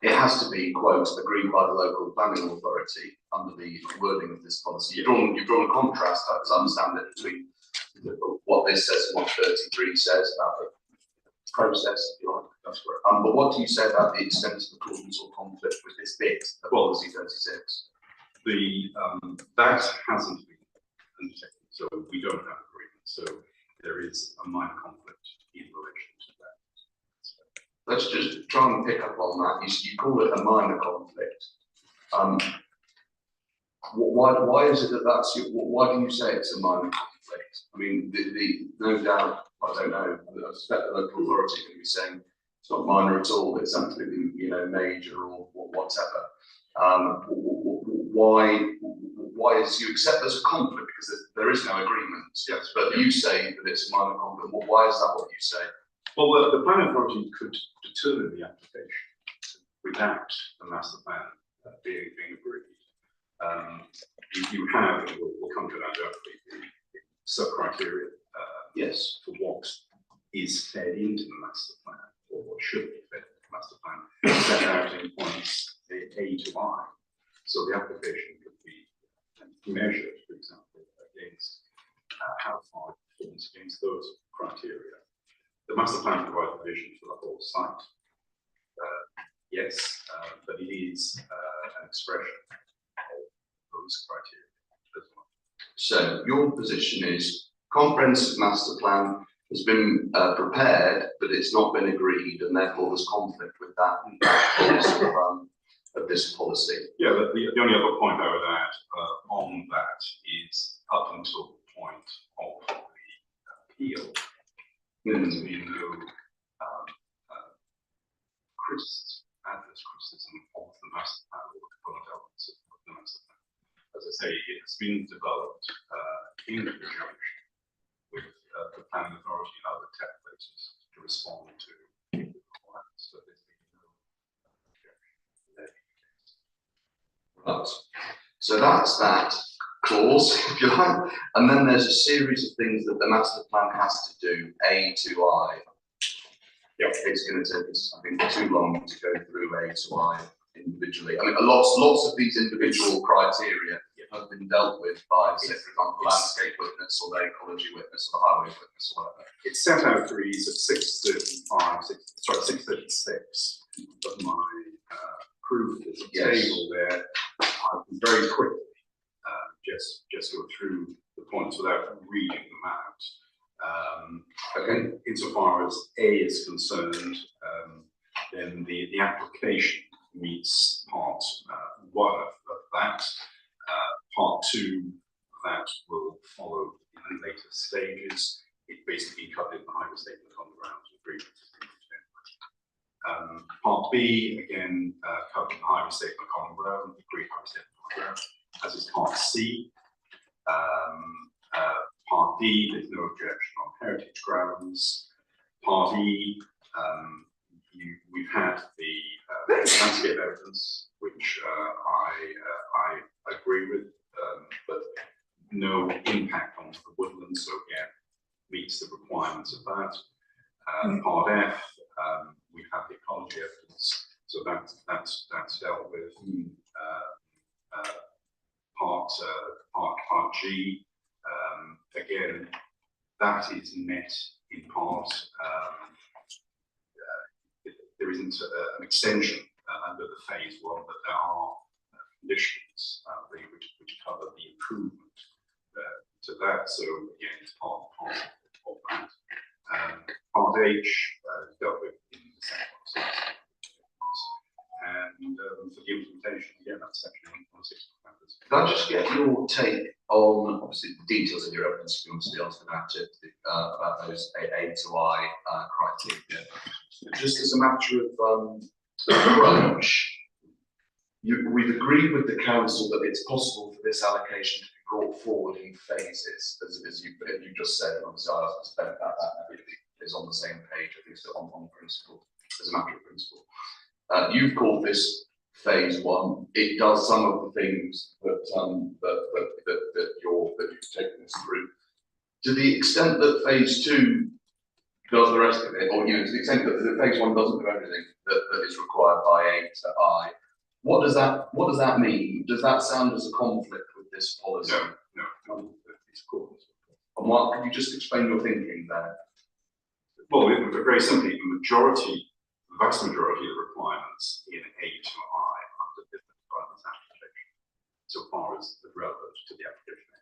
It has to be, quote, agreed by the local planning authority under the wording of this policy. You've drawn a contrast, as I understand it, between what this says and what 33 says about the process, if you like. That's correct. But what do you say about the extent of accordance or conflict with this bit of policy 36? That hasn't been undertaken, so we don't have agreement. So there is a minor conflict in relation to that. Let's just try and pick up on that. You call it a minor conflict. Why is it that's why do you say it's a minor conflict? I mean, no doubt, I don't know, I suspect the local authority can be saying it's not minor at all, it's absolutely, major or whatever. Why is you accept there's a conflict because there is no agreement? Yes, but you say that it's a minor conflict. Well, why is that what you say? Well, the planning authority could determine the application without the master plan being agreed. You have, and we'll come to that directly, the sub-criteria Yes, for what is fed into the master plan, or what should be fed into the master plan, set out in points A to I. So the application could be measured, for example, against how far it performs against those criteria. The master plan provides vision for the whole site. Yes, but it is an expression of those criteria as well. so your position is comprehensive master plan has been prepared, but it's not been agreed, and therefore there's conflict with that of this policy. Yeah, the only other point I would add on that is up until the point of the appeal, there's been no adverse criticism of the master plan or the component elements of the master plan. As I say, it has been developed in conjunction with the planning authority and other templates to respond to the requirements. So there's been no objection. Right. So that's that clause, if you like, and then there's a series of things that the master plan has to do, A to I. Yeah, it's going to take us, I think, too long to go through A to I individually. I mean, lots of these individual criteria have been dealt with by, say, for example, the landscape witness or the ecology witness or the highway witness or whatever. It's set out for ease at 636 of my proof table there. I can very quickly just go through the points without reading them out. And insofar as A is concerned, then the application meets part one of that. Part two of that will follow in the later stages. It basically covered in the highway statement on the grounds agreement. Part B, again, covered in the highway statement on the ground, agreed highway statement on the ground, as is part C. Part D, there's no objection on heritage grounds. Part E, we've had the landscape evidence, which I agree with, but no impact on the woodland, so again, meets the requirements of that. Part F, we've had the ecology evidence, so that's dealt with. Part G, again, that is met in part. There isn't an extension under the phase one, but there are conditions which cover the improvement to that. So again, it's part of that. Part H dealt with in the second and for the implementation, again, that's section 1.6. Can I just get your take on, obviously, the details in your evidence, you obviously asked about those A to I criteria. Just as a matter of approach, we've agreed with the council that it's possible for this allocation to be brought forward in phases, as you just said, and obviously I asked about that, everything is on the same page, at least on principle, as a matter of principle. You've called this phase one. It does some of the things that you've taken us through. To the extent that phase two does the rest of it, or to the extent that phase one doesn't do everything that is required by A to I, what does that mean? Does that sound as a conflict with this policy? No, it's cool. And what can you just explain your thinking there? Well, very simply, the vast majority of the requirements in A to I are delivered by this application, so far as the relevant to the application.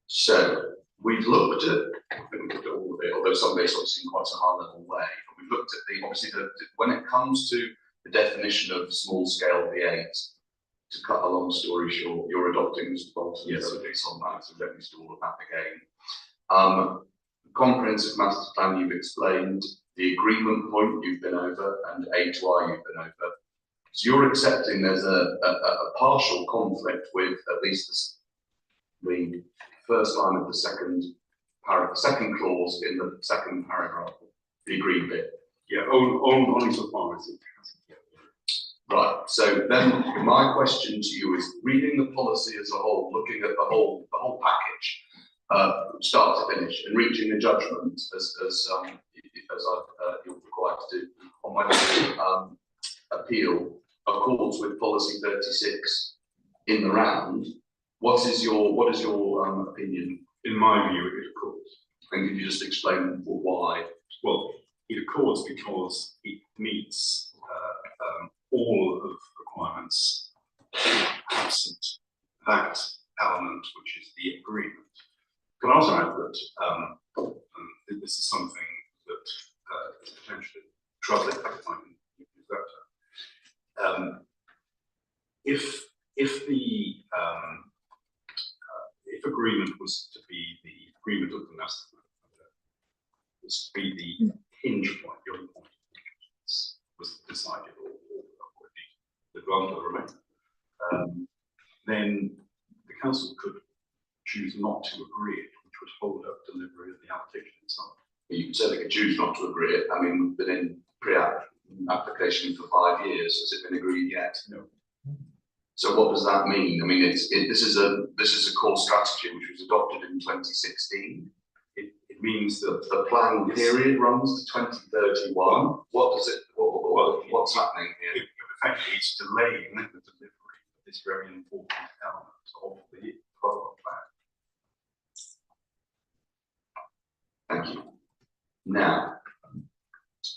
So we've looked at all of it, although some of it's obviously in quite a high level way. But we've looked at when it comes to the definition of small scale V8, to cut a long story short, you're adopting Mr. Bolton's delegates on that, so don't do all of that again. Comprehensive master plan you've explained, the agreement point you've been over, and A to I you've been over. So you're accepting there's a partial conflict with at least the first line of the second clause in the second paragraph, the agreed bit. Yeah, only so far as it has. Right. So then my question to you is, reading the policy as a whole, looking at the whole package, start to finish, and reaching a judgment as you're required to do on whether to appeal accords with policy 36 in the round. What is your opinion? In my view, it accords. And could you just explain why? Well, it accords because it meets all of the requirements absent that element, which is the agreement. Can I also add that this is something that is potentially troubling, if I can use that term. If the if agreement was to be the agreement of the master plan, was to be the hinge point, the only point was decided, or the grant of the remainder, then the council could choose not to agree it, which would hold up delivery of the allocation itself. You certainly could choose not to agree it. I mean, we've been in pre-application for 5 years. Has it been agreed yet? No. So what does that mean? I mean, this is a core strategy which was adopted in 2016. It means that The plan period runs to 2031. What does it? What's happening here? effectively it's delaying the delivery of this very important element of the development plan. Thank you. Now,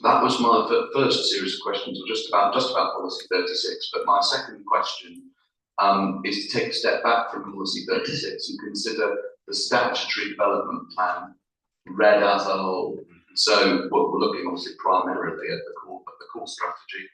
that was my first series of questions, just about policy 36. But my second question is to take a step back from policy 36 and consider the statutory development plan read as a whole. So we're looking obviously primarily at the core strategy,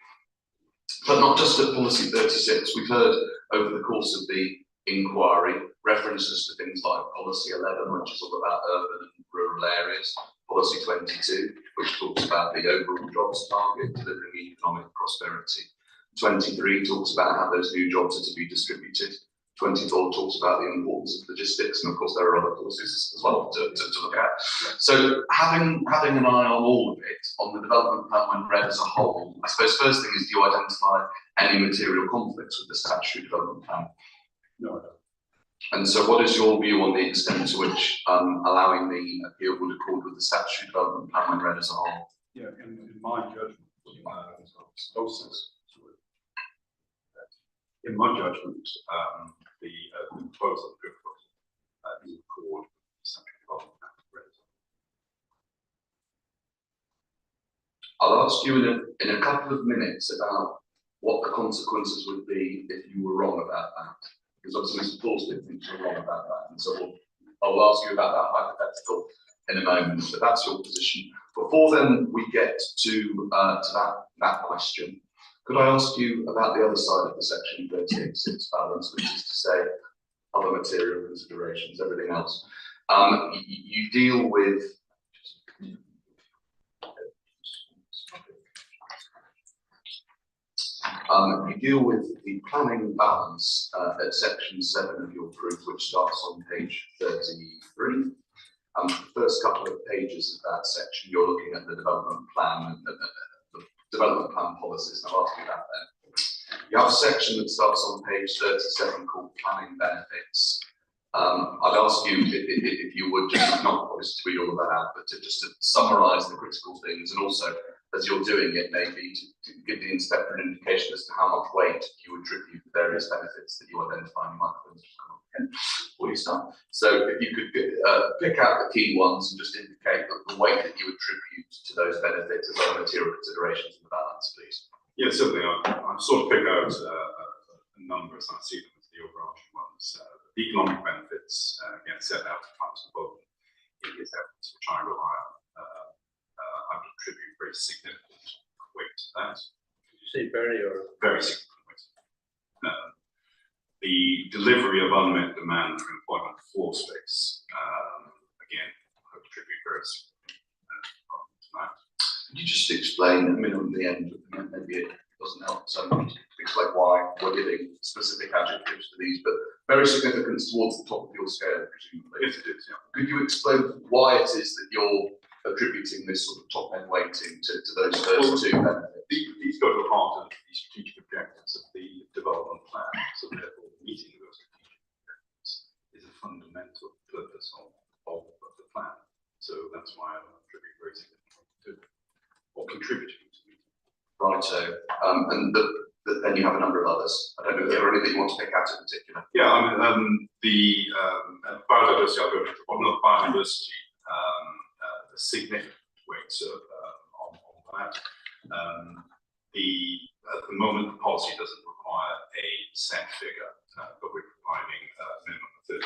but not just at policy 36. We've heard over the course of the inquiry references to things like policy 11, which is all about urban and rural areas, policy 22, which talks about the overall jobs target, delivering economic prosperity. 23 talks about how those new jobs are to be distributed. 24 talks about the importance of logistics, and of course there are other policies as well to look at. So having an eye on all of it, on the development plan when read as a whole, I suppose first thing is, do you identify any material conflicts with the statutory development plan? No, I don't. And so what is your view on the extent to which allowing the appeal would accord with the statutory development plan when read as a whole? Yeah, in my judgment, In my judgment, the proposal is accord central development plan. I'll ask you in a couple of minutes about what the consequences would be if you were wrong about that. Because obviously Mr. Thorstone thinks you're wrong about that. And so I'll ask you about that hypothetical in a moment, but that's your position. Before then we get to that question, could I ask you about the other side of the section 38.6 balance, which is to say other material considerations, everything else. You deal with the planning balance at section 7 of your proof, which starts on page 33. The first couple of pages of that section, you're looking at the development plan and the development plan policies. I'll ask you about that. You have a section that starts on page 37 called planning benefits. I'd ask you if you would just not obviously tweet all of that out, but to summarise the critical things, and also as you're doing it, maybe to give the inspector an indication as to how much weight you attribute the various benefits that you identify in your microphones. Before you start. So if you could pick out the key ones and just indicate the weight that you attribute to those benefits as other material considerations in the balance, please. Yeah, certainly. I've sort of picked out a number as I see them as the overarching ones. The economic benefits, again, set out times above in his efforts, which I rely on. I would attribute very significant weight to that. Did you say very or? Very significant weight. The delivery of unmet demand for employment floor space, again, I would attribute very significant to that. Could you just explain, I mean, at the end, maybe it doesn't help so much to explain why we're giving specific adjectives to these, but very significant towards the top of your scale, presumably. Yes, it is, yeah. Could you explain why it is that you're attributing this sort of top-end weighting to those first two benefits? These go to the heart of the strategic objectives of the development plan, so therefore meeting those strategic objectives is a fundamental purpose of the plan. So that's why I attribute very significantly to it, or contributing to it. Righto. And then you have a number of others. I don't know if there are anything you want to pick out in particular. Yeah, I mean, the biodiversity, I'll go to the bottom of biodiversity, the significant weights on that. At the moment, the policy doesn't require a set figure, but we're providing a minimum of 13.3%,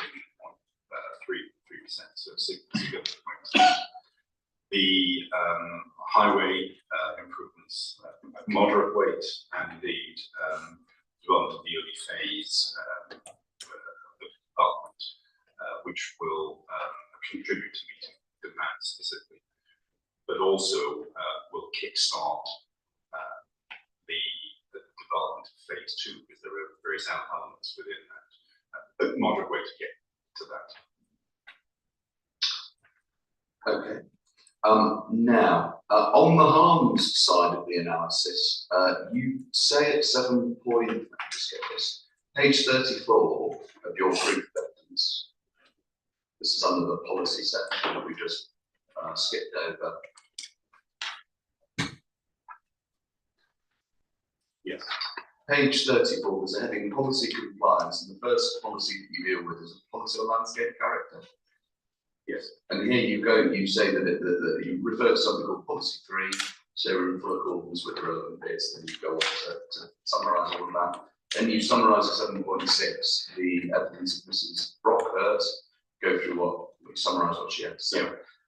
so significant weights. The highway improvements, moderate weight, and indeed development of the early phase of development, which will contribute to meeting demand specifically, but also will kickstart the development of phase 2, because there are various elements within that. Moderate way to get to that. Okay. Now, on the harms side of the analysis, you say at 7 point, just get this, page 34 of your proof evidence. This is under the policy section that we just skipped over. Yes. Page 34, there's a heading policy compliance, and the first policy that you deal with is a policy of landscape character. Yes. And here you go, you say that you refer to something called policy 3, so we're in full accordance with the relevant bits, then you go on to summarise all of that. Then you summarise at 7.6 the evidence of Mrs. Brockhurst, go through what, summarise what she had to say.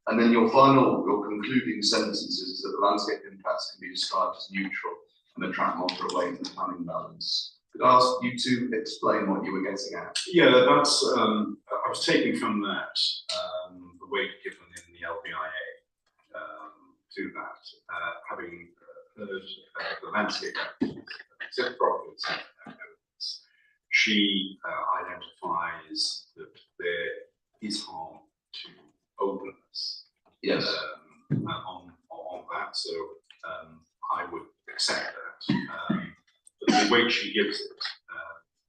And then your concluding sentences is that the landscape impacts can be described as neutral and attract moderate weight in the planning balance. Could I ask you to explain what you were getting at? Yeah, that's, I was taking from that, the weight given in the LBIA to that, having heard the landscape except profits evidence, she identifies that there is harm to openness. Yes. On that, so I would accept that. But the weight she gives it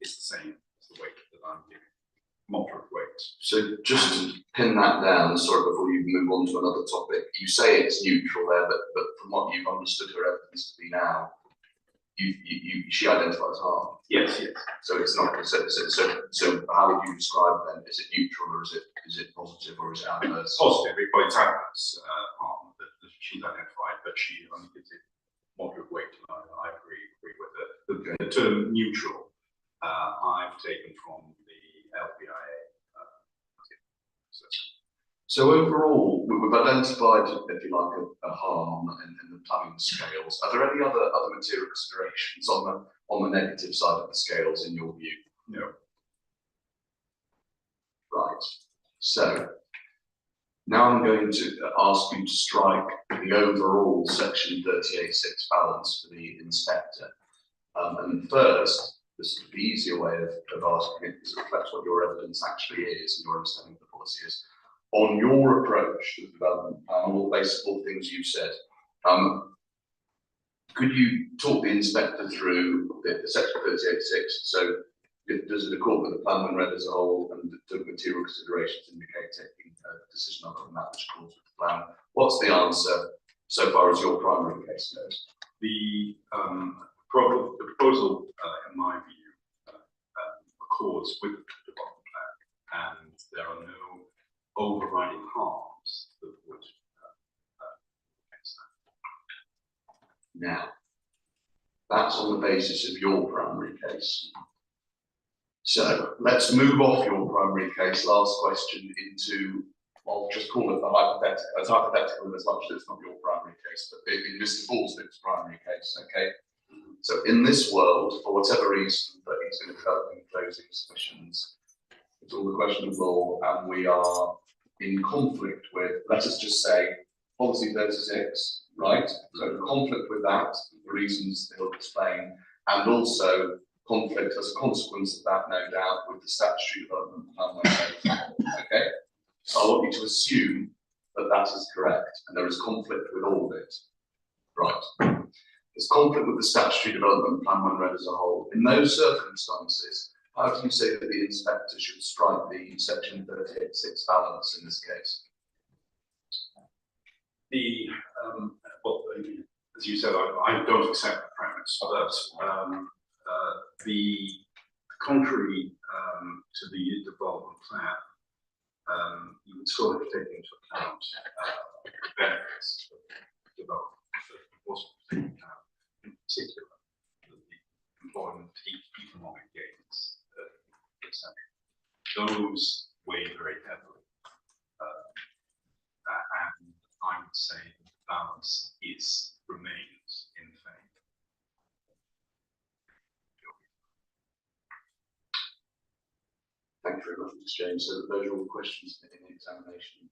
is the same as the weight that I'm giving, moderate weight. So just to pin that down, sorry, before you move on to another topic, you say it's neutral there, but from what you've understood her evidence to be now, she identifies harm. Yes, yes. So it's not. So how would you describe then? Is it neutral or is it positive or is it adverse? Positive, it's adverse harm that she's identified, but she only gives it moderate weight. And I agree with her. The term neutral, I've taken from the LPIA. So overall, we've identified, if you like, a harm in the planning scales. Are there any other material considerations on the negative side of the scales in your view? No. Right. So now I'm going to ask you to strike the overall section 38.6 balance for the inspector. And first, this is the easier way of asking it, because it reflects what your evidence actually is and your understanding of the policy is. On your approach to the development plan, all based on all things you said, could you talk the inspector through the section 38.6? So does it accord with the plan when read as a whole, and the material considerations indicate taking a decision other than that which accords with the plan? What's the answer so far as your primary case goes? The proposal, in my view, accords with the development plan, and there are no overriding harms that would against that. Now, that's on the basis of your primary case. So let's move off your primary case, last question, into, I'll just call it the hypothetical. It's hypothetical as much as it's not your primary case, but in Mr. Fallswick's primary case, okay? So in this world, for whatever reason, that he's going to develop in closing submissions, it's all the question of law, and we are in conflict with, let us just say, policy 36, right? So in conflict with that, the reasons he'll explain, and also conflict as a consequence of that, no doubt, with the statutory development plan. Okay? So I want you to assume that that is correct, and there is conflict with all of it. Right. There's conflict with the statutory development plan when read as a whole. In those circumstances, how do you say that the inspector should strike the section 38.6 balance in this case? Well, as you said, I don't accept the premise, but the contrary to the development plan, you would still have to take into account the benefits of development that was taken into account, in particular the employment, economic gains, etc. Those weigh very heavily, and I would say the balance remains in favor. Thank you very much, Mr. James. So those are all the questions in the examination.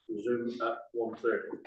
Resume at 1:30.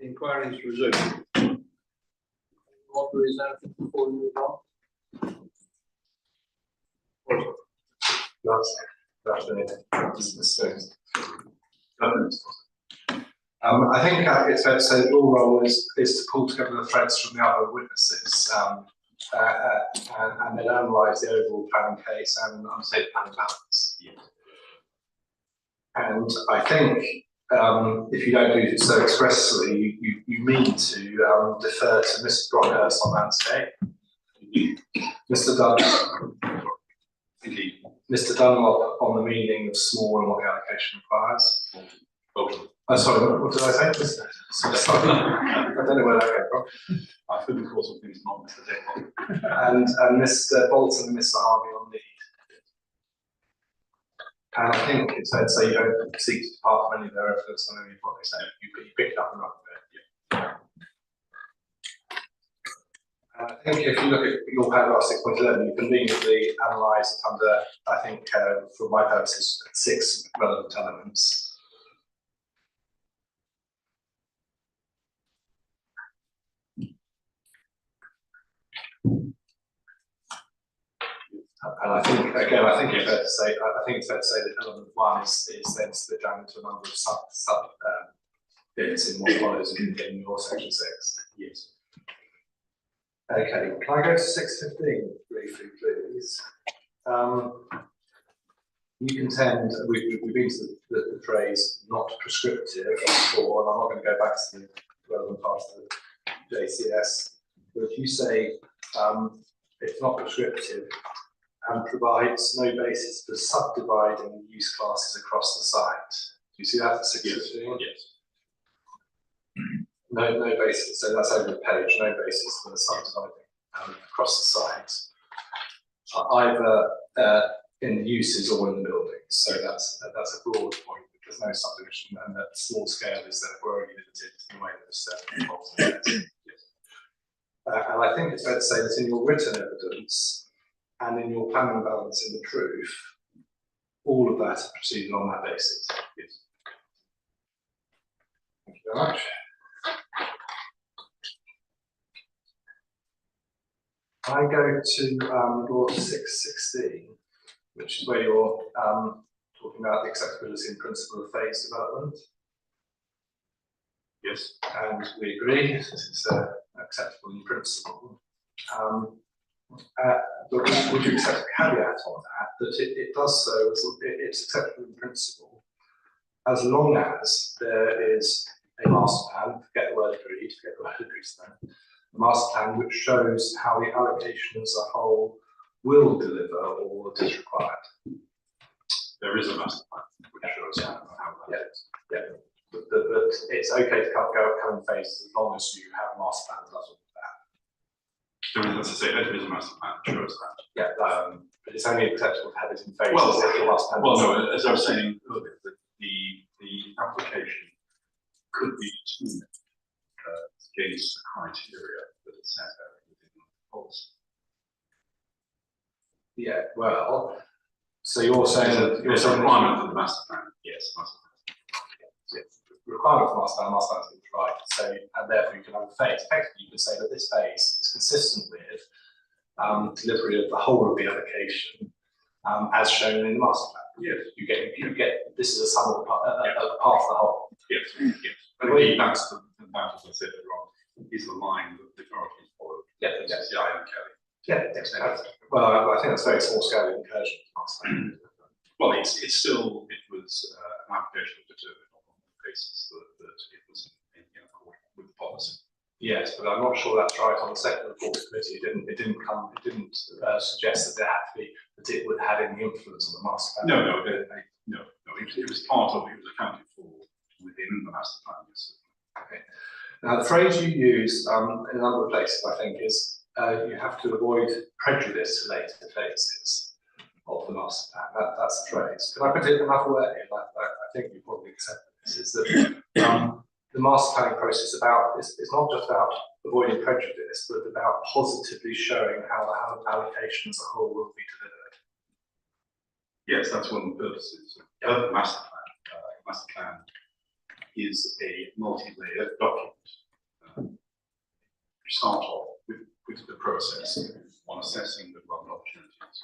Inquiries resumed. What is anything before you move on? That's I think it's fair to say that your role is to pull together the threads from the other witnesses and then analyse the overall planning case and undertake planning balance. Yeah. And I think if you don't do it so expressly, you mean to defer to Mr. Brockhurst on landscape, Mr. Dunlop on the meaning of small and what the allocation requires. Oh, sorry, what did I say? Sorry, I don't know where that came from. I couldn't call some things not Mr. Dale. And Mr. Bolton and Mr. Harvey on lead. And I think it's fair to say you don't seek to depart from any of their efforts on any of what they say. You pick it up and run with it. And I think if you look at your paragraph 6.11, you conveniently analyse it under, I think, for my purposes, 6 relevant elements. And I think, again, I think it's fair to say, that element 1 is then split down into a number of sub bits in what follows in your section 6. Yes. Okay, can I go to 6.15 briefly, please? You contend, we've been to the phrase not prescriptive before, and I'm not going to go back to the relevant parts of the JCS, but if you say it's not prescriptive and provides no basis for subdividing use classes across the site. Do you see that at 6.15? Yes. No basis, so that's over the page, no basis for subdividing across the site, either in the uses or in the buildings. So that's a broad point, because no subdivision and that small scale is therefore only limited in the way that it's and I think it's fair to say that in your written evidence and in your planning balance in the proof, all of that is proceeded on that basis. Yes. Thank you very much. I go to law 6.16, which is where you're talking about the acceptability in principle of phase development. Yes. And we agree that it's acceptable in principle. But would you accept a caveat on that, that it does so, it's acceptable in principle, as long as there is a master plan, forget the word agreed, the master plan which shows how the allocation as a whole will deliver all that is required. There is a master plan which shows how that is. Yeah. But it's okay to come in phases as long as you have a master plan that does all of that. There is, as I say, there is a master plan which shows that. Yeah, but it's only acceptable to have it in phases Well, if your master plan. Well, no, as I was saying earlier, the application could be tuned against the criteria that is set out within the policy. Yeah, well, so you're saying that there's a requirement for the master plan. Yes, master plan. Yeah, requirement for master plan is right. So, and therefore you can have a phase. Effectively, you can say that this phase is consistent with delivery of the whole of the allocation as shown in the master plan. Yes. You get this is a sum of part of the whole. Yes, yes. But indeed, that's as I said earlier on, is the line that the authorities follow. Yeah, SCI and Kelly. Yeah, well, I think that's very small scale incursion. Well, it was an application determined on the basis that it was in accord with the policy. Yes, but I'm not sure that's right. On the second report committee, it didn't suggest that there had to be that it would have any influence on the master plan. No. It was part of it was accounted for within the master plan. Yes. Okay. Now the phrase you use in a number of places, I think, is you have to avoid prejudice to later phases of the master plan. That's the phrase. Can I put it another way? I think you probably accept this. Is that the master planning process is not just about avoiding prejudice, but about positively showing how the allocation as a whole will be delivered. Yes, that's one of the purposes of the master plan. Master plan is a multi-layered document. We start off with the process on assessing the development opportunities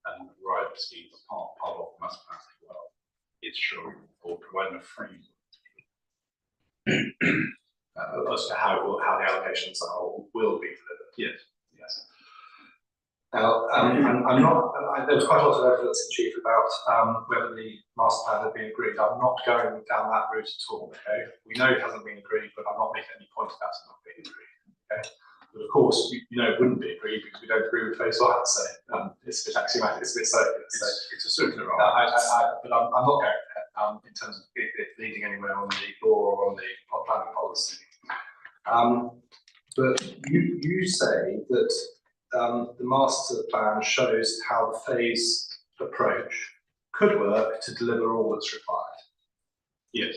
and right scheme part of the master plan as well. It's showing or providing a framework as to how the allocations will be delivered. Yes. Yes. Now, I'm not. There was quite a lot of evidence in chief about whether the master plan had been agreed. I'm not going down that route at all. Okay, we know it hasn't been agreed, but I'm not making any point about it not being agreed. Okay, but of course, you know, it wouldn't be agreed because we don't agree with phase one. So it's a bit axiomatic. It's a bit circular. So It's a circular but I'm not going there in terms of it leading anywhere on the law or on the planning policy. But you say that the master plan shows how the phase approach could work to deliver all that's required. Yes.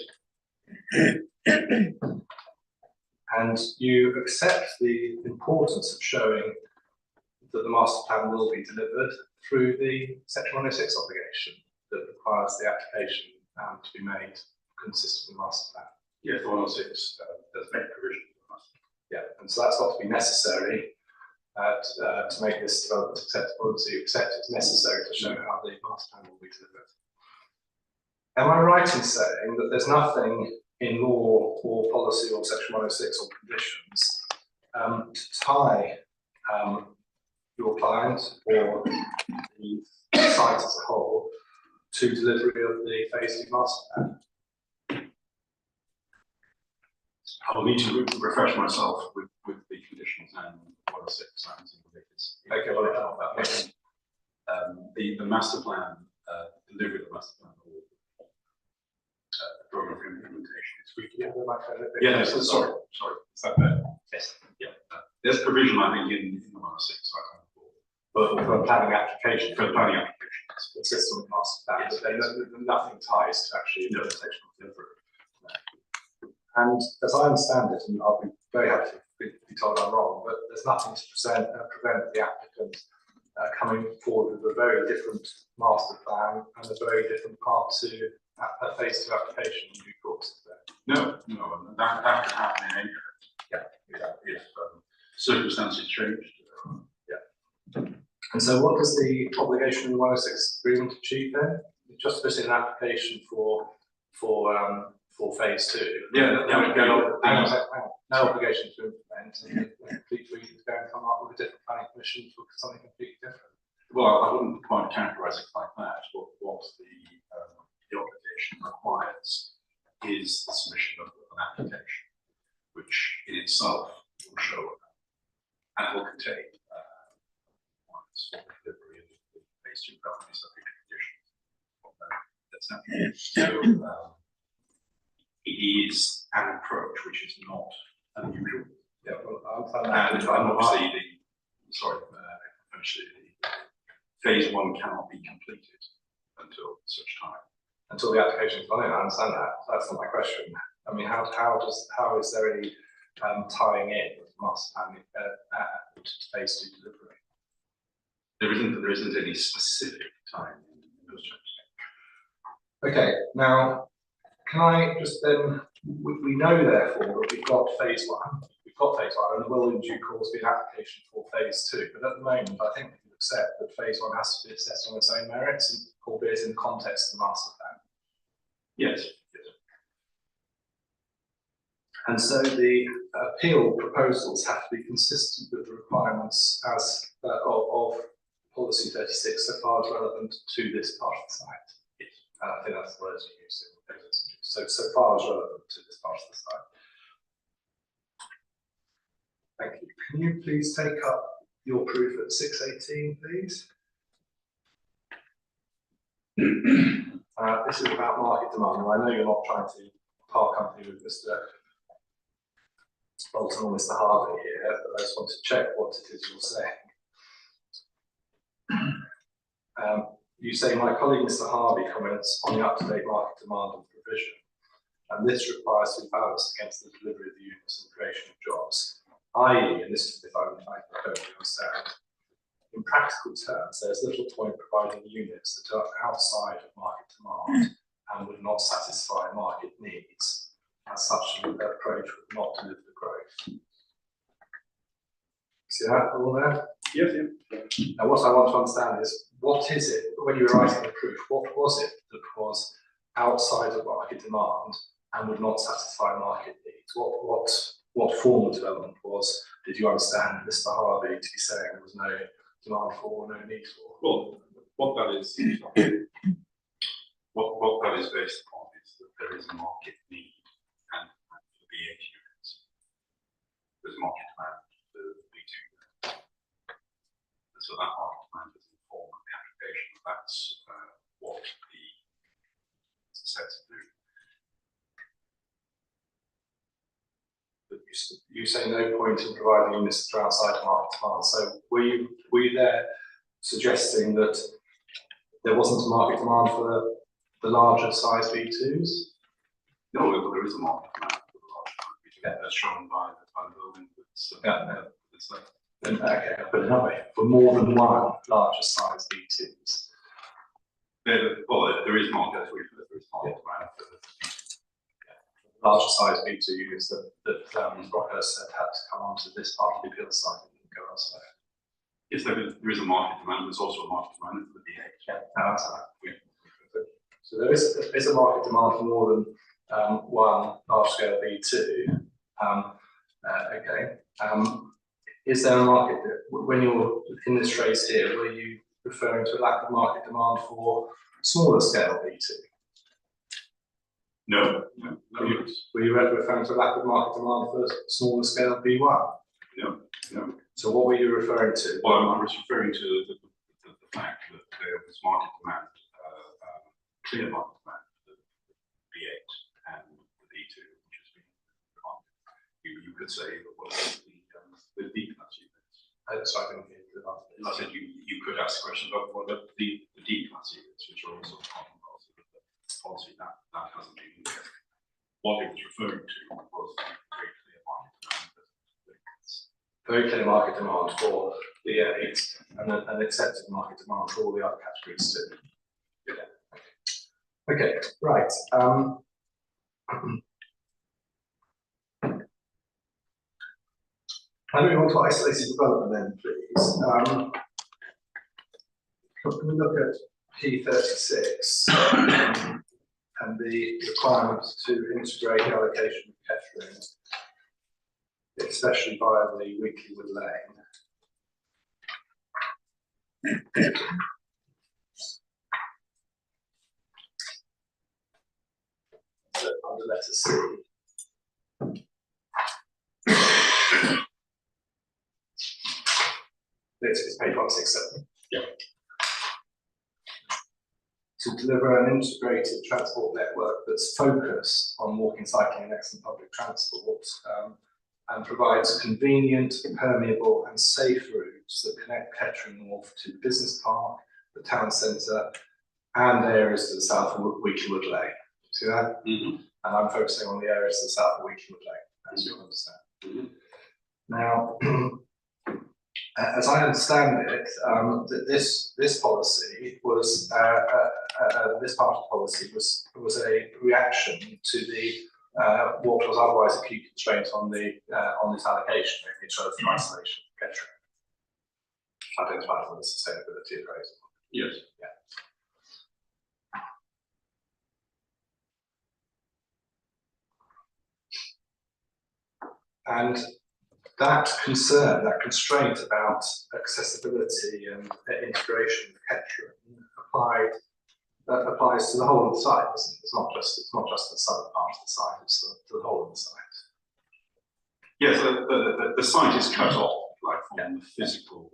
And you accept the importance of showing that the master plan will be delivered through the Section 106 obligation that requires the application to be made consistent with the master plan. Yes, the 106 does make provision for the master plan. Yeah, and so that's got to be necessary to make this development acceptable. So you accept it's necessary to show how the master plan will be delivered. Am I right in saying that there's nothing in law or policy or Section 106 or conditions to tie your client or the site as a whole to delivery of the phase 2 master plan? I'll need to refresh myself with the conditions and 106 and Okay, well, the master plan, delivery of the master plan, or program for implementation is weekly. Yeah, no, sorry. Is that fair? Yes. Yeah. There's provision, I think, in the 106. But for a planning application, For the planning application. consistent with master plan, Yes, but then nothing ties to actually No. implementation of delivery. And as I understand it, and I'll be very happy to be told I'm wrong, but there's nothing to prevent the applicant coming forward with a very different master plan and a very different part to a phase 2 application in due course. No, and that could happen in any event. If circumstances changed. And so what does the obligation in the 106 agreement achieve then? Just put in an application for phase 2. Yeah, No obligation to implement, and the complete freedom to go and come up with a different planning permission for something completely different. Well, I wouldn't quite characterise it like that. What the obligation requires is the submission of an application, which in itself will show and will contain requirements for delivery of the phase 2 boundary subject to conditions. That's happening. So it is an approach which is not unusual. Yeah, well, And obviously the phase 1 cannot be completed until such time. until the application is running. I understand that. That's not my question. I mean, how is there any tying in with master plan to phase 2 delivery? There isn't any specific time in those terms. Okay, now can I just then, we know therefore that we've got phase 1, and there will in due course be an application for phase 2, but at the moment I think we can accept that phase 1 has to be assessed on its own merits, albeit in the context of the master plan. Yes. And so the appeal proposals have to be consistent with the requirements as of policy 36 so far as relevant to this part of the site. Yes. And I think that's the words you used. So far as relevant to this part of the site. Thank you. Can you please take up your proof at 618, please? This is about market demand. And I know you're not trying to part company with Mr. Bolton or Mr. Harvey here, but I just want to check what it is you're saying. You say, my colleague Mr. Harvey comments on the up-to-date market demand and provision, and this requires to be balanced against the delivery of the units and creation of jobs. I.e., and this is if I don't understand, in practical terms, there's little point providing units that are outside of market demand and would would not satisfy market needs. As such, an approach would not deliver the growth. See that all there? Yes, Now, what I want to understand is, what is it, when you were writing the proof, what was it that was outside of market demand and would not satisfy market needs? What form of development did you understand Mr. Harvey to be saying there was no demand for, no need for? well, what that is based upon is that there is a market need and for B8 units. There's market demand for B2 units. And so that market demand is informed of the application. That's what the sets do. But you say no point in providing units that are outside of market demand. So were you there suggesting that there wasn't a market demand for the larger size B2s? No, there is a market demand for the large B2, as shown by the building. Okay, I'll put it another way, for more than one larger size B2s. There is market demand for Larger size B2 units that Rockhurst said had to come onto this part of the appeal site and go elsewhere. Yes, there is a market demand. There's also a market demand for the B8. Yeah, that's right. So there is a market demand for more than one large scale B2. Is there a market, when you're in this phrase here, were you referring to a lack of market demand for smaller scale B2? No. Were you referring to a lack of market demand for smaller scale B1? No. So what were you referring to? Well, I was referring to the fact that there was market demand, clear market demand for the B8 and the B2, which has been provided. You could say that the D-class units. So I didn't hear the answer. I said you could ask a question about the D-class units, which are also part of the policy. That hasn't been there. What it was referring to was very clear market demand for the very clear market demand for the 8 and an accepted market demand for all the other categories too. Yeah. Okay, right. Can we move on to isolated development then, please? Can we look at P36 and the requirement to integrate the allocation of catering, especially via the Weekly Wood Lane? So under letter C. It's page 167. Yeah. To deliver an integrated transport network that's focused on walking, cycling, and excellent public transport, and provides convenient, permeable, and safe routes that connect Kettering North to the business park, the town centre, and areas to the south of Weekly Wood Lane. See that? Mm-hmm. And I'm focusing on the areas to the south of Weekly Wood Lane, as you'll understand. Mm-hmm. Now, as I understand it, this policy was this part of the policy was a reaction to the what was otherwise a key constraint on this allocation, which was the isolation of Kettering, identified from the sustainability appraisal. Yes. Yeah. And that concern, that constraint about accessibility and integration of Kettering applies to the whole of the site, isn't it? It's not just the southern part of the site, it's the whole of the site. Yes, the site is cut off, like from the physical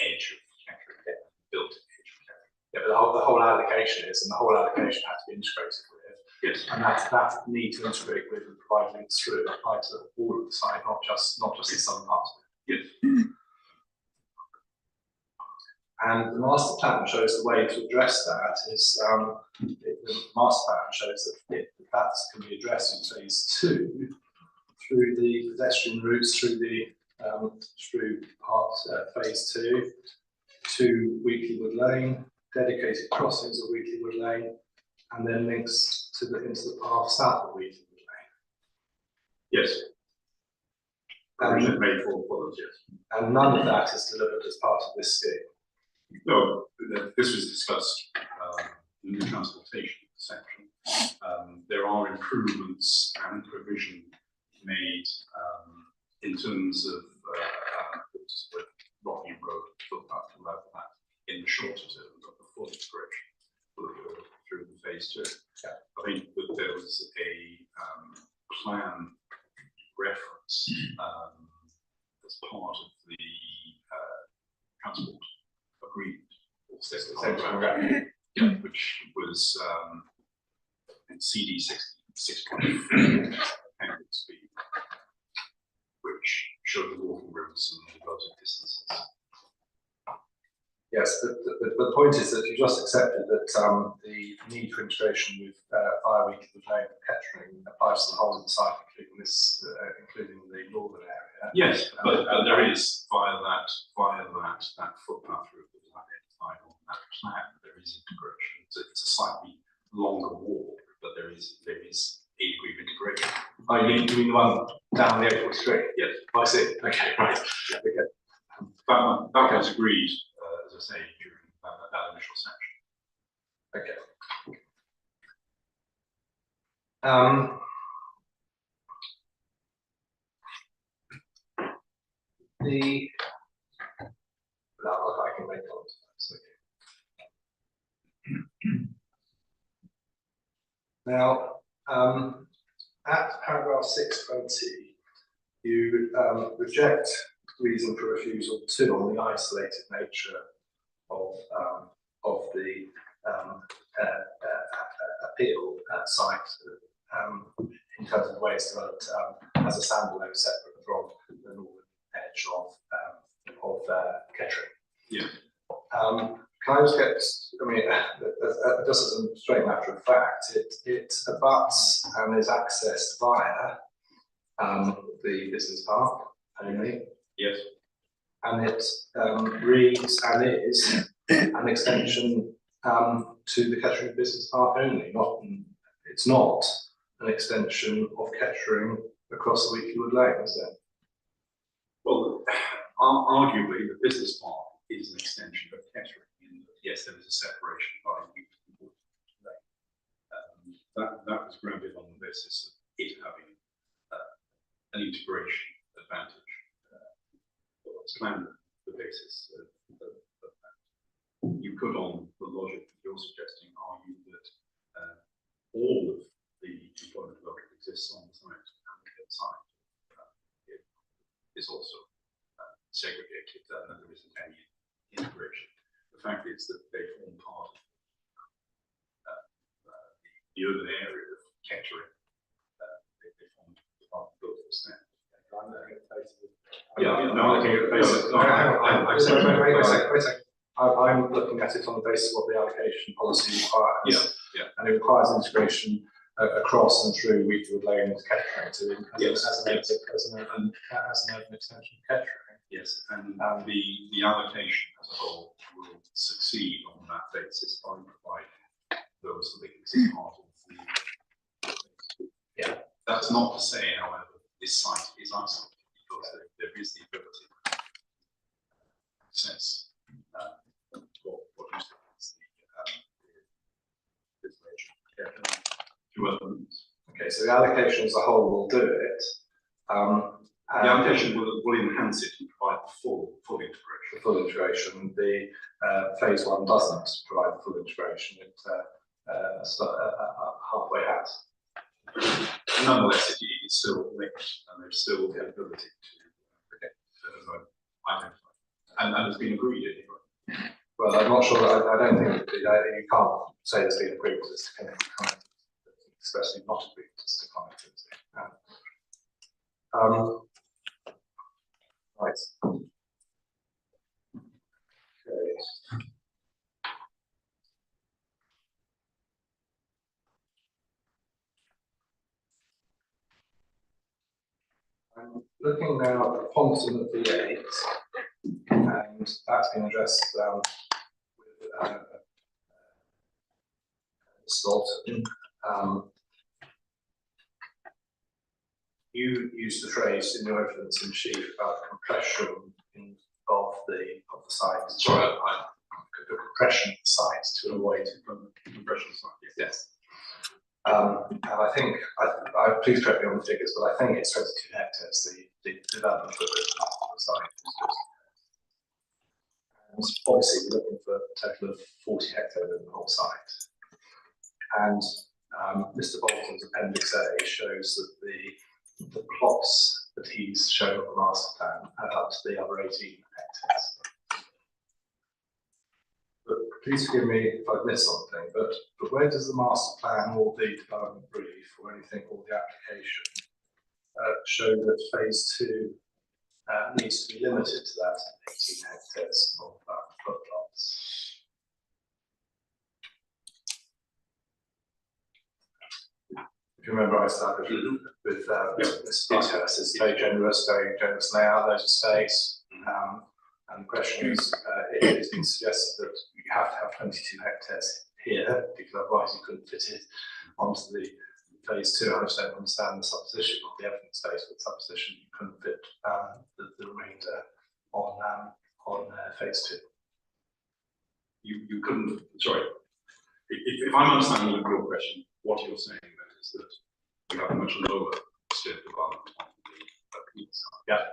edge of Kettering, built edge of Kettering. Yeah, but the whole allocation is, and the whole allocation has to be integrated with. Yes. And that need to integrate with and provide links through apply to all of the site, not just the southern part of it. Yes. And the master plan shows the way to address that is the master plan shows that that can be addressed in phase 2 through the pedestrian routes through phase 2 to Weekly Wood Lane, dedicated crossings of Weekly Wood Lane, and then links to into the path south of Wheaton Lane. Yes. Provision made for others, yes. And none of that is delivered as part of this scheme. No, this was discussed in the transportation section. There are improvements and provision made in terms of Rocky Road footpath and level that in the shorter term, but the full integration will occur through the phase 2. Yeah. I think that there was a plan reference as part of the transport agreement, or contract, which was in CD 6.4 appendix B, which showed the walking routes and the relative distances. Yes, but the point is that you just accepted that the need for integration with via Wheaton Lane and Kettering applies to the whole of the site, including this, including the northern area. Yes, but there is via that footpath route that was identified on that plan. There is integration. It's a slightly longer walk, but there is a degree of integration. Oh, you mean the one down the A43 Street? Yes. Oh, I see. Okay, right. Yeah, okay. That was agreed, as I say, during that initial section. Okay. I can make comments. Okay. Now, at paragraph 620, you reject reason for refusal 2 on the isolated nature of the appeal site in terms of the way it's developed as a standalone separate from the northern edge of Kettering. Yeah. Can I just get, I mean, just as a straight matter of fact, it abuts and is accessed via the business park only. Yes. And it reads and is an extension to the Kettering Business Park only. It's not an extension of Kettering across the Weeklywood Lane, is it? Well, arguably, the business park is an extension of Kettering. Yes, there is a separation by Weeklywood Lane. That was grounded on the basis of it having an integration advantage. It's planned the basis of that. You could, on the logic that you're suggesting, argue that all of the employment logic exists on the site and the site is also segregated and there isn't any integration. The fact is that they form part of the urban area of Kettering. They form part of the built extent. I'm looking at it on the basis of what the allocation policy requires. Yeah. And it requires integration across and through Weeklywood Lane into Kettering as an urban extension of Kettering. Yes, and the allocation as a whole will succeed on that basis by providing those links as part of the. Yeah. That's not to say, however, this site is isolated because there is the ability to access what you said is the elements. Okay, so the allocation as a whole will do it. The allocation will enhance it and provide the full integration. The full integration. The phase 1 doesn't provide the full integration. It halfway has. Nonetheless, it is still linked, and there's still the ability to identify, and has been agreed anyway. Well, I'm not sure. I don't think you can't say there's been agreed because it's connectivity, especially not agreed as to connectivity. Right. Okay. I'm looking now at the quantum of V8, and that's been addressed with Mr. Bolton, you used the phrase in your evidence in chief about compression of the site. Sorry, The compression of the site to avoid compression site, yes. And I think please correct me on the figures, but I think it's 22 hectares. The development footprint of the site is just. And obviously, we're looking for a total of 40 hectares in the whole site. And Mr. Bolton's Appendix A shows that the plots that he's shown on the master plan add up to the other 18 hectares. But please forgive me if I've missed something, but where does the master plan or the development brief or anything or the application show that phase 2 needs to be limited to that 18 hectares of flood plots? If you remember, I started with Mr. Parkhurst. It's very generous layout, loads of space. And the question is, it has been suggested that you have to have 22 hectares here, because otherwise you couldn't fit it onto the phase 2. I just don't understand the supposition of the evidence base with supposition you couldn't fit the remainder on phase 2. You couldn't, sorry, if I'm understanding your question, what you're saying then is that we have a much lower scale development on the peak side. Yeah.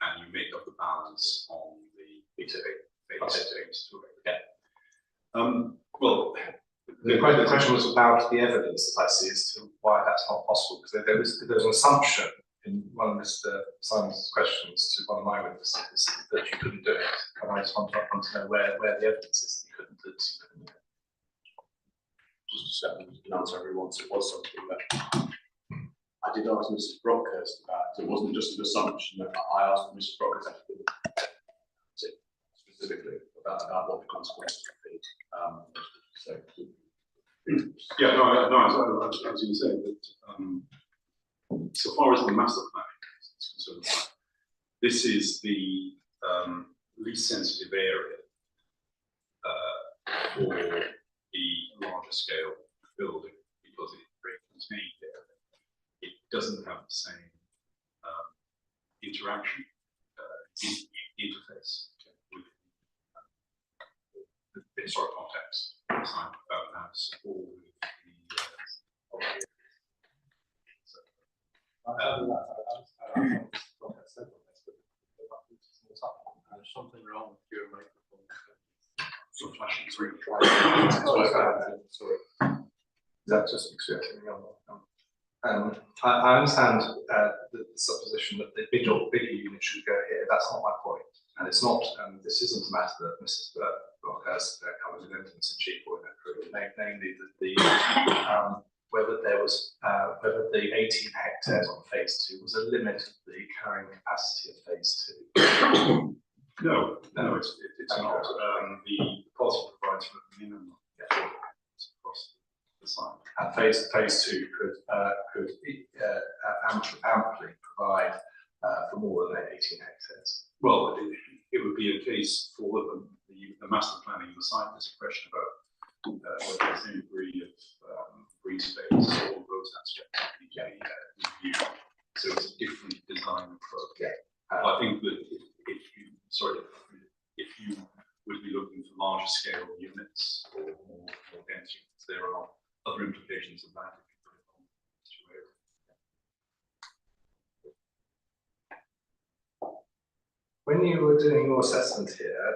And you make up the balance on the phase 2. Yeah. Well, the question was about the evidence that I see as to why that's not possible, because there was an assumption in one of Mr. Simon's questions to one of my witnesses that you couldn't do it. And I just want to know where the evidence is that you couldn't do it. Just a second, you can answer everyone. So it was something that I did ask Mrs. Brockhurst about. It wasn't just an assumption that I asked Mrs. Brockhurst specifically about what the consequences would be. yeah, no, I was going to say that so far as the master planning is concerned, this is the least sensitive area for the larger scale building, because it's very contained area. It doesn't have the same interaction interface with the historic context inside about the house or with There's something wrong with your microphone. so flashing through. Sorry. Is that just expecting me on? I understand the supposition that the bigger unit should go here. That's not my point, and it's not. This isn't a matter that Mrs. Brockhurst covered in evidence in chief or namely that whether there was whether the 18 hectares on phase 2 was a limit of the carrying capacity of phase 2. No, it's not. The policy provides for a minimum across the site. And phase 2 could amply provide for more than 18 hectares. Well, it would be a case for the master planning of the site. There's a question about whether there's any degree of green space or those aspects of the review. So it's a different design approach. Yeah. I think that if you would be looking for larger scale units or more dense units, there are other implications of that if you put it on to area. When you were doing your assessment here,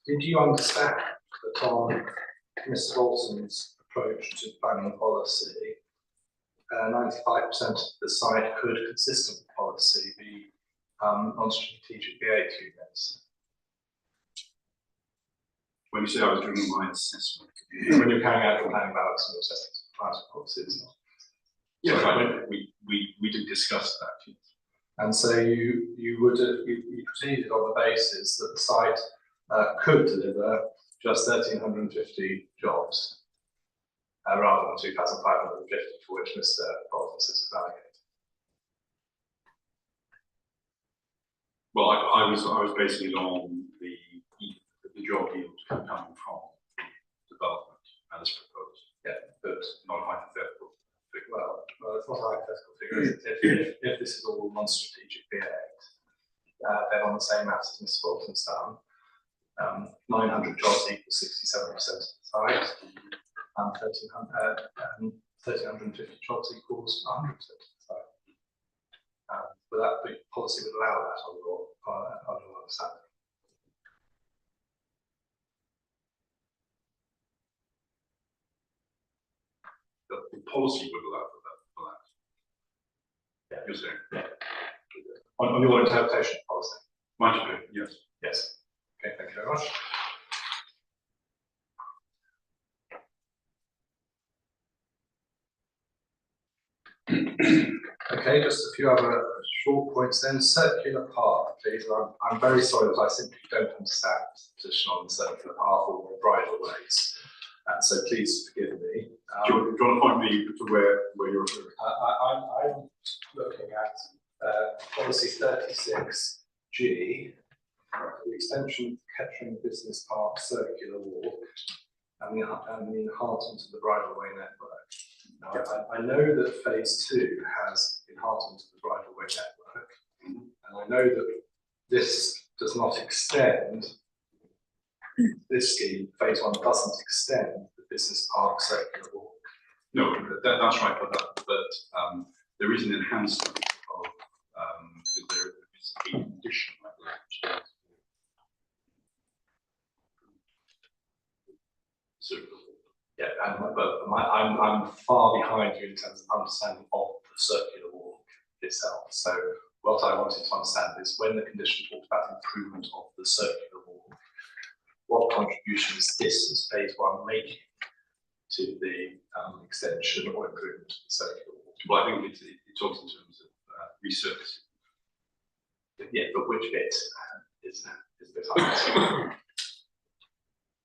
did you understand that on Mr. Bolton's approach to planning policy, 95% of the site could, consistent with policy, be non-strategic V8 units? When you say I was doing my assessment, When you're carrying out your planning balance and your assessment of planning policies. yeah, so we did discuss that. And so you proceeded on the basis that the site could deliver just 1,350 jobs, rather than 2,550 for which Mr. Bolton is evaluated. Well, I was basing it on the job yield coming from development as proposed. Yeah, but Not a hypothetical figure. well, it's not a hypothetical figure. If this is all non-strategic B8, then on the same maths as Mr. Bolton's done, 900 jobs equals 67% of the site, and 1,350 jobs equals 100% of the site. But that the policy would allow that on your understanding. The policy would allow for that. Yeah. You're saying? On your interpretation of policy. Might have been, yes. Yes. Okay, thank you very much. Okay, just a few other short points then. Circular path, please. I'm very sorry that I simply don't understand the position on the circular path or the bridleways. So please forgive me. Do you want to point me to where you're referring? I'm looking at policy 36G, the extension of Kettering Business Park circular walk and the enhancement of the bridleway network. Now, I know that phase 2 has enhancement of the bridleway network, and I know that this does not extend, this scheme, phase 1 doesn't extend the business park circular walk. No, that's right, but there is an enhancement of, because there is a condition like that. So, yeah, I'm far behind you in terms of understanding of the circular walk itself. So what I wanted to understand is when the condition talks about improvement of the circular walk, what contribution is this phase 1 making to the extension or improvement of the circular walk? well, I think it talks in terms of resurfacing. Yeah, but which bit is the time?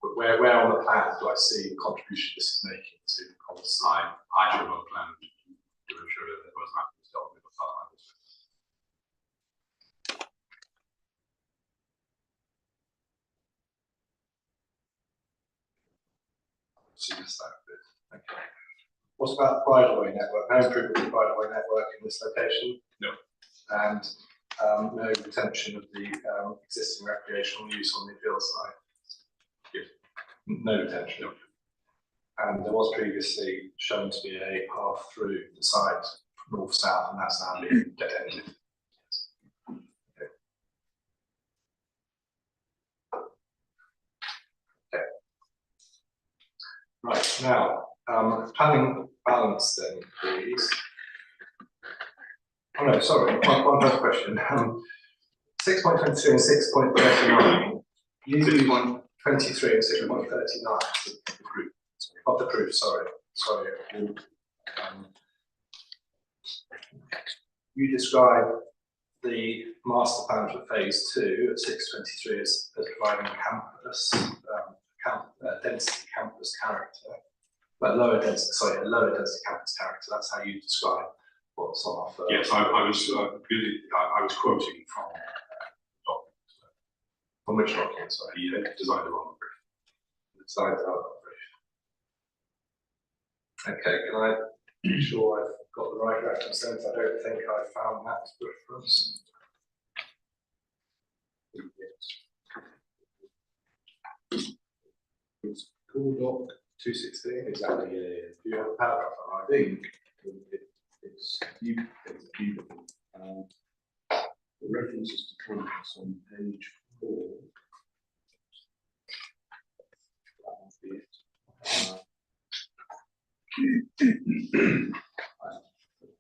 But where on the plan do I see the contribution this is making to the policy? I have a plan to ensure that there was nothing dealt with the See this that bit. Okay. What about the bridleway network? No improvement of the bridleway network in this location? No. And no retention of the existing recreational use on the appeal side? Yes. No retention. No. And there was previously shown to be a path through the site north-south, and that's now been dead-ended. Okay. Right, now, planning balance then, please. Oh no, sorry, one other question. 6.23 and 6.39, you 6.23 and 6.39 of the proof, sorry. You describe the master plan for phase 2 at 623 as providing campus, density campus character, but lower density campus character. That's how you describe what's on offer. Yes, I was quoting from documents. From which document? Sorry, The design development brief. the design development brief. Okay, can I be sure I've got the right reference then? I don't think I found that reference. It's cool doc 216, exactly, yeah. Do you have a paragraph on I think it's beautiful. The references to campus on page 4. That must be it.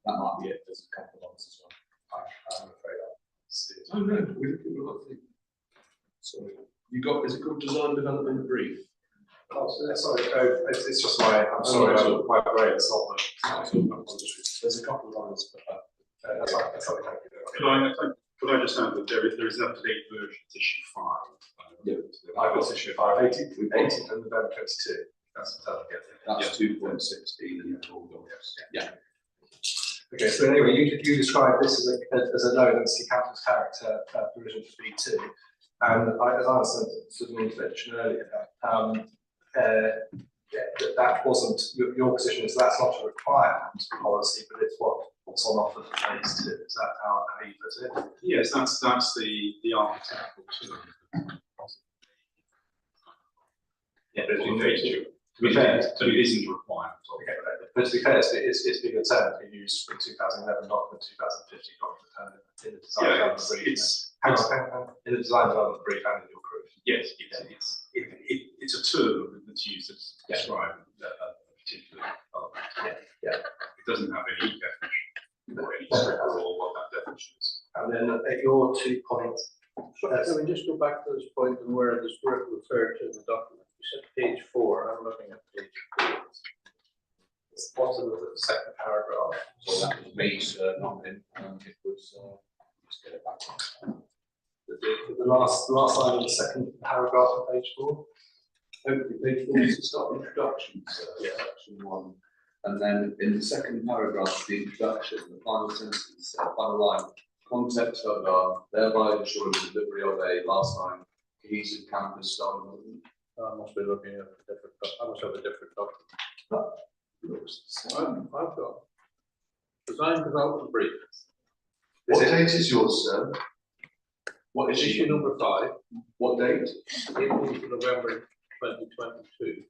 That might be it. There's a couple of others as well. I'm afraid I'll see it. Oh no, we're looking at one thing. Sorry. Is it called design development brief? Oh, sorry, it's just I'm sorry, my brain, it's not the. There's a couple of others, but That's right, thank you. Could I just add that there is an up-to-date version, issue 5. Yeah. I've got issue 5, 18th of November 22. That's the that's 2.16 in the full docs. Yeah. Okay, so anyway, you describe this as a low density campus character provision for B2, and as I understood the intervention earlier, that wasn't, your position is that's not a requirement policy, but it's what's on offer for phase 2. Is that how you put it? Yes, that's the architectural term. Yeah, but On phase 2. to be fair, So it isn't a requirement. okay, but to be fair, it's been a term we used from 2011 document, 2015 document, and in the design Yeah, development brief. it's Hang on. In the design development brief and in your proof. yes, it's a term that's used to describe a particular element. Yeah. It doesn't have any definition or any scope or what that definition is. And then at your 2 points, Can we just go back to this point and where this word referred to in the document? You said page 4, I'm looking at page 4. it's the bottom of the second paragraph. So that was me, sir, not him. It was, let's get it back. The last line of the second paragraph on page 4. Hopefully, page 4 is the start introduction, so section 1. And then in the second paragraph, the introduction, the final sentence, final line, concepts of thereby ensuring delivery of a last line cohesive campus style movement. I must be looking at a different, I must have a different document. Looks the same. I've got design development brief. What date is yours, sir? What is Issue number 5, What date? 18th of November 2022.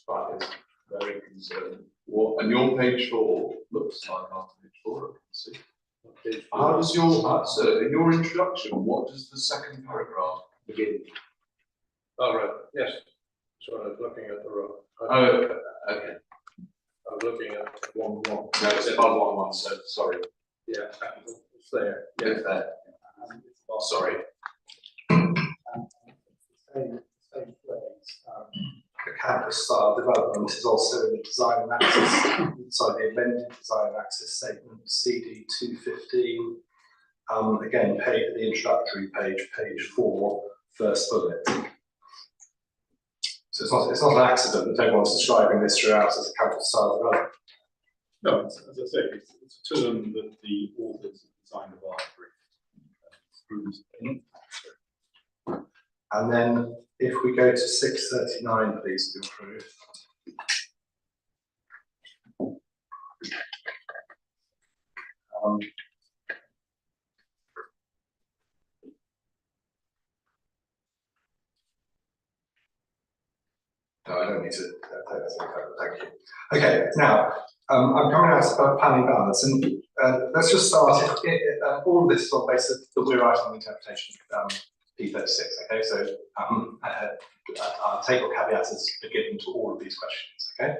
That is very concerning. What, and your page 4 looks like after page 4, I can see. Page How 4. does your, sir, in your introduction, what does the second paragraph begin? Oh, right, yes. So I was looking at the wrong. Oh, okay. I was looking at 1-1. No, it's above 1-1, so sorry. Yeah, it's there. Yeah, there. Sorry. Same phrase. The campus style development is also in the design and access, sorry, the amended design and access statement, CD 215. Again, the introductory page, page 4, first bullet. So it's not an accident that everyone's describing this throughout as a campus style development. No, as I say, it's a term that the authors of Design of Art brief. And then if we go to 639, please, to approve. No, I don't need to take that. Thank you. Okay, now I'm coming out about planning balance, and let's just start. All of this is on the basis that we're writing the interpretation of P36. Okay, so I'll take what caveats as given to all of these questions. Okay.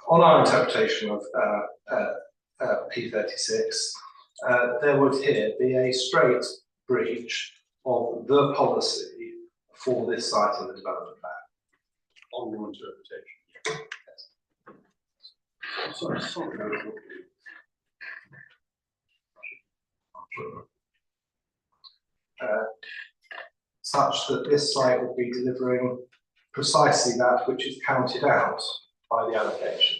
On our interpretation of P36, there would here be a straight breach of the policy for this site in the development plan. On your interpretation. Yes. Sorry. Such that this site will be delivering precisely that which is counted out by the allocation.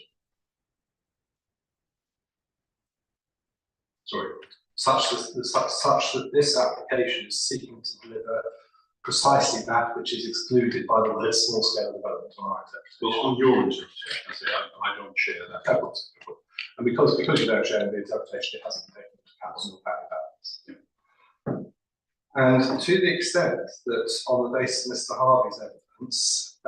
Sorry. Such that this application is seeking to deliver precisely that which is excluded by the word small scale development on our Well, interpretation. on your interpretation, I say I don't share that. And because you don't share the interpretation, it hasn't been taken into account in the planning balance. And to the extent that on the basis of Mr. Harvey's evidence,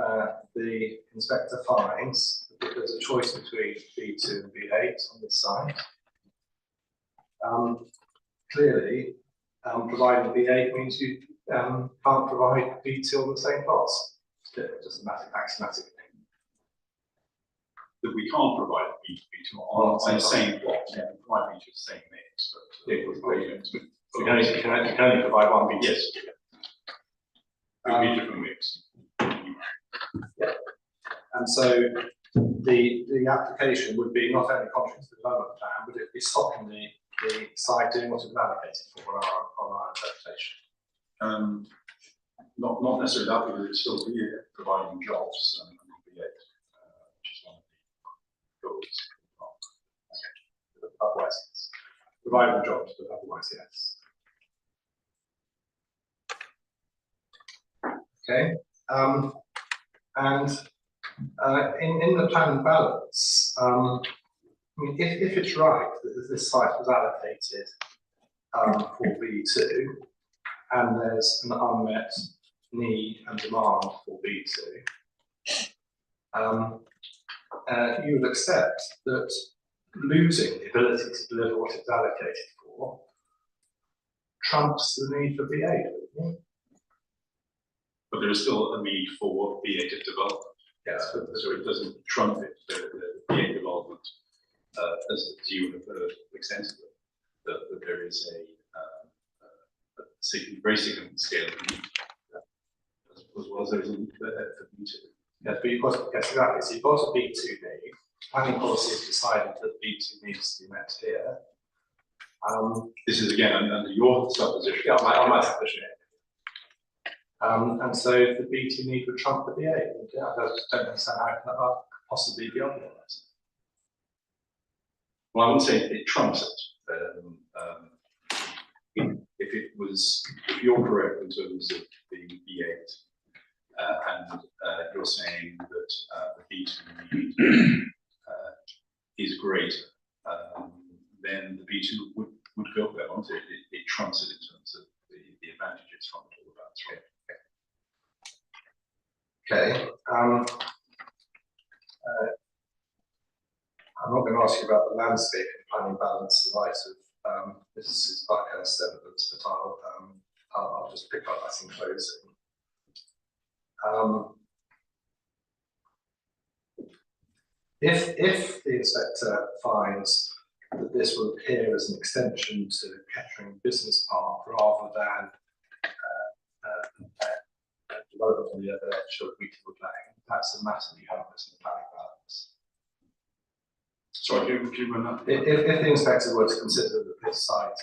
the inspector finds that there's a choice between B2 and B8 on this site, clearly, providing B8 means you can't provide B2 on the same plots. It's just a axiomatic thing. That we can't provide B2 on the same plot. Yeah, provide B2 the same mix, but You can only provide one B2. yes. It would be a different mix. And so the application would be not only contrary to the development plan, but it'd be stopping the site doing what it was allocated for on our interpretation. Not necessarily that, because it's still here providing jobs and B8, which is one of the goals. Otherwise, yes. Providing jobs, but otherwise, yes. Okay. And in the plan balance, I mean, if it's right that this site was allocated for B2, and there's an unmet need and demand for B2, you would accept that losing the ability to deliver what it's allocated for trumps the need for B8, wouldn't you? But there is still a need for BA to develop. Yes, but So it doesn't trump it, the BA development, as you have heard extensively, that there is a very significant scale of need, as well as there is a need for B2. yes, but you've got, yes, exactly. So you've got a B2 need. Planning policy has decided that B2 needs to be met here. This is again under your supposition. Yeah, on my supposition. And so the B2 need would trump the B8. And yeah, I just don't understand how it can possibly be otherwise. Well, I wouldn't say it trumps it. If you're correct in terms of the B8, and you're saying that the B2 need is greater, then the B2 would go there, won't it? It trumps it in terms of the advantages from it all about. Right? Okay. I'm not going to ask you about the landscape and planning balance in light of this is Buckhurst evidence, but I'll just pick up that in closing. If the inspector finds that this will appear as an extension to Kettering Business Park rather than development on the other edge of Wheatleywood Lane, that's a matter you haven't put in the planning balance. Sorry, could you run that? If the inspector were to consider that this site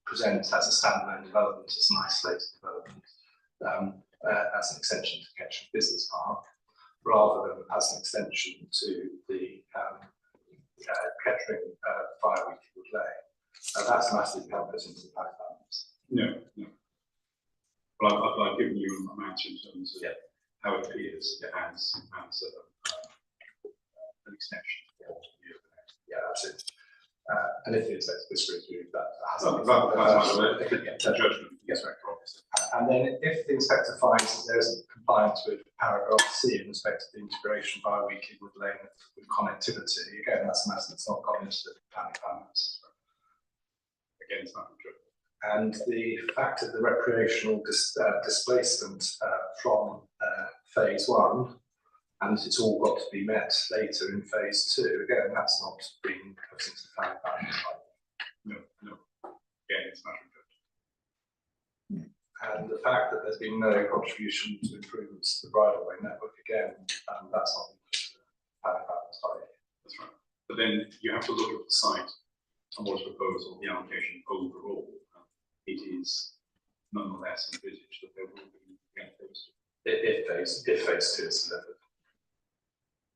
presents as a standalone development, as an isolated development, as an extension to Kettering Business Park, rather than as an extension to the Kettering via Wheatleywood Lane, that's a matter you haven't put into the planning balance. No. Well, I've given you an answer in terms of how it appears as an extension. Yeah, that's it. And if the inspector disagrees with you, that's a judgment. Yes, right. And then if the inspector finds that there isn't compliance with paragraph C in respect to the integration via Wheatleywood Lane with connectivity, again, that's a matter that's not gone into the planning balance. Again, it's not true. And the fact of the recreational displacement from phase 1, and it's all got to be met later in phase 2. Again, that's not being put into the planning balance. No. Again, it's not true. And the fact that there's been no contribution to improvements to the bridleway network, again, that's not being put into the planning balance. That's right. But then you have to look at the site and what's proposed or the allocation overall. It is nonetheless envisaged that there will be phase 2. If phase 2 is delivered.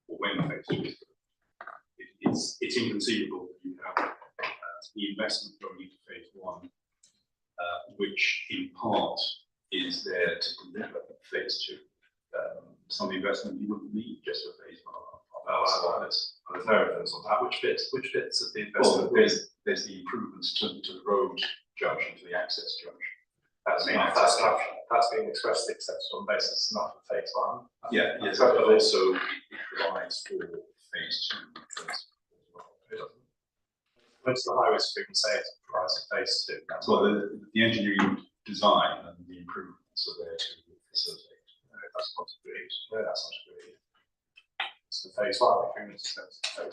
Or when phase 2 is delivered. It's inconceivable that you have the investment going into phase 1, which in part is there to deliver phase 2. Some investment you wouldn't need just for phase 1. There's no evidence on that. Which bits of the investment? Well, there's the improvements to the road junction, to the access junction. That's being expressly accepted on basis enough of phase 1. Yeah, yes, but also it provides for phase 2. Most of the highways being say it provides for phase 2. Well, the engineering design and the improvements are there to facilitate. No, that's not agreed. No, that's not agreed. It's the phase 1. Agreement is phase 1.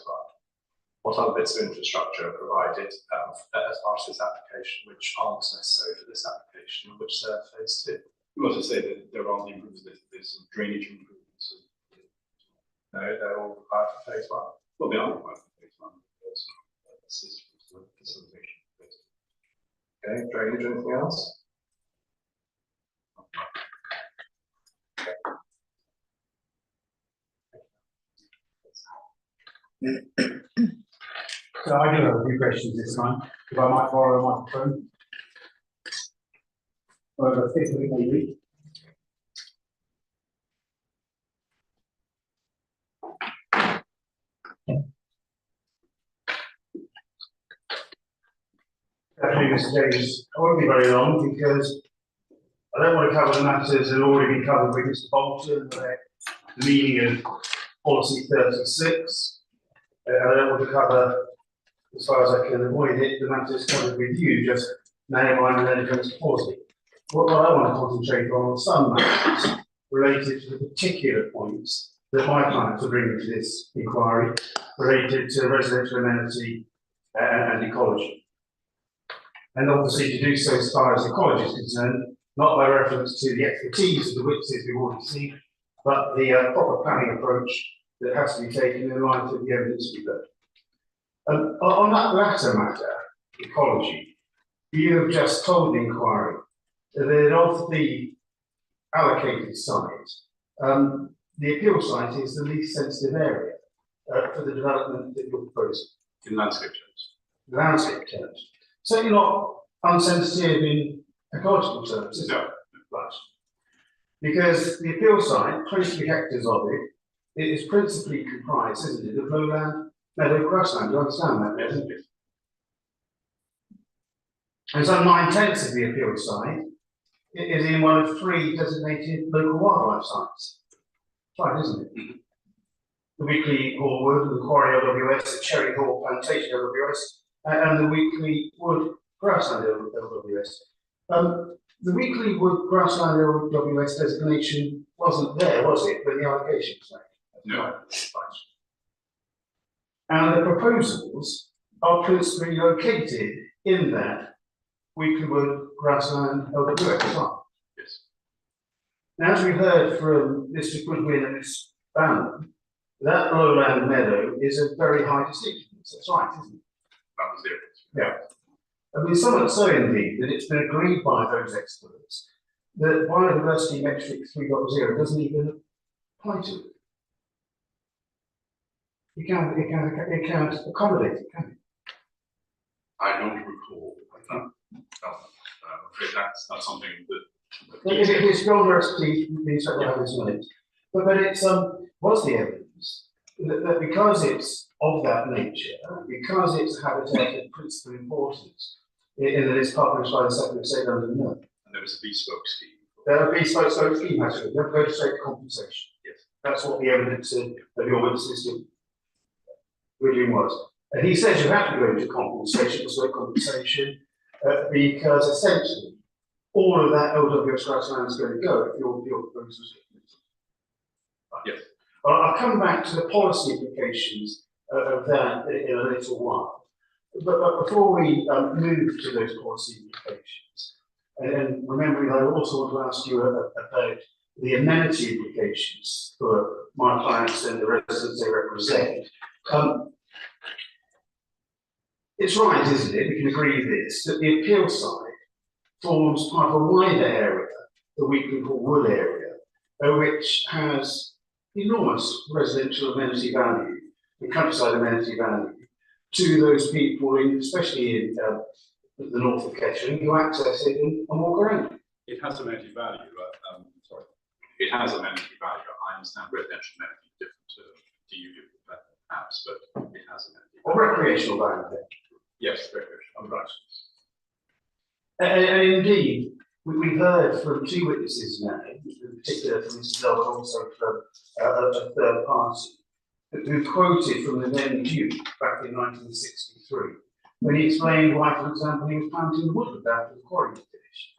What other bits of infrastructure are provided as part of this application, which aren't necessary for this application, which serve phase 2? You also say that there are the improvements, there's some drainage improvements. No, they're all required for phase 1. Well, they are required for phase 1. Also, assistance with facilitation. Okay, drainage, anything else? So I do have a few questions this time, if I might borrow a microphone. Over 50 maybe. Actually, Mr. James, I won't be very long because I don't want to cover the matters that have already been covered with Mr. Bolton, the meaning of policy 36. I don't want to cover, as far as I can avoid it, the matters covered with you, just name one and then address policy. What I want to concentrate on are some matters related to the particular points that my clients are bringing to this inquiry, related to residential amenity and ecology. And obviously to do so as far as ecology is concerned, not by reference to the expertise of the witnesses we've already seen, but the proper planning approach that has to be taken in light of the evidence we've heard. On that latter matter, ecology, you have just told the inquiry that of the allocated site, the appeal site is the least sensitive area for the development that you're proposing. In landscape terms. Landscape terms. So you're not unsensitive in ecological terms, is it? No. Right. Because the appeal site, 23 hectares of it, it is principally comprised, isn't it, of lowland, meadow, grassland. Do you understand that? Yes. And some 9/10 of the appeal site is in one of 3 designated local wildlife sites. Right, isn't it? Mm-hmm. The Weekly Hallwood, the Quarry LWS, the Cherry Hall Plantation LWS, and the Weekly Wood Grassland LWS. The Weekly Wood Grassland LWS designation wasn't there, was it, when the allocation was made? No. Right. And the proposals are principally located in that Weekly Wood Grassland LWS, right? Yes. Now, as we heard from Mr. Goodwin and Ms. Bannon, that lowland meadow is a very high distinction. That's right, isn't it? That was the evidence. Yeah. I mean, so much so indeed that it's been agreed by those experts that biodiversity metric 3.0 doesn't even apply to it. It can't accommodate it, can it? I don't recall. I'm afraid that's not something that. It's beyond our expertise, we certainly have this minute. But it's what's the evidence that because it's of that nature, because it's a habitat of principal importance, in that it's published by the Secretary of State under NERC. And there was a bespoke scheme. There are bespoke scheme actually. You have to go to straight to compensation. Yes. That's what the evidence of your witnesses really was. And he says you have to go to compensation, straight compensation, because essentially all of that LWS grassland is going to go if your proposal is Yes. Well, I'll come back to the policy implications of that in a little while. But before we move to those policy implications, and remembering I also want to ask you about the amenity implications for my clients and the residents they represent. It's right, isn't it? We can agree with this, that the appeal side forms part of a wider area, the Weekly Wood area, which has enormous residential amenity value, and countryside amenity value, to those people, especially in the north of Kettering, who access it and walk around. It has amenity value, sorry. It has amenity value. I understand residential amenity is different to you, perhaps, but it has amenity value. Or recreational value then. Yes, recreational. Right. And indeed, we've heard from 2 witnesses now, in particular from Mrs. Bell, but also from a third party, who quoted from the then Duke back in 1963, when he explained why, for example, he was planting woodland after the quarry was finished.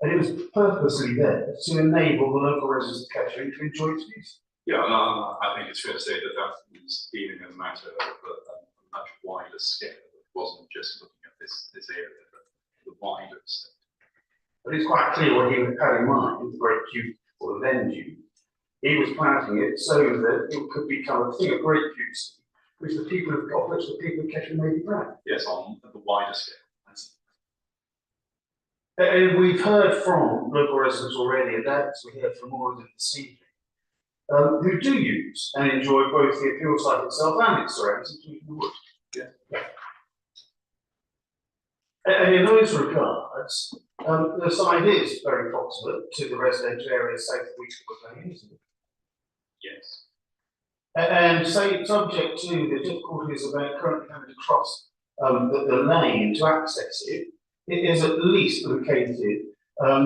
And it was purposely there to enable the local residents of Kettering to enjoy its views. Yeah, I think it's fair to say that that was dealing in a matter of a much wider scale. It wasn't just looking at this area, but the wider scale. But it's quite clear what he had in mind, the great Duke, or the then Duke. He was planting it so that it could become a thing of great use, which the people of Kettering may be proud. Yes, on the wider scale. And we've heard from local residents already, and that's we heard from more of them this evening, who do use and enjoy both the appeal site itself and its surroundings, including the wood. Yeah. And in those regards, the site is very proximate to the residential area south of Weekly Wood Lane, isn't it? Yes. And say, subject to the difficulties about currently having to cross the lane to access it, it is at least located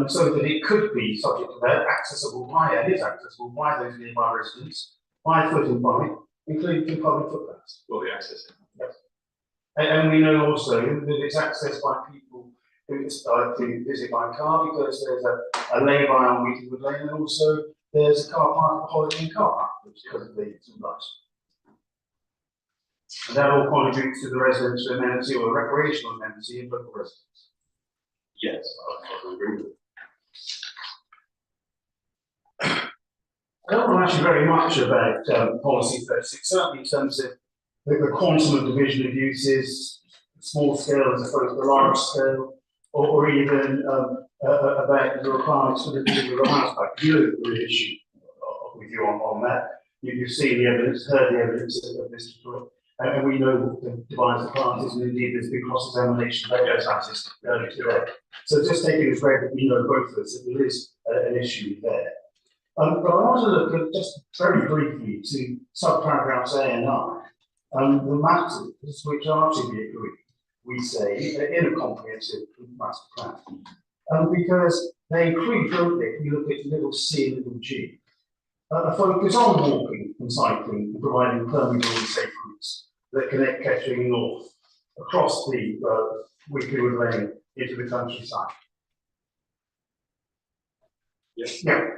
so that it could be subject to that, accessible by, it is accessible by those nearby residents, by foot and bike, including through public footpaths. Well, the access. Yes. And we know also that it's accessed by people who visit by car, because there's a lay-by on Wheatonwood Lane, and also there's a car park, a Holiday Inn car park, which is the lights. And that all contributes to the residential amenity or recreational amenity in local residents. Yes, I agree with it. I don't know actually very much about policy 36, certainly in terms of the quantum of division of uses, small scale as opposed to large scale, or even about the requirements for the particular house back. You know the issue with you on that. You've seen the evidence, heard the evidence of this report, and we know what the divides the parties, and indeed there's been cross-examination about those artists earlier today. So just taking as read that we know both of us that there is an issue there. But I want to look at just very briefly to subparagraphs A and I, the matters which are to be agreed, we say, in a comprehensive master plan. Because they include, don't they, if you look at little c and little g, a focus on walking and cycling and providing permeable and safe routes that connect Kettering north across the Wheatonwood Lane into the countryside. Yes. Yeah.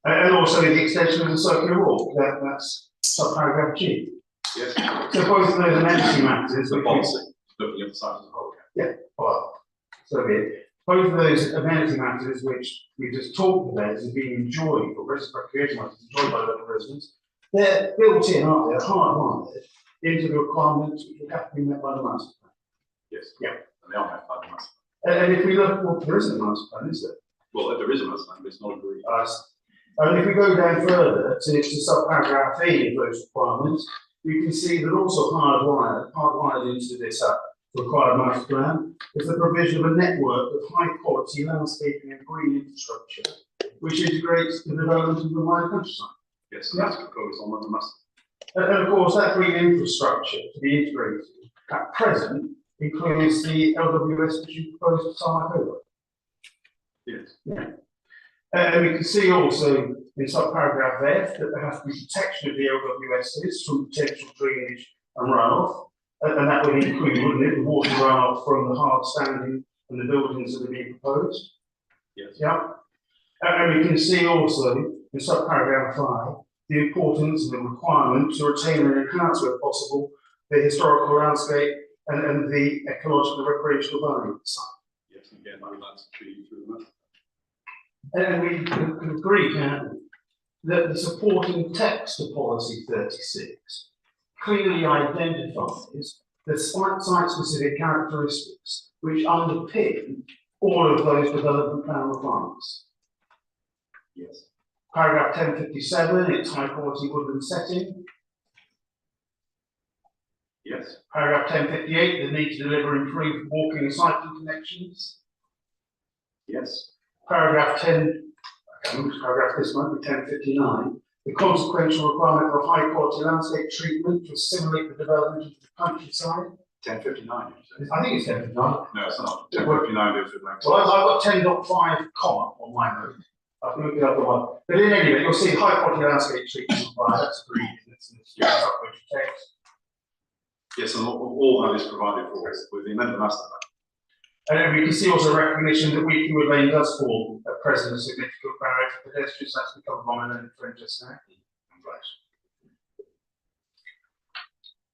And also the extension of the circular walk, that's subparagraph G. Yes. So both of those amenity matters. The policy, looking at the site as a whole. Yeah, well, so be it. Both of those amenity matters which we just talked about as being enjoyed, or recreation matters enjoyed by local residents, they're built in, aren't they, hardwired into the requirements which would have to be met by the master plan. Yes. Yeah. And they are met by the master. And if we look, well, there isn't a master plan, is there? Well, there is a master plan, but it's not agreed. And if we go down further to subparagraph E of those requirements, we can see that also hardwired into this required master plan is the provision of a network of high quality landscaping and green infrastructure, which integrates the development of the wider countryside. Yes, and that's proposed on the master. And of course, that green infrastructure to be integrated at present includes the LWS which you proposed to sign over. Yes. Yeah. And we can see also in subparagraph F that there has to be protection of the LWSs from potential drainage and runoff, and that would include, wouldn't it, the water runoff from the hard standing and the buildings that are being proposed. Yes. Yeah. And we can see also in subparagraph 5 the importance and the requirement to retain and enhance where possible the historical landscape and the ecological and recreational value of the site. Yes, and again, I would like to treat through the master. And we can agree, can't we, that the supporting text of policy 36 clearly identifies the site-specific characteristics which underpin all of those development plan requirements. Yes. Paragraph 1057, its high-quality woodland setting. Yes. Paragraph 1058, the need to deliver improved walking and cycling connections. Yes. Paragraph 10, I can't remember paragraph this one, but 1059, the consequential requirement for a high quality landscape treatment to assimilate the development of the countryside. 1059, you say? I think it's 1059. No, it's not. 1059 deals with landscape. Well, I've got 10.5 comma on my note. I can look it up the one. But in any event, you'll see high quality landscape treatment required, that's agreed, and it's supplementary text. Yes, and all that is provided for with the amendment master plan. And we can see also recognition that Wheatonwood Lane does form at present a significant barrier for pedestrians. That's become prominent in just now.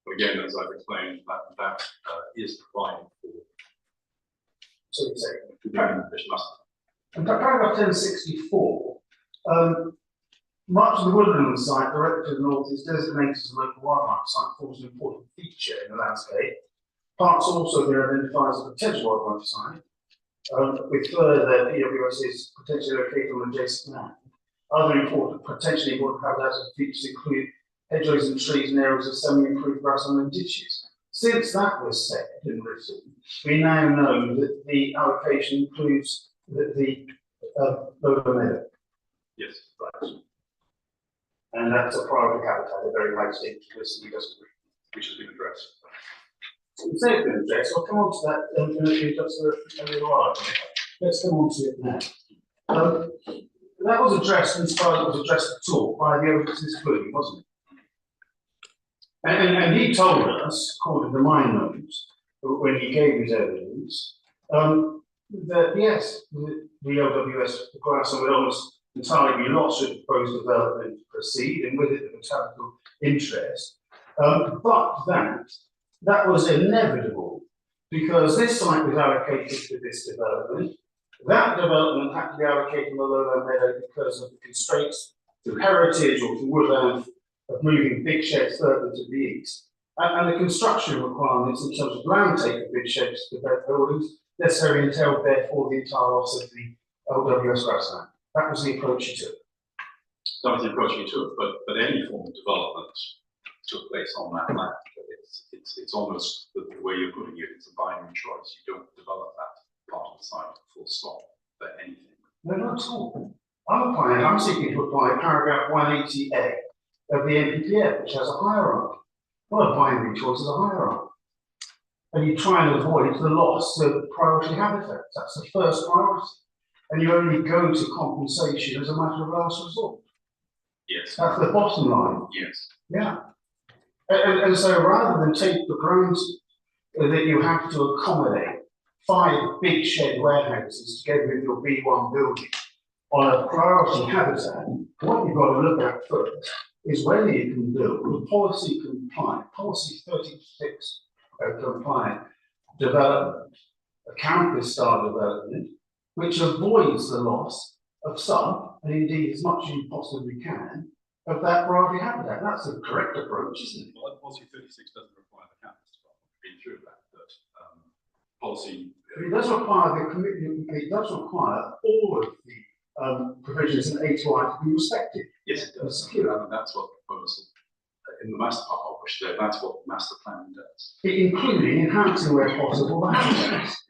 But again, as I've explained, that is provided for. So you say. To the amendment master. And paragraph 1064, much of the woodland site directly to the north is designated as a local wildlife site, forms an important feature in the landscape. Parts also there identified as a potential wildlife site, with further PWSs potentially located on adjacent land. Other important, potentially important habitats features include hedgerows and trees and areas of semi-improved grassland and ditches. Since that was said and written, we now know that the allocation includes the lower meadow. Yes. Right. And that's a priority habitat, a very high state, which Which has been addressed. it's safe in address, I'll come on to that, just a little while. Let's come on to it now. That was addressed, as far as it was addressed at all, by the overseas fluid, wasn't it? And he told us, according to my notes, when he gave his evidence, that yes, the LWS grass would almost entirely be lost should the proposed development proceed, and with it the botanical interest. But that was inevitable because this site was allocated to this development. That development had to be allocated in the lowland meadow because of the constraints to heritage or to woodland of moving big sheds further to the east. And the construction requirements in terms of land take of big sheds to develop buildings necessarily entailed therefore the entire loss of the LWS grassland. That was the approach he took. That was the approach he took, but any form of development took place on that land. It's almost the way you're putting it, it's a binary choice. You don't develop that part of the site full stop for anything. No, not at all. I'm seeking to apply paragraph 180A of the NPPF, which has a hierarchy. Well, a binary choice is a hierarchy. And you try and avoid the loss of priority habitats. That's the first priority. And you only go to compensation as a matter of last resort. Yes. That's the bottom line. Yes. Yeah. And so rather than take for granted that you have to accommodate 5 big shed warehouses together with your B1 building on a priority habitat, what you've got to look at first is whether you can build a policy compliant, policy 36 compliant development, a campus style development, which avoids the loss of some, and indeed as much as you possibly can, of that priority habitat. That's the correct approach, isn't it? Well, policy 36 doesn't require the campus development. We've been through that, but policy. It does require the commitment, it does require all of the provisions in A2I to be respected. Yes, it does. And that's what the proposal in the master plan, which that's what the master plan does. Including enhancing where possible the habitats.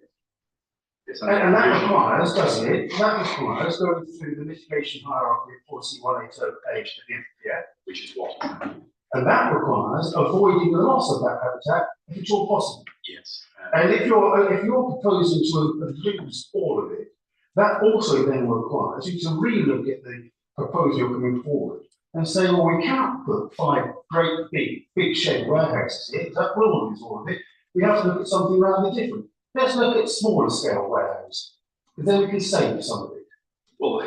Yes, And that requires, doesn't it? That requires going through the mitigation hierarchy of policy 180A to the NPPF. which is what. And that requires avoiding the loss of that habitat if it's all possible. Yes. And if you're proposing to lose all of it, that also then requires you to relook at the proposal you're coming forward and say, well, we can't put 5 great big shed warehouses here, that will lose all of it. We have to look at something rather different. Let's look at smaller scale warehouses, because then we can save some of it. Well,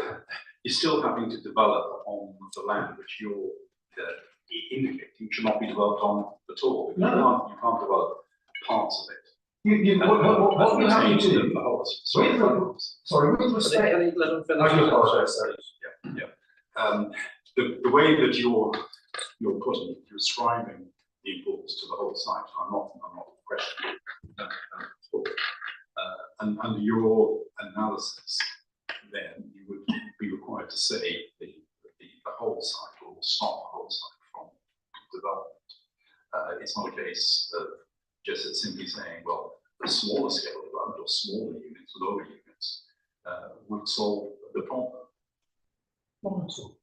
you're still having to develop on the land which you're indicating should not be developed on at all. No. You can't develop parts of it. What you have to do, the whole. with respect. Can I let them finish? I do apologise, sorry. The way that you're putting it, you're describing the importance to the whole site. I'm not questioning that at all. And under your analysis, then you would be required to say the whole site or stop the whole site from development. It's not a case of just simply saying, well, the smaller scale development or smaller units, lower units, would solve the problem. Not at all.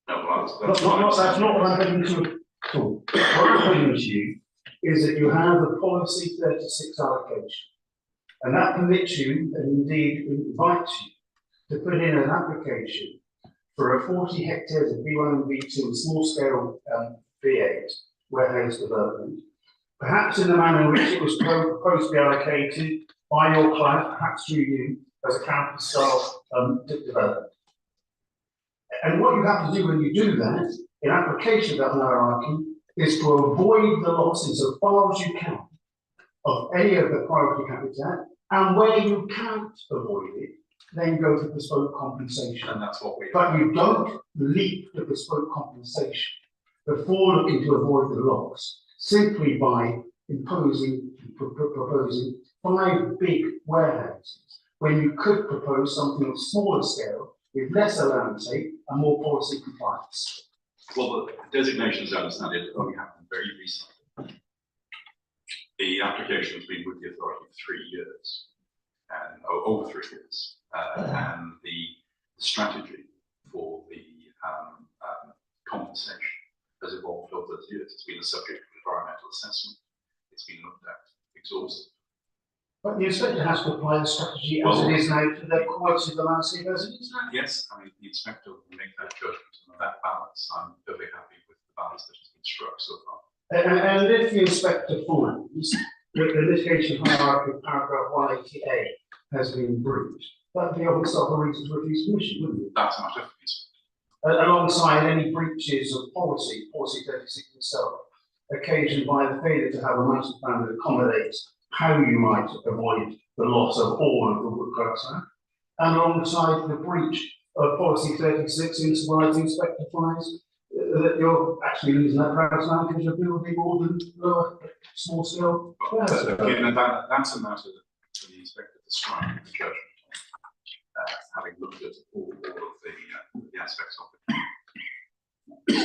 No, well, That's not what I'm getting to at all. What I'm getting to you is that you have the policy 36 allocation, and that permits you, and indeed invites you, to put in an application for a 40 hectares of B1 and B2 and small scale V8 warehouse development, perhaps in the manner in which it was proposed to be allocated by your client, perhaps through you, as a campus style development. And what you have to do when you do that, in application of that hierarchy, is to avoid the loss as far as you can of any of the priority habitat, and where you can't avoid it, then go to bespoke compensation. and that's what we. But you don't leap to bespoke compensation before looking to avoid the loss, simply by proposing 5 big warehouses, when you could propose something of smaller scale with lesser land take and more policy compliance. Well, the designations, I understand it, only happened very recently. The application has been with the authority for 3 years, and over 3 years, and the strategy for the conversation has evolved over the years. It's been a subject of environmental assessment. It's been looked at, exhausted. But the inspector has to apply the strategy as it is now to the quality of the landscape as it is now. Yes, I mean, the inspector will make that judgment and that balance. I'm perfectly happy with the balance that has been struck so far. And if the inspector finds that the litigation hierarchy of paragraph 180A has been breached, that would be of itself a reason to refuse permission, wouldn't it? That's a matter for the inspector. Alongside any breaches of policy 36 itself, occasioned by the failure to have a master plan that accommodates how you might avoid the loss of all of the wood grassland, and alongside the breach of policy 36 insofar as the inspector finds that you're actually losing that grassland because you're building more than lower, small scale. Again, that's a matter for the inspector to strike the judgment on, having looked at all of the aspects of it.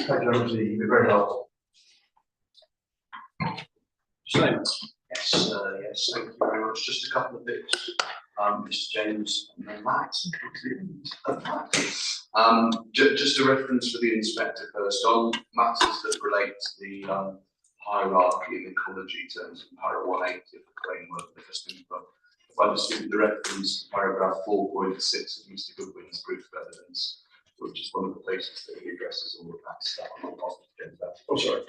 Thank you very much, you've been very helpful. Yes, thank you very much. Just a couple of bits, Mr. James and then Matt. Just a reference for the inspector first on matters that relate to the hierarchy and ecology terms in paragraph 180 of the framework. If I just give the reference to paragraph 4.6 of Mr. Goodwin's proof of evidence, which is one of the places that he addresses all of that stuff. I'm not positive against that. Oh, sorry,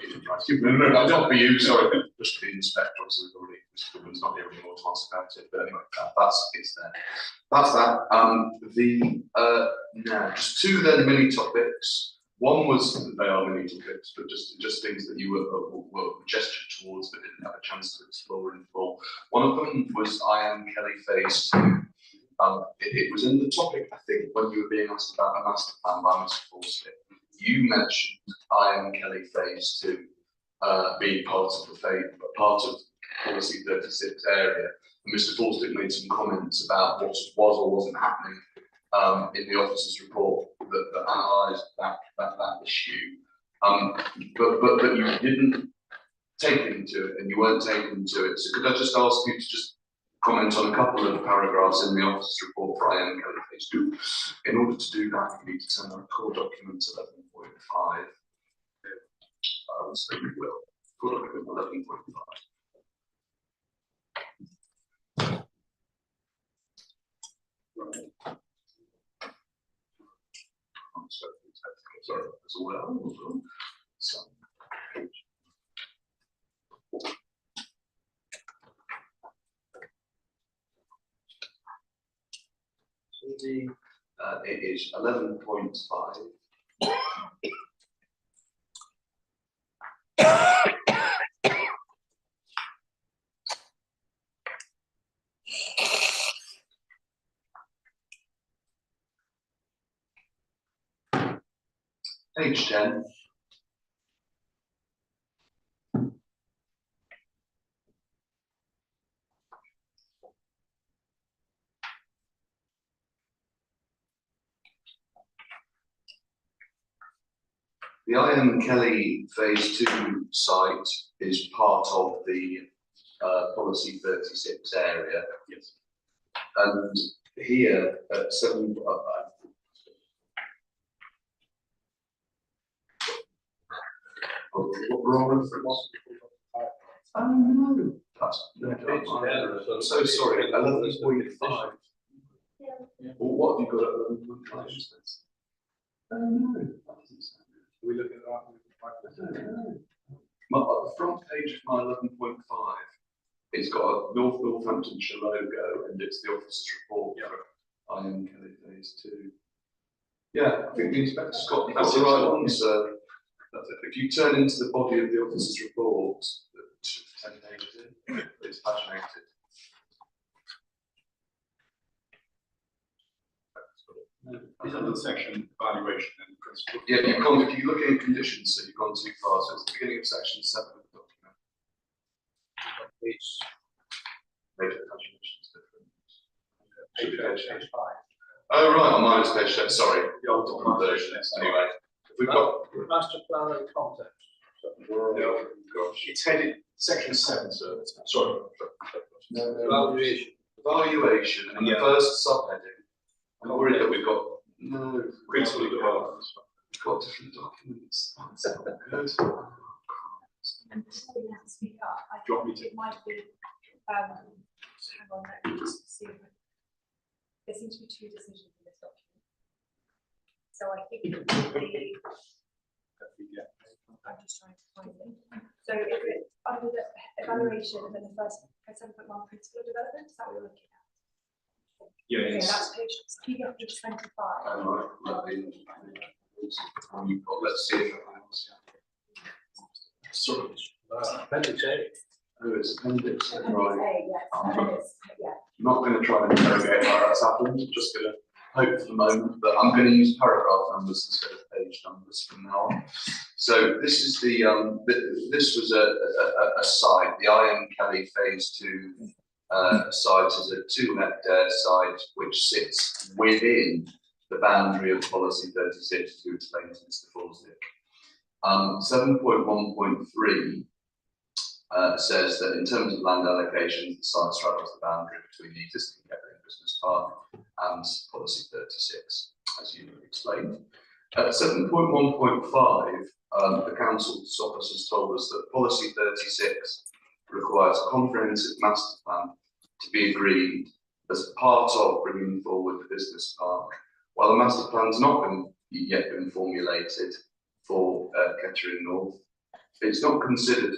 no, not for you, sorry, just for the inspector, obviously, we've already, Mr. Goodwin's not here anymore to ask about it, but anyway, it's there. That's that. Now, just two then mini topics. One was, they are mini topics, but just things that you were gestured towards but didn't have a chance to explore in full. One of them was I Am Kelly Phase 2. It was in the topic, I think, when you were being asked about a master plan by Mr. Forstick. You mentioned I Am Kelly Phase 2 being part of policy 36 area. And Mr. Forstick made some comments about what was or wasn't happening in the officer's report that analysed that issue. But you didn't take into it, and you weren't taken to it. So could I just ask you to just comment on a couple of paragraphs in the officer's report for I Am Kelly Phase 2. In order to do that, you need to turn on core document 11.5. So you will. Core document 11.5. Right. Sorry, as well. So, it is 11.5. Page 10. The I Am Kelly Phase 2 site is part of the policy 36 area. Yes. And here at 7. Wrong reference. Oh no, I'm so sorry. 11.5. Well, what have you got at 11.5? Oh no, that doesn't sound. We look at that. The front page of my 11.5, it's got a North Northamptonshire logo and it's the officer's report for I Am Kelly Phase 2. Yeah, I think the inspector's got the right one, sir. If you turn into the body of the officer's report, 10 pages in, it's paginated. Is that the section evaluation and principle? Yeah, you've gone, if you look in conditions, so you've gone too far, so it's the beginning of section 7 of the document. It's maybe the pagination is different. Page 5. Oh, right, on mine it's page 10, sorry, the old document version, anyway. We've got Master plan and context. no, gosh. It's headed section 7, sir. Sorry. Evaluation. Evaluation and the first subheading. I'm worried that we've got no Principle development. got different documents. That's not good. And before you have to speak up, I Do you want me think it might be, hang on, let me just see. There seems to be two decisions in this document. So I think it would be, I'm just trying to find it. So if it, under the evaluation and then the first 7.1 principle of development, is that what you're looking at? Yeah, Okay, it's, that's page 25. Let's see if it helps. Sorry. Appendix A. Oh, it's appendix, Appendix right. A, yes, appendix, yeah. Not going to try and interrogate how that's happened, just going to hope for the moment, but I'm going to use paragraph numbers instead of page numbers from now on. So this is the, this was a site, the I.M. Kelly Phase 2 site is a 2-hectare site which sits within the boundary of policy 36 to explain to Mr. Forsdick. 7.1.3 says that in terms of land allocation, the site straddles the boundary between the existing Kettering Business Park and policy 36, as you explained. At 7.1.5, the council's office has told us that policy 36 requires a comprehensive master plan to be agreed as part of bringing forward the business park. While the master plan's not yet been formulated for Kettering North, it's not considered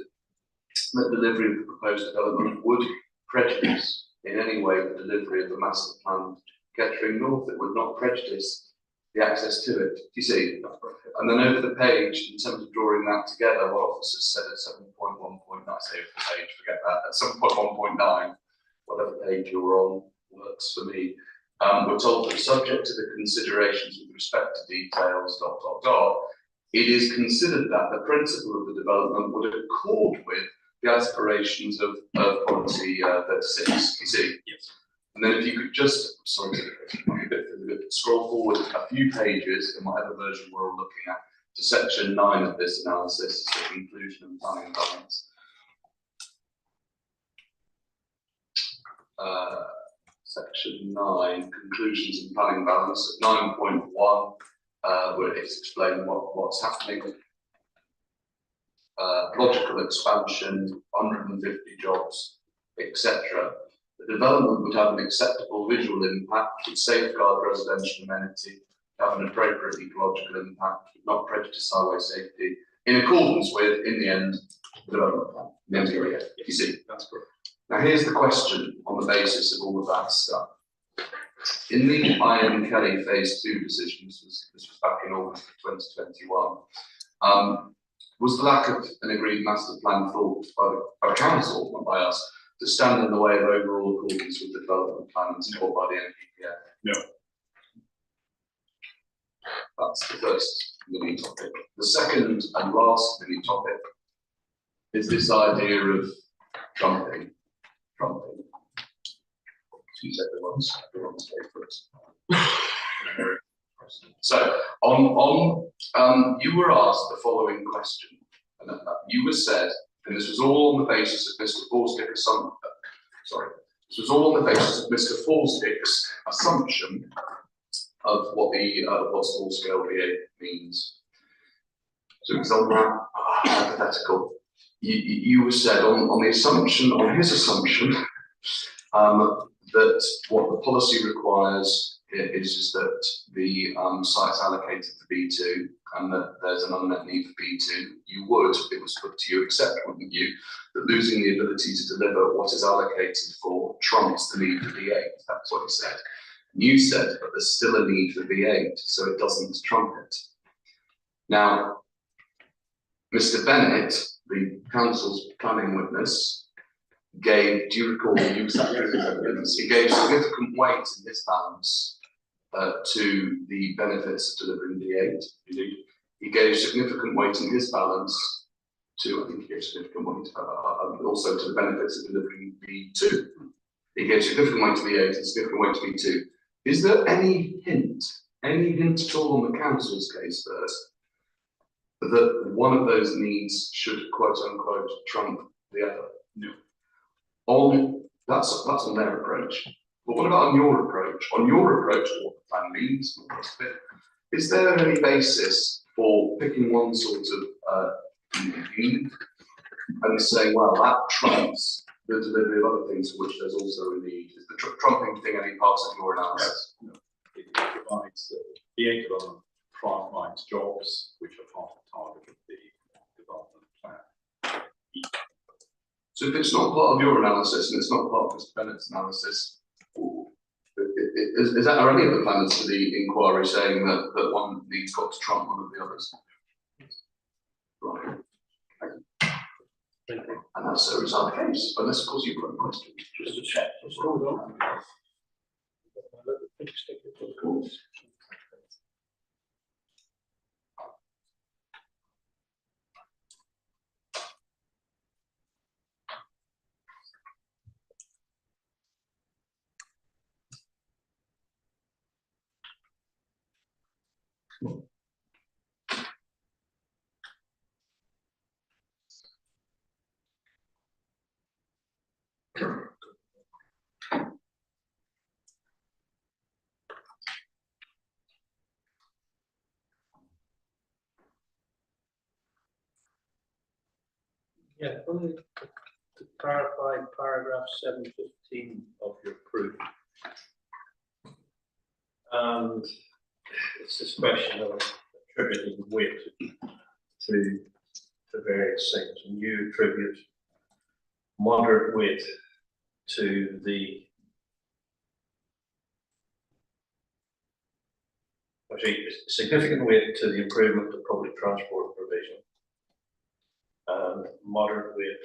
that delivery of the proposed development would prejudice in any way the delivery of the master plan Kettering North. It would not prejudice the access to it. You see, and then over the page, in terms of drawing that together, what officers said at 7.1.9, say over the page, forget that, at 7.1.9, whatever page you're on works for me. We're told that subject to the considerations with respect to details, ... it is considered that the principle of the development would accord with the aspirations of policy 36. You see? Yes. And then if you could just, sorry, scroll forward a few pages in whatever version we're all looking at to section 9 of this analysis, the conclusion and planning balance. Section 9, conclusions and planning balance at 9.1, where it's explained what's happening. Logical expansion, 150 jobs, etc. The development would have an acceptable visual impact, would safeguard residential amenity, have an appropriate ecological impact, would not prejudice highway safety, in accordance with, in the end, the development plan. The MDRA, you see. that's correct. Now here's the question on the basis of all of that stuff. In the I.M. Kelly Phase 2 decisions, this was back in August of 2021, was the lack of an agreed master plan thought by the council, not by us, to stand in the way of overall accordance with the development plan and support by the NPPF? No. That's the first mini topic. The second and last mini topic is this idea of trumping. Excuse everyone's favourite. So, you were asked the following question, and you were said, and this was all on the basis of Mr. Forsdick's this was all on the basis of Mr. Forsdick's assumption of what the what small scale VA means. So it was on that hypothetical. You were said on the assumption, on his assumption, that what the policy requires is that the site's allocated for B2 and that there's an unmet need for B2, you would, if it was put to you, accept, wouldn't you, that losing the ability to deliver what is allocated for trumps the need for B8. That's what he said. And you said, but there's still a need for B8, so it doesn't trump it. Now, Mr. Bennett, the council's planning witness, gave, do you recall the use of evidence? He gave significant weight in his balance to the benefits of delivering B8. He gave significant weight in his balance to, I think he gave significant weight also to the benefits of delivering B2. He gave significant weight to B8 and significant weight to B2. Is there any hint at all on the council's case first, that one of those needs should quote unquote trump the other? No. That's on their approach. But what about on your approach? On your approach to what the plan means, is there any basis for picking one sort of need and saying, well, that trumps the delivery of other things for which there's also a need. Is the trumping thing any part of your analysis? It provides the development provides jobs which are part of the target of the development plan. So if it's not part of your analysis and it's not part of Mr. Bennett's analysis, is that, are any of the planners to the inquiry saying that one need's got to trump one of the others? Right. And that's so is our case, unless of course you've got a question. Just a check. Just hold on. Of course. Yeah, only to clarify paragraph 715 of your proof. And it's this question of attributing width to various things. And you attribute moderate width to the actually significant width to the improvement of public transport provision. And moderate width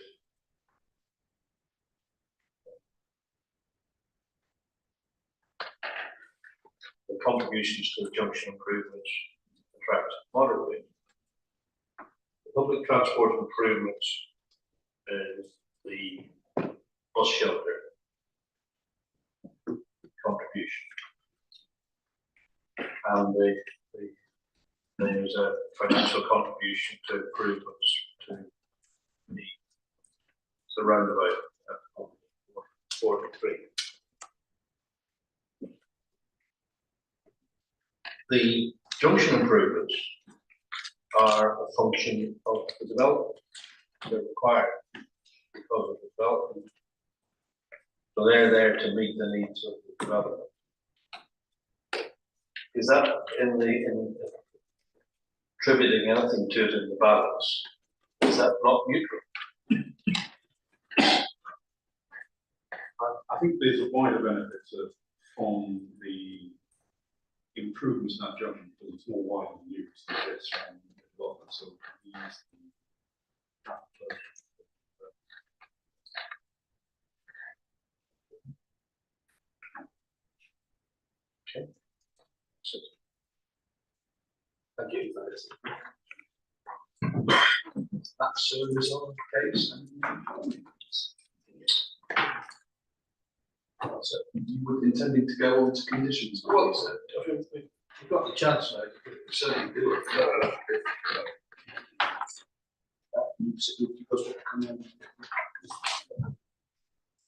the contributions to the junction improvements attract moderate width. The public transport improvements is the bus shelter contribution. And there's a financial contribution to improvements to the roundabout at 43. The junction improvements are a function of the development. They're required because of the development. So they're there to meet the needs of the development. Is that in attributing anything to it in the balance? Is that not neutral? I think there's a wider benefit from the improvements in that junction because it's more widely used than this from the development. So okay. So, thank you. That's a resolved case. So you were intending to go on to conditions? Well, I think we've got the chance now. We certainly do it.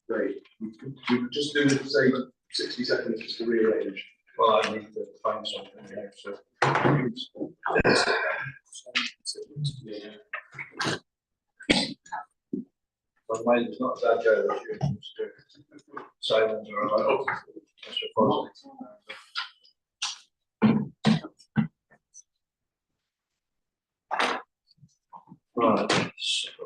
Great. We could just do it, say, 60 seconds just to rearrange. Well, I need to find something here. So. But mine is not that agile as you used to. Silence or allowed. I suppose. Right. So.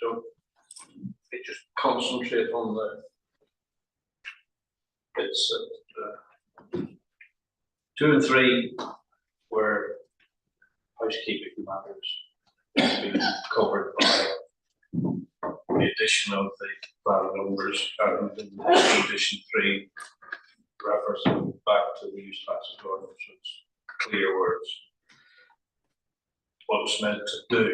So it just concentrate on the bits that 2 and 3 were housekeeping matters being covered by the addition of the plan numbers, and in edition 3 referencing back to the use taxes ordinance, so it's clear words what it's meant to do.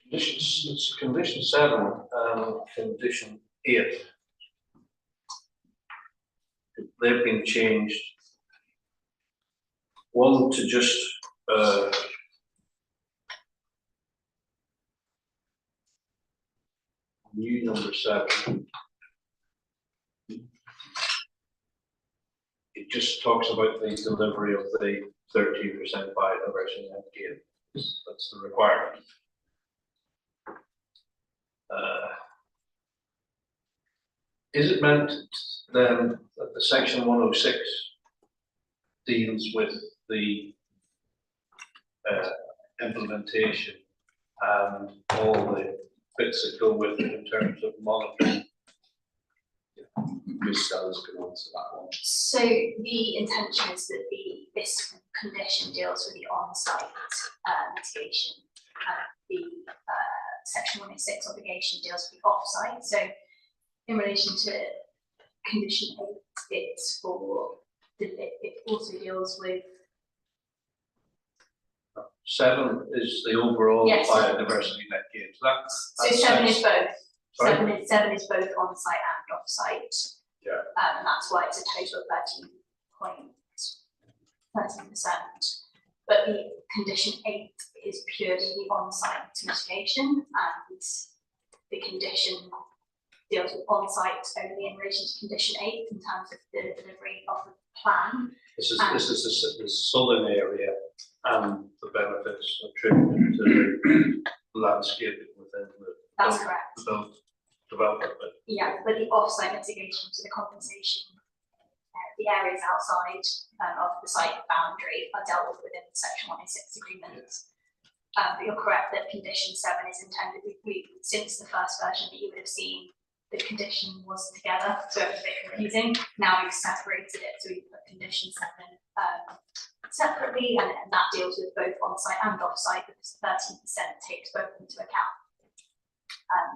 Conditions, it's condition 7 and condition 8. They've been changed. One to just new number 7. It just talks about the delivery of the 13% biodiversity net gain. That's the requirement. Is it meant then that the section 106 deals with the implementation and all the bits that go with it in terms of monitoring? Ms. Sellers can answer that one. So the intention is that this condition deals with the on-site mitigation, and the section 106 obligation deals with the off-site. So in relation to condition 8, it's it also deals with 7 is the overall Yes. biodiversity net gain. So that's 7 is both. Sorry? 7 is both on-site and off-site. Yeah. And that's why it's a total of 13%. But the condition 8 is purely the on-site mitigation, and the condition deals with on-site only in relation to condition 8 in terms of the delivery of the plan. This is the southern area and the benefits attributed to the landscape within That's the correct. built development. Yeah, but the off-site mitigation to the compensation, the areas outside of the site boundary are dealt with within the section 106 agreement. But you're correct that condition 7 is intended, since the first version that you would have seen, the condition was together, so it was a bit confusing. Now we've separated it, so we put condition 7 separately, and that deals with both on-site and off-site, because 13% takes both into account.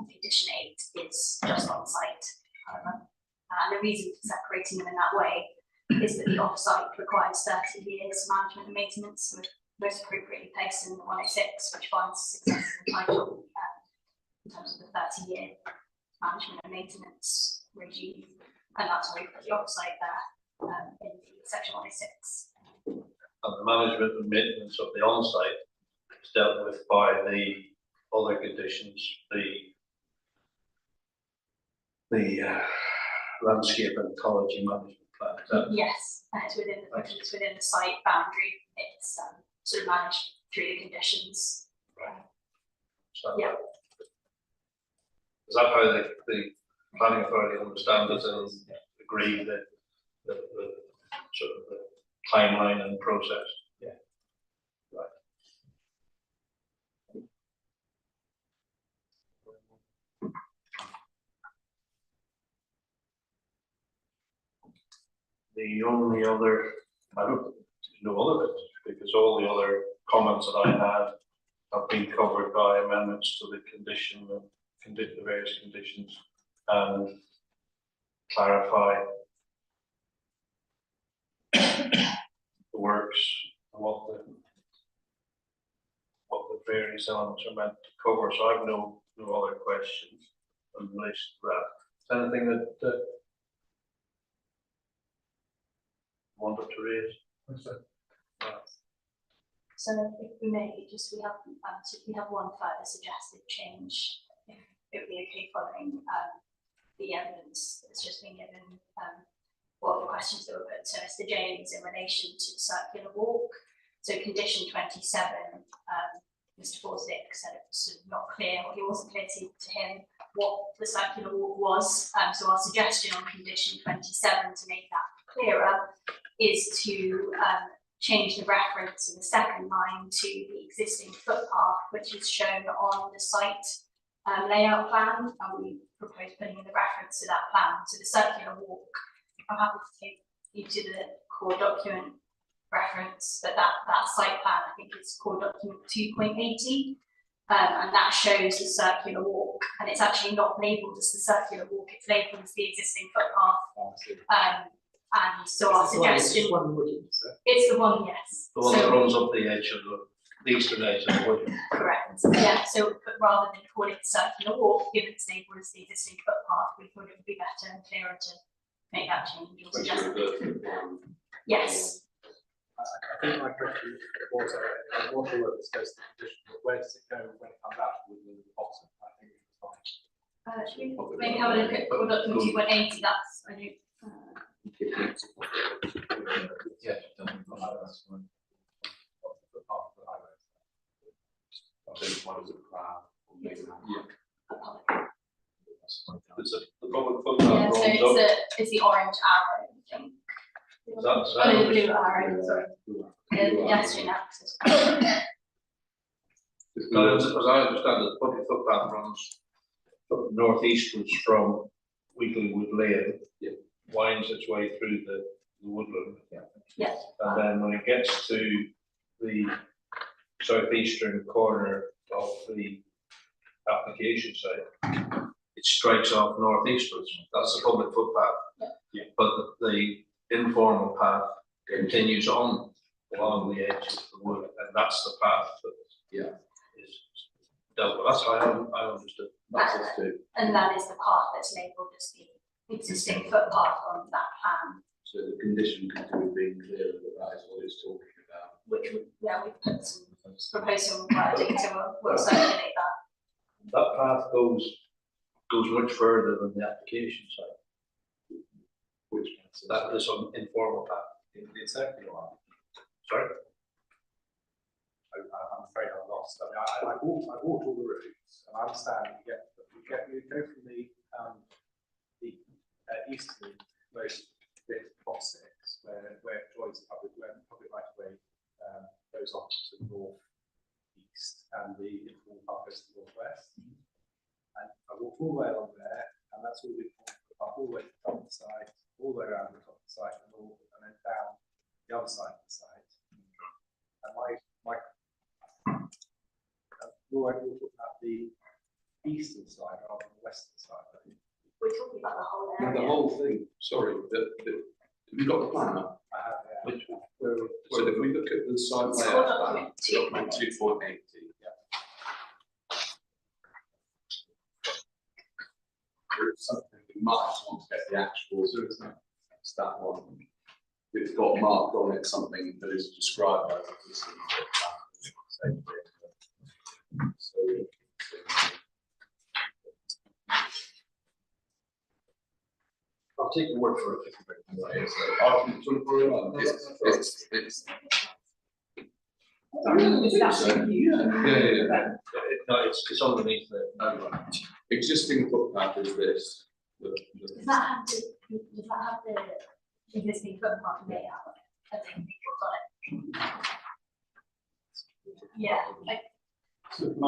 Condition 8 is just on-site, however. And the reason for separating them in that way is that the off-site requires 30 years management and maintenance, most appropriately placed in the 106, which finds success in the title in terms of the 30-year management and maintenance regime, and that's why we put the off-site there in the section 106. And the management and maintenance of the on-site is dealt with by the other conditions, the landscape and ecology management plan. Yes, and it's within the site boundary. It's sort of managed through the conditions. So Yeah. Is that how the planning authority understands it and agree that the sort of the timeline and process? Yeah. Right. The only other, I don't know other bits, because all the other comments that I had have been covered by amendments to the condition and the various conditions, and clarify the works and what the various elements are meant to cover. So I have no other questions in relation to that. Is there anything that wanted to raise? So if we may, we have one further suggested change, if it would be okay following the evidence that's just been given, what the questions that were put to Mr. James in relation to the circular walk. So condition 27, Mr. Forsyth said it was sort of not clear, or it wasn't clear to him what the circular walk was. So our suggestion on condition 27 to make that clearer is to change the reference in the second line to the existing footpath, which is shown on the site layout plan, and we propose putting in the reference to that plan. So the circular walk, I'm happy to take you to the core document reference, but that site plan, I think, is core document 2.80. And that shows the circular walk, and it's actually not labelled as the circular walk, it's labelled as the existing footpath. And so our suggestion, it's the one, yes. The one So that runs up the edge of the eastern edge of the wood. correct, yeah, so but rather than call it circular walk, given it's labelled as the existing footpath, we thought it would be better and clearer to make that change or suggest. Yes, I think my question was, I want to work this goes to the condition, but where does it go when it comes out with the bottom? I think it's fine. should we maybe have a look at core document 2.80, that's, I do. Yeah, that's one. It's the public Yeah, footpath so runs up. it's the orange arrow, I think. That's Oh, the blue arrow, sorry. The pedestrian access. But as I understand it, the public footpath runs northeastwards from Weekly Wood Lane. Winds its way through the woodland. Yes. And then when it gets to the southeastern corner of the application site, it strikes off northeastwards. That's the public footpath. But the informal path continues on along the edge of the wood, and that's the path that is dealt with. That's how I understood. And that is the path that's labelled as the existing footpath on that plan, So the condition could do being clear that that is what it's talking about. which would, we put some, propose some wording to, we'll circulate that. That path goes much further than the application site. Which So that is an informal path. It's circular one. Sorry? I'm afraid I'm lost. I mean, I walked all the routes, and I understand you go from the eastern most bit of box 6, where it joins the public right of way goes on to the north east, and the informal path goes to the northwest. And I walked all the way along there, and that's all been all the way to the top of the site, all the way around the top of the site, and then down the other side of the site. And my we're talking about the eastern side rather than the western side. I think. We're talking about the whole No, area. the whole thing, sorry, have you got the plan up? I have, yeah. Which one? So if we look at the site It's layout called plan, document 2.80. There's something we might want to get the actual, so it's that one. It's got marked on it something that is described as existing. I'll take your word for it. Article 24, it's No, it's underneath the. existing footpath is this. Does that have the existing footpath layout? I don't think it's got it. Yeah, So can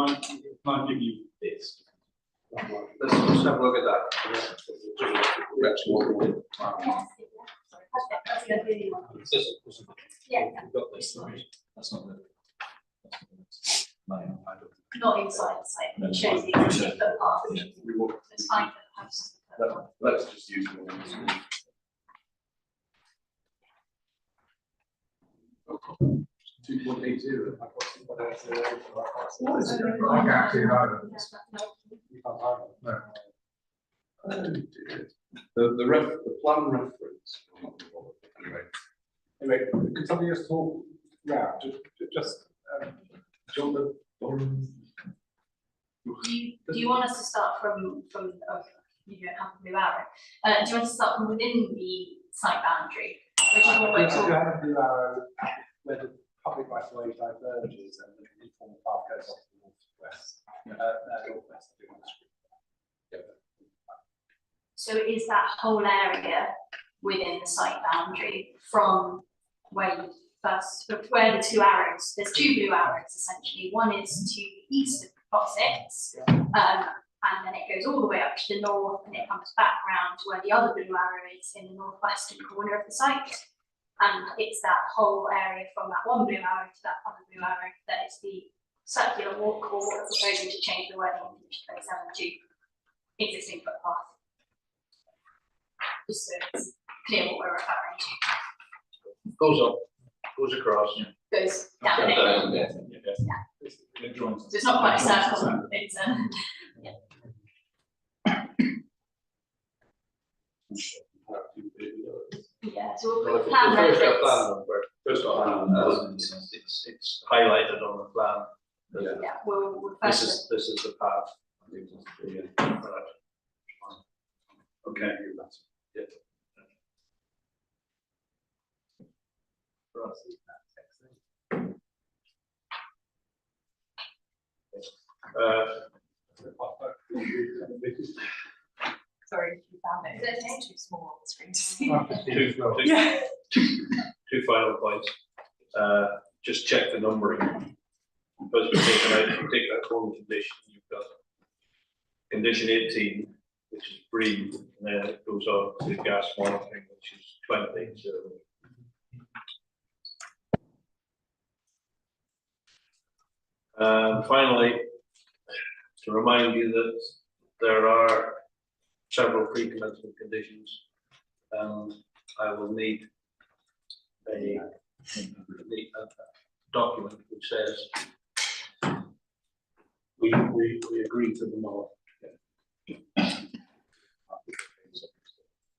I give you this? Let's have a look at that. yes, sorry, that's the really one. Yeah, We've got this. That's not the. not inside the site, it shows the existing footpath, it's fine for the house. Let's just use one. 2.80. I can't see either. The plan reference. Anyway, could somebody just talk? Yeah, just John. Do you want us to start from you don't have to move out, do you want to start from within the site boundary, which is what we're You talking? have to do where the public right of way diverges and the informal path goes off to the northwest. Northwest. So is that whole area within the site boundary from where you first, where the two arrows, there's two blue arrows essentially. One is to the east of plot 6, and then it goes all the way up to the north, and it comes back round to where the other blue arrow is in the northwestern corner of the site. And it's that whole area from that one blue arrow to that other blue arrow that is the circular walk, or we're proposing to change the wording in condition 27 to existing footpath. Just so it's clear what we're referring to. Goes up, goes across. Goes down the hill. So it's not quite a circle, it's a, yeah, so we'll put plan First got reference. plan number, first got plan number, it's highlighted on the plan. Yeah, we'll refer This to is the path. Right. Okay. Yeah. Sorry, if you found it. It's too small on the screen to see. Yeah. Two final points. Just check the numbering. Because we take that one condition, you've got condition 18, which is breathe, and then it goes on to gas monitoring, which is 20. So finally, to remind you that there are several pre-commencement conditions, and I will need a document which says we agree to them all.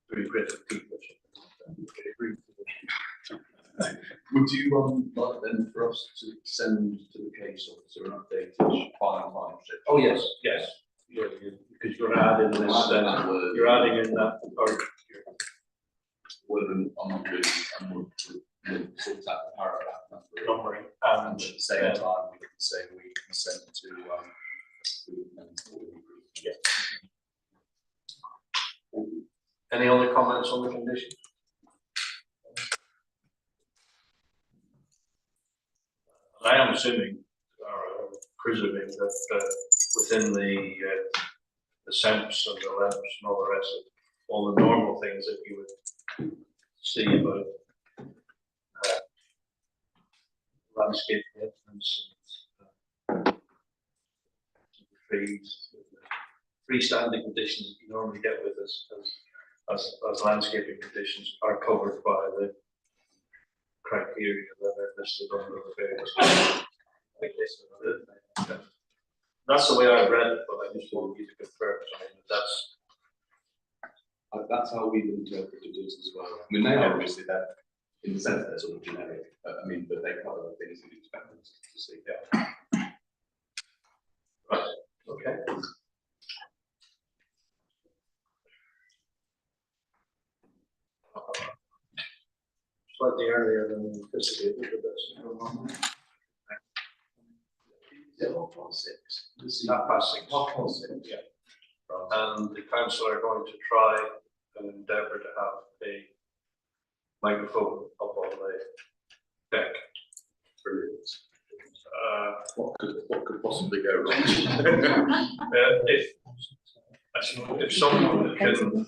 Very grateful people. Would you like then for us to send to the case officer an updated final check? Oh, yes, yes. Because you're adding this, you're adding in that, or Whether I'm not really, we'll sort out the paragraph number. numbering, And and at the same time, we can say we consent to, any other comments on the condition? I am assuming, or presuming that within the SEMPs and the LEMPs and all the rest of all the normal things that you would see about landscape maintenance and trees, freestanding conditions that you normally get with as landscaping conditions are covered by the criteria that are listed under the various. That's the way I read it, but I just want you to confirm. I mean, that's how we've interpreted it as well. I mean, they are obviously that, in the sense they're sort of generic, I mean, but they cover the things you'd expect us to see. Yeah. Right, okay. Slightly earlier than anticipated, but that's. Half past 6. Yeah. And the council are going to try and endeavour to have a microphone up on the deck. Brilliant. What could possibly go wrong? If someone can,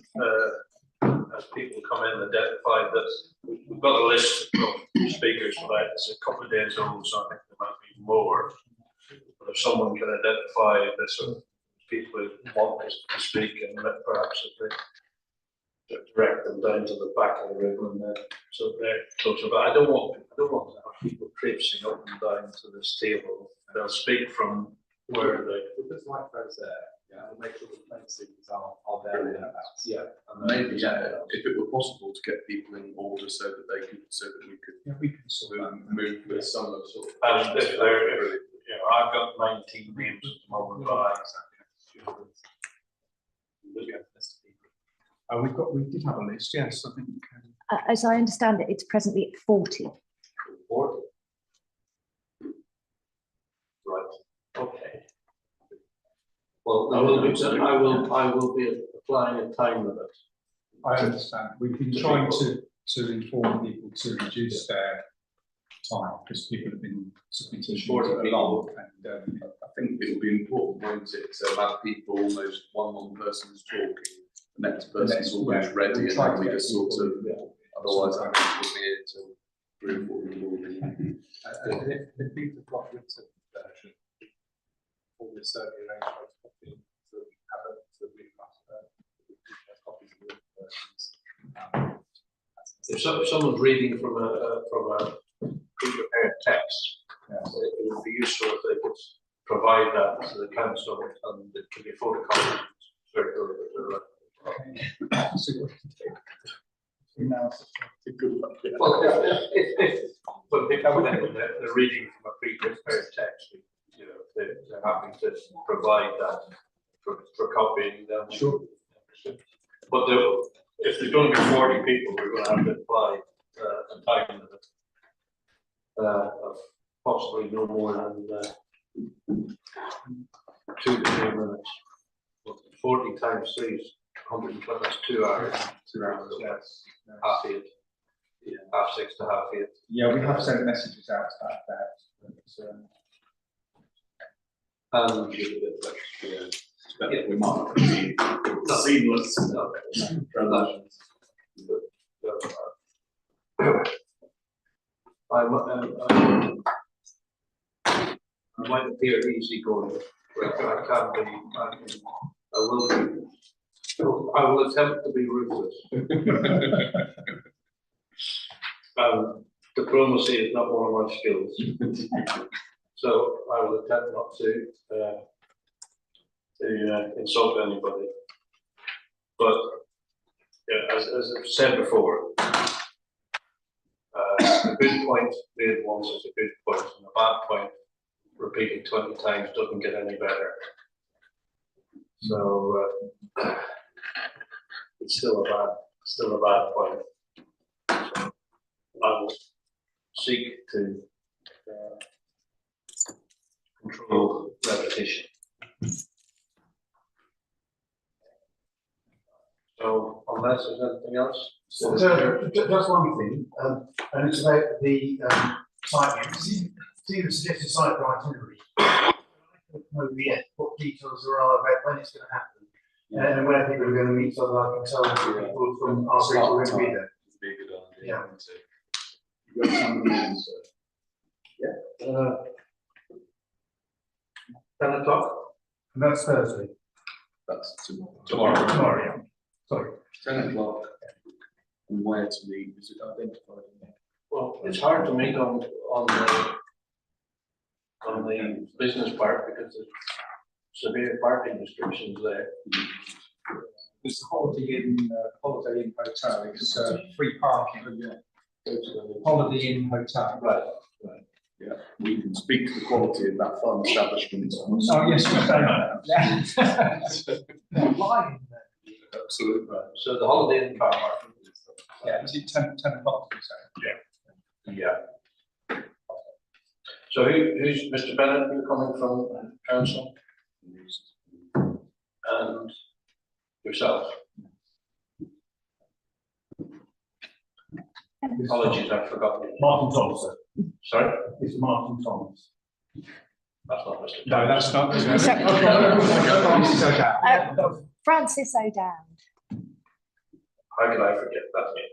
as people come in, identify that we've got a list of speakers tonight. It's a couple of days old, so I think there might be more. But if someone can identify the sort of people who want to speak, and perhaps if they direct them down to the back of the room, and so they're closer. But I don't want to have people traipsing up and down to this table. They'll speak from where they. With this microphone's there, yeah, we'll make sure the plane speakers are there and thereabouts. Yeah, And maybe, if it were possible to get people in order so that we could. Yeah, we can sort of move with some of sort of. and if they're, I've got 19 names at the moment, but we did have a list, yes, I think. As I understand it, it's presently at 40. 40. Right. Okay. Well, I will be applying a time limit. I understand. We've been trying to inform people to reduce their time, because people have been submitting. 40 a lot, and I think it would be important, won't it, to have people almost one person's talking, the next person's almost ready, and then we just sort of, otherwise I think we'll be here till 3 or 4 in the morning. And if people have got written version, all this certainly arrangements have been to have a copies of the versions. If someone's reading from a pre-prepared text, it would be useful if they could provide that to the council, and it could be photocopied. Well, if when they come in, they're reading from a pre-prepared text, you know, they're happy to provide that for copying them. Sure. But if there's going to be 40 people, we're going to have to apply a time limit of possibly no more than 2 to 3 minutes. 40 times 3 is 120, that's 2 hours. 2 hours, yes. Half 8. Yeah. Half 6 to half 8. Yeah, we have sent messages out about that. We might not be seamless transactions. I might appear easy going, but I can't be. I will attempt to be ruthless. Diplomacy is not one of my skills, so I will attempt not to insult anybody. But yeah, as I've said before, a good point made once is a good point, and a bad point repeated 20 times doesn't get any better. So it's still a bad point. I will seek to control repetition. So unless there's anything else. So, just one thing, and it's about the site. See the suggested site for itinerary. I don't know yet what details there are about when it's going to happen, and where people are going to meet, so that I can tell people from our group who are going to be there. Be a good idea. Yeah. You got some names, 10 o'clock? And that's Thursday. that's tomorrow. Tomorrow, yeah. Sorry. 10 o'clock. And where to meet, is it identified? Well, it's hard to meet on the business park because there's severe parking restrictions there. There's the Holiday Inn Hotel, it's free parking. Holiday Inn Hotel. Right. Yeah, we can speak to the quality of that fun establishment. Oh, yes, we can. Live. Absolutely right. So the Holiday Inn car park. Yeah, is it 10 o'clock? Yeah. So who's Mr. Bennett? You're coming from council, and yourself. Apologies, I've forgotten. Martin Thompson. Sorry, It's Martin Thomas. that's not Mr. No, that's not. Francis O'Dowd. How could I forget that name?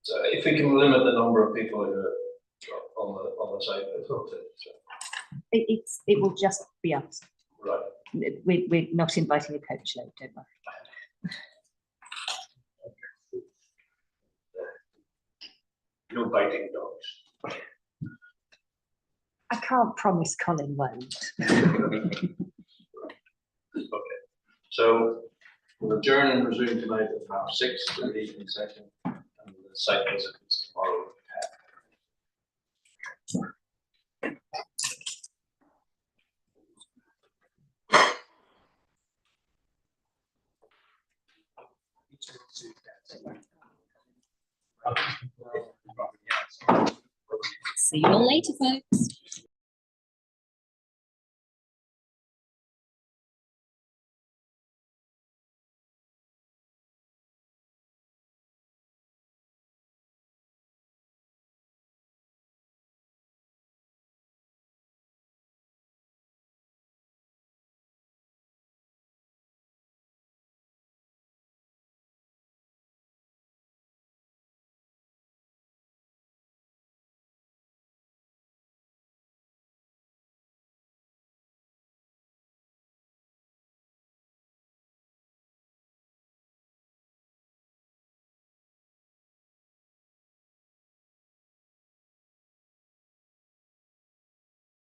So if we can limit the number of people who are on the site, I thought it. So, It will just be us. right. We're not inviting a coach load, don't worry. No biting dogs. I can't promise Colin won't. Okay. So we'll adjourn and resume tonight at 6:30 for the evening session, and the site visit is tomorrow. See you all later, folks.